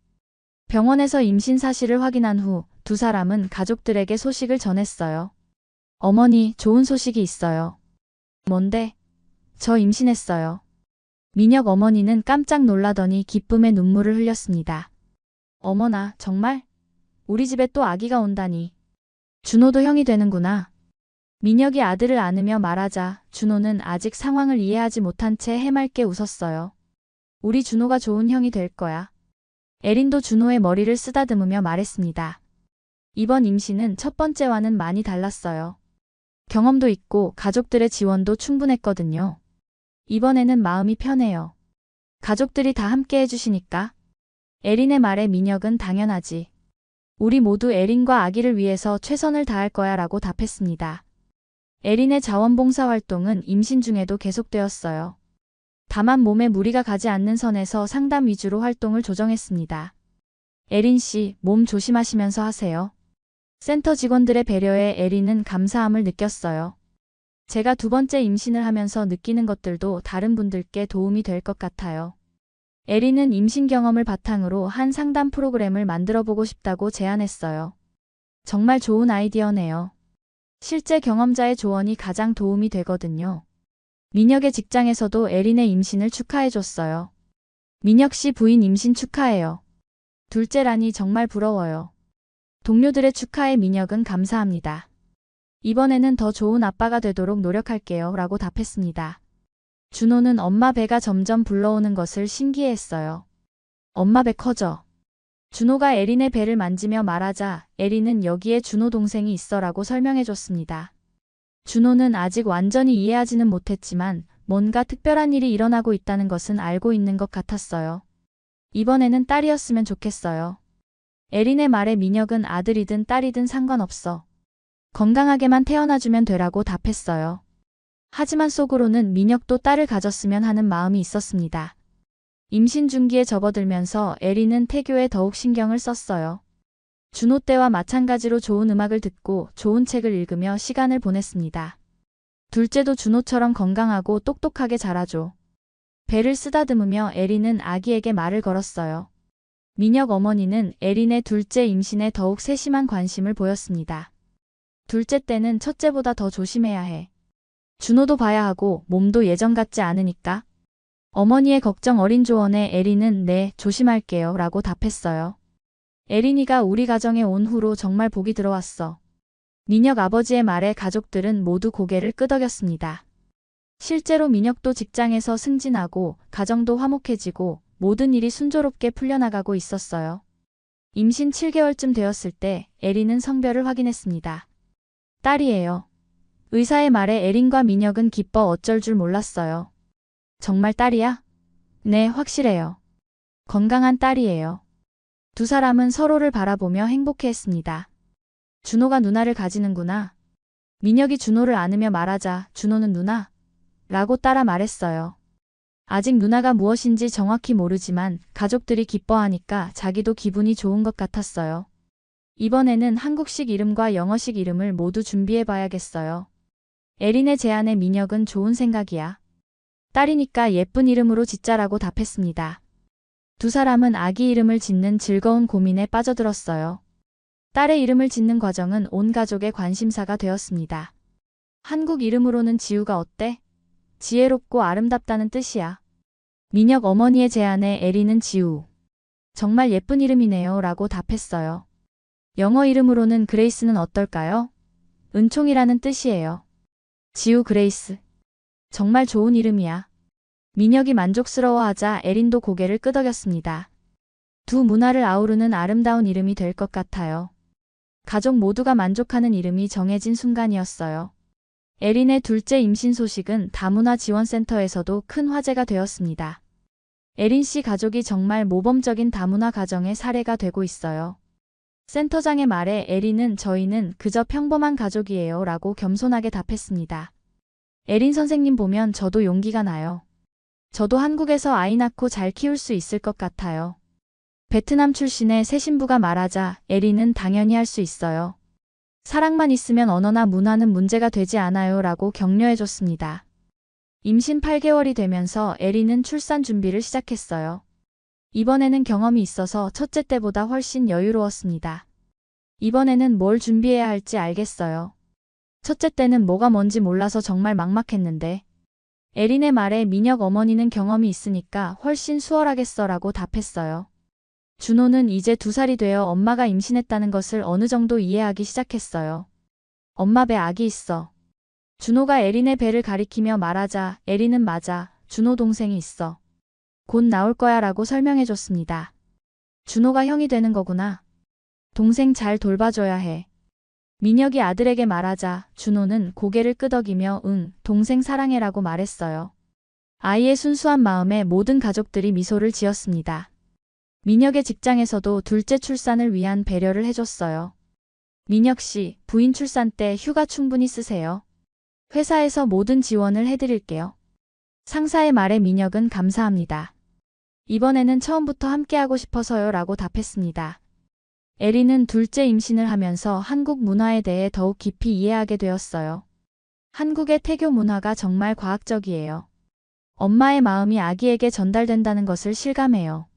병원에서 임신 사실을 확인한 후 두 사람은 가족들에게 소식을 전했어요. 어머니, 좋은 소식이 있어요. 뭔데? 저 임신했어요. 민혁 어머니는 깜짝 놀라더니 기쁨의 눈물을 흘렸습니다. 어머나, 정말? 우리 집에 또 아기가 온다니. 준호도 형이 되는구나. 민혁이 아들을 안으며 말하자 준호는 아직 상황을 이해하지 못한 채 해맑게 웃었어요. 우리 준호가 좋은 형이 될 거야. 에린도 준호의 머리를 쓰다듬으며 말했습니다. 이번 임신은 첫 번째와는 많이 달랐어요. 경험도 있고 가족들의 지원도 충분했거든요. 이번에는 마음이 편해요. 가족들이 다 함께 해주시니까. 에린의 말에 민혁은 당연하지. 우리 모두 에린과 아기를 위해서 최선을 다할 거야 라고 답했습니다. 에린의 자원봉사 활동은 임신 중에도 계속되었어요. 다만 몸에 무리가 가지 않는 선에서 상담 위주로 활동을 조정했습니다. 에린 씨, 몸 조심하시면서 하세요. 센터 직원들의 배려에 에린은 감사함을 느꼈어요. 제가 두 번째 임신을 하면서 느끼는 것들도 다른 분들께 도움이 될 것 같아요. 에린은 임신 경험을 바탕으로 한 상담 프로그램을 만들어보고 싶다고 제안했어요. 정말 좋은 아이디어네요. 실제 경험자의 조언이 가장 도움이 되거든요. 민혁의 직장에서도 에린의 임신을 축하해줬어요. 민혁 씨 부인 임신 축하해요. 둘째라니 정말 부러워요. 동료들의 축하에 민혁은 감사합니다. 이번에는 더 좋은 아빠가 되도록 노력할게요 라고 답했습니다. 준호는 엄마 배가 점점 불러오는 것을 신기해했어요. 엄마 배 커져. 준호가 에린의 배를 만지며 말하자 에린은 여기에 준호 동생이 있어 라고 설명해줬습니다. 준호는 아직 완전히 이해하지는 못했지만 뭔가 특별한 일이 일어나고 있다는 것은 알고 있는 것 같았어요. 이번에는 딸이었으면 좋겠어요. 에린의 말에 민혁은 아들이든 딸이든 상관없어. 건강하게만 태어나주면 되라고 답했어요. 하지만 속으로는 민혁도 딸을 가졌으면 하는 마음이 있었습니다. 임신 중기에 접어들면서 에린은 태교에 더욱 신경을 썼어요. 준호 때와 마찬가지로 좋은 음악을 듣고 좋은 책을 읽으며 시간을 보냈습니다. 둘째도 준호처럼 건강하고 똑똑하게 자라줘. 배를 쓰다듬으며 에린은 아기에게 말을 걸었어요. 민혁 어머니는 에린의 둘째 임신에 더욱 세심한 관심을 보였습니다. 둘째 때는 첫째보다 더 조심해야 해. 준호도 봐야 하고 몸도 예전 같지 않으니까. 어머니의 걱정 어린 조언에 에린은 네, 조심할게요 라고 답했어요. 에린이가 우리 가정에 온 후로 정말 복이 들어왔어. 민혁 아버지의 말에 가족들은 모두 고개를 끄덕였습니다. 실제로 민혁도 직장에서 승진하고 가정도 화목해지고 모든 일이 순조롭게 풀려나가고 있었어요. 임신 7개월쯤 되었을 때 에린은 성별을 확인했습니다. 딸이에요. 의사의 말에 에린과 민혁은 기뻐 어쩔 줄 몰랐어요. 정말 딸이야? 네, 확실해요. 건강한 딸이에요. 두 사람은 서로를 바라보며 행복해했습니다. 준호가 누나를 가지는구나. 민혁이 준호를 안으며 말하자 준호는 누나? 라고 따라 말했어요. 아직 누나가 무엇인지 정확히 모르지만 가족들이 기뻐하니까 자기도 기분이 좋은 것 같았어요. 이번에는 한국식 이름과 영어식 이름을 모두 준비해봐야겠어요. 에린의 제안에 민혁은 좋은 생각이야. 딸이니까 예쁜 이름으로 짓자라고 답했습니다. 두 사람은 아기 이름을 짓는 즐거운 고민에 빠져들었어요. 딸의 이름을 짓는 과정은 온 가족의 관심사가 되었습니다. 한국 이름으로는 지우가 어때? 지혜롭고 아름답다는 뜻이야. 민혁 어머니의 제안에 에린은 지우. 정말 예쁜 이름이네요 라고 답했어요. 영어 이름으로는 그레이스는 어떨까요? 은총이라는 뜻이에요. 지우 그레이스. 정말 좋은 이름이야. 민혁이 만족스러워하자 에린도 고개를 끄덕였습니다. 두 문화를 아우르는 아름다운 이름이 될 것 같아요. 가족 모두가 만족하는 이름이 정해진 순간이었어요. 에린의 둘째 임신 소식은 다문화 지원센터에서도 큰 화제가 되었습니다. 에린 씨 가족이 정말 모범적인 다문화 가정의 사례가 되고 있어요. 센터장의 말에 에린은 저희는 그저 평범한 가족이에요 라고 겸손하게 답했습니다. 에린 선생님 보면 저도 용기가 나요. 저도 한국에서 아이 낳고 잘 키울 수 있을 것 같아요. 베트남 출신의 새 신부가 말하자 에린은 당연히 할 수 있어요. 사랑만 있으면 언어나 문화는 문제가 되지 않아요 라고 격려해줬습니다. 임신 8개월이 되면서 에린은 출산 준비를 시작했어요. 이번에는 경험이 있어서 첫째 때보다 훨씬 여유로웠습니다. 이번에는 뭘 준비해야 할지 알겠어요. 첫째 때는 뭐가 뭔지 몰라서 정말 막막했는데 에린의 말에 민혁 어머니는 경험이 있으니까 훨씬 수월하겠어라고 답했어요. 준호는 이제 2살이 되어 엄마가 임신했다는 것을 어느 정도 이해하기 시작했어요. 엄마 배 아기 있어. 준호가 에린의 배를 가리키며 말하자 에린은 맞아. 준호 동생이 있어. 곧 나올 거야 라고 설명해줬습니다. 준호가 형이 되는 거구나. 동생 잘 돌봐줘야 해. 민혁이 아들에게 말하자 준호는 고개를 끄덕이며 응, 동생 사랑해라고 말했어요. 아이의 순수한 마음에 모든 가족들이 미소를 지었습니다. 민혁의 직장에서도 둘째 출산을 위한 배려를 해줬어요. 민혁 씨, 부인 출산 때 휴가 충분히 쓰세요. 회사에서 모든 지원을 해드릴게요. 상사의 말에 민혁은 감사합니다. 이번에는 처음부터 함께하고 싶어서요 라고 답했습니다. 에린은 둘째 임신을 하면서 한국 문화에 대해 더욱 깊이 이해하게 되었어요. 한국의 태교 문화가 정말 과학적이에요. 엄마의 마음이 아기에게 전달된다는 것을 실감해요.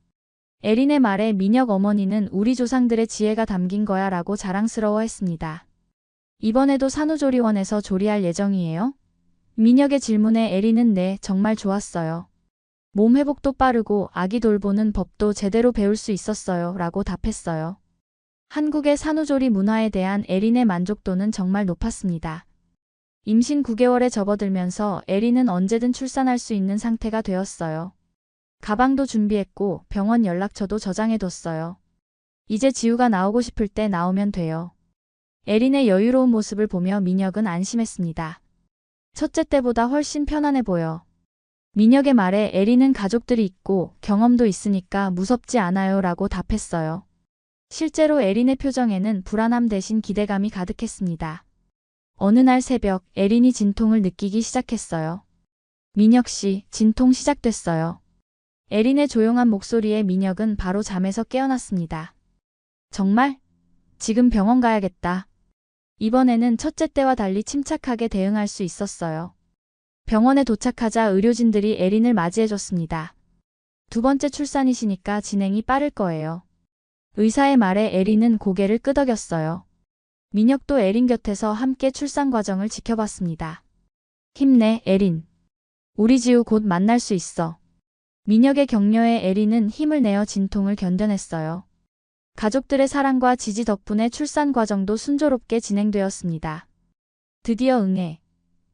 에린의 말에 민혁 어머니는 우리 조상들의 지혜가 담긴 거야 라고 자랑스러워했습니다. 이번에도 산후조리원에서 조리할 예정이에요? 민혁의 질문에 에린은 네, 정말 좋았어요. 몸 회복도 빠르고 아기 돌보는 법도 제대로 배울 수 있었어요 라고 답했어요. 한국의 산후조리 문화에 대한 에린의 만족도는 정말 높았습니다. 임신 9개월에 접어들면서 에린은 언제든 출산할 수 있는 상태가 되었어요. 가방도 준비했고 병원 연락처도 저장해뒀어요. 이제 지우가 나오고 싶을 때 나오면 돼요. 에린의 여유로운 모습을 보며 민혁은 안심했습니다. 첫째 때보다 훨씬 편안해 보여. 민혁의 말에 에린은 가족들이 있고 경험도 있으니까 무섭지 않아요 라고 답했어요. 실제로 에린의 표정에는 불안함 대신 기대감이 가득했습니다. 어느 날 새벽 에린이 진통을 느끼기 시작했어요. 민혁 씨, 진통 시작됐어요. 에린의 조용한 목소리에 민혁은 바로 잠에서 깨어났습니다. 정말? 지금 병원 가야겠다. 이번에는 첫째 때와 달리 침착하게 대응할 수 있었어요. 병원에 도착하자 의료진들이 에린을 맞이해줬습니다. 두 번째 출산이시니까 진행이 빠를 거예요. 의사의 말에 에린은 고개를 끄덕였어요. 민혁도 에린 곁에서 함께 출산 과정을 지켜봤습니다. 힘내, 에린. 우리 지우 곧 만날 수 있어. 민혁의 격려에 에린은 힘을 내어 진통을 견뎌냈어요. 가족들의 사랑과 지지 덕분에 출산 과정도 순조롭게 진행되었습니다. 드디어 응애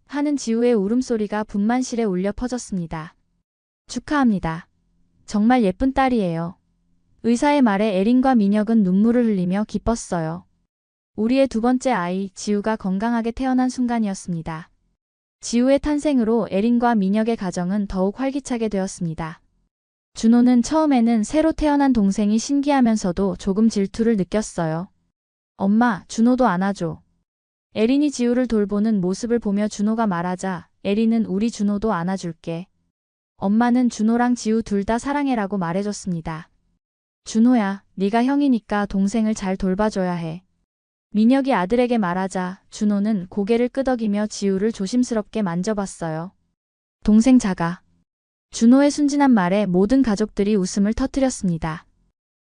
하는 지우의 울음소리가 분만실에 울려 퍼졌습니다. 축하합니다. 정말 예쁜 딸이에요. 의사의 말에 에린과 민혁은 눈물을 흘리며 기뻤어요. 우리의 두 번째 아이 지우가 건강하게 태어난 순간이었습니다. 지우의 탄생으로 에린과 민혁의 가정은 더욱 활기차게 되었습니다. 준호는 처음에는 새로 태어난 동생이 신기하면서도 조금 질투를 느꼈어요. 엄마, 준호도 안아줘. 에린이 지우를 돌보는 모습을 보며 준호가 말하자 에린은 우리 준호도 안아줄게. 엄마는 준호랑 지우 둘 다 사랑해라고 말해줬습니다. 준호야, 네가 형이니까 동생을 잘 돌봐줘야 해. 민혁이 아들에게 말하자 준호는 고개를 끄덕이며 지우를 조심스럽게 만져봤어요. 동생 작아. 준호의 순진한 말에 모든 가족들이 웃음을 터뜨렸습니다.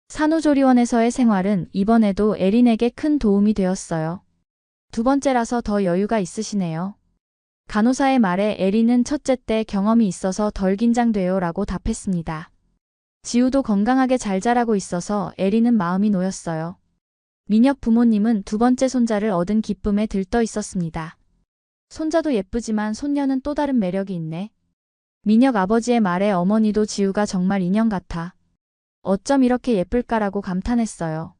산후조리원에서의 생활은 이번에도 에린에게 큰 도움이 되었어요. 두 번째라서 더 여유가 있으시네요. 간호사의 말에 에린은 첫째 때 경험이 있어서 덜 긴장돼요 라고 답했습니다. 지우도 건강하게 잘 자라고 있어서 에리는 마음이 놓였어요. 민혁 부모님은 두 번째 손자를 얻은 기쁨에 들떠 있었습니다. 손자도 예쁘지만 손녀는 또 다른 매력이 있네. 민혁 아버지의 말에 어머니도 지우가 정말 인형 같아. 어쩜 이렇게 예쁠까라고 감탄했어요.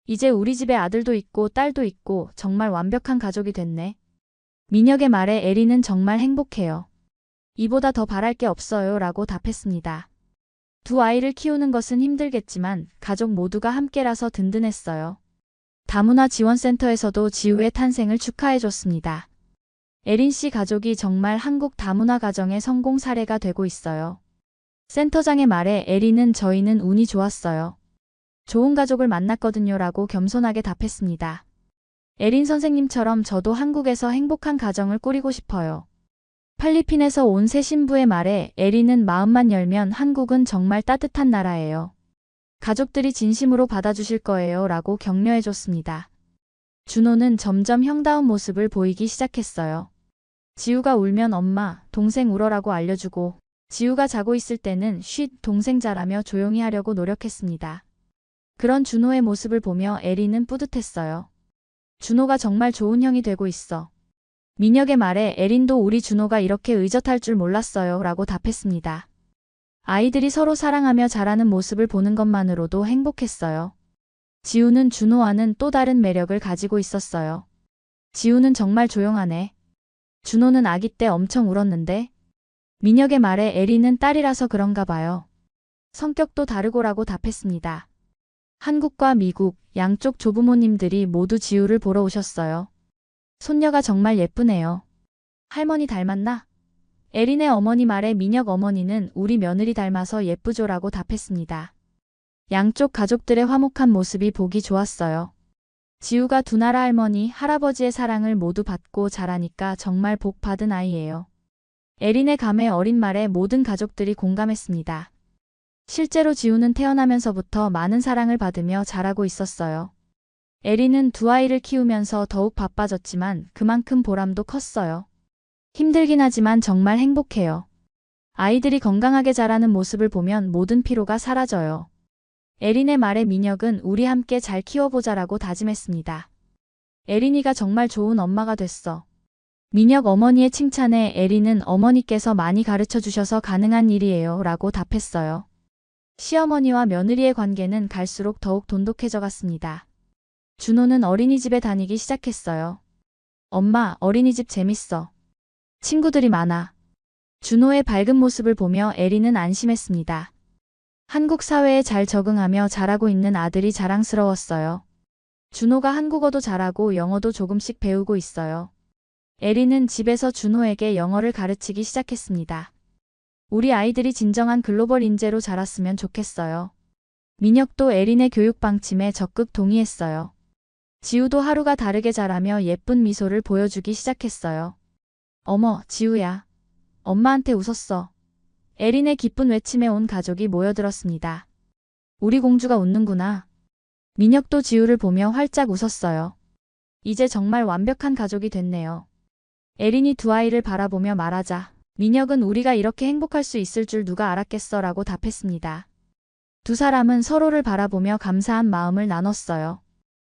이제 우리 집에 아들도 있고 딸도 있고 정말 완벽한 가족이 됐네. 민혁의 말에 에리는 정말 행복해요. 이보다 더 바랄 게 없어요 라고 답했습니다. 두 아이를 키우는 것은 힘들겠지만 가족 모두가 함께라서 든든했어요. 다문화 지원센터에서도 지우의 탄생을 축하해줬습니다. 에린 씨 가족이 정말 한국 다문화 가정의 성공 사례가 되고 있어요. 센터장의 말에 에린은 저희는 운이 좋았어요. 좋은 가족을 만났거든요 라고 겸손하게 답했습니다. 에린 선생님처럼 저도 한국에서 행복한 가정을 꾸리고 싶어요. 필리핀에서 온 새 신부의 말에 에린은 마음만 열면 한국은 정말 따뜻한 나라예요. 가족들이 진심으로 받아주실 거예요 라고 격려해줬습니다. 준호는 점점 형다운 모습을 보이기 시작했어요. 지우가 울면 엄마, 동생 울어라고 알려주고 지우가 자고 있을 때는 쉿, 동생 자라며 조용히 하려고 노력했습니다. 그런 준호의 모습을 보며 에리는 뿌듯했어요. 준호가 정말 좋은 형이 되고 있어. 민혁의 말에 에린도 우리 준호가 이렇게 의젓할 줄 몰랐어요 라고 답했습니다. 아이들이 서로 사랑하며 자라는 모습을 보는 것만으로도 행복했어요. 지우는 준호와는 또 다른 매력을 가지고 있었어요. 지우는 정말 조용하네. 준호는 아기 때 엄청 울었는데. 민혁의 말에 에리는 딸이라서 그런가 봐요. 성격도 다르고라고 답했습니다. 한국과 미국 양쪽 조부모님들이 모두 지우를 보러 오셨어요. 손녀가 정말 예쁘네요. 할머니 닮았나? 에린의 어머니 말에 민혁 어머니는 우리 며느리 닮아서 예쁘죠라고 답했습니다. 양쪽 가족들의 화목한 모습이 보기 좋았어요. 지우가 두 나라 할머니, 할아버지의 사랑을 모두 받고 자라니까 정말 복 받은 아이예요. 에린의 감에 어린 말에 모든 가족들이 공감했습니다. 실제로 지우는 태어나면서부터 많은 사랑을 받으며 자라고 있었어요. 에린은 두 아이를 키우면서 더욱 바빠졌지만 그만큼 보람도 컸어요. 힘들긴 하지만 정말 행복해요. 아이들이 건강하게 자라는 모습을 보면 모든 피로가 사라져요. 에린의 말에 민혁은 우리 함께 잘 키워보자라고 다짐했습니다. 에린이가 정말 좋은 엄마가 됐어. 민혁 어머니의 칭찬에 에린은 어머니께서 많이 가르쳐 주셔서 가능한 일이에요 라고 답했어요. 시어머니와 며느리의 관계는 갈수록 더욱 돈독해져 갔습니다. 준호는 어린이집에 다니기 시작했어요. 엄마, 어린이집 재밌어. 친구들이 많아. 준호의 밝은 모습을 보며 에린은 안심했습니다. 한국 사회에 잘 적응하며 자라고 있는 아들이 자랑스러웠어요. 준호가 한국어도 잘하고 영어도 조금씩 배우고 있어요. 에린은 집에서 준호에게 영어를 가르치기 시작했습니다. 우리 아이들이 진정한 글로벌 인재로 자랐으면 좋겠어요. 민혁도 에린의 교육 방침에 적극 동의했어요. 지우도 하루가 다르게 자라며 예쁜 미소를 보여주기 시작했어요. 어머, 지우야. 엄마한테 웃었어. 에린의 기쁜 외침에 온 가족이 모여들었습니다. 우리 공주가 웃는구나. 민혁도 지우를 보며 활짝 웃었어요. 이제 정말 완벽한 가족이 됐네요. 에린이 두 아이를 바라보며 말하자. 민혁은 우리가 이렇게 행복할 수 있을 줄 누가 알았겠어 라고 답했습니다. 두 사람은 서로를 바라보며 감사한 마음을 나눴어요.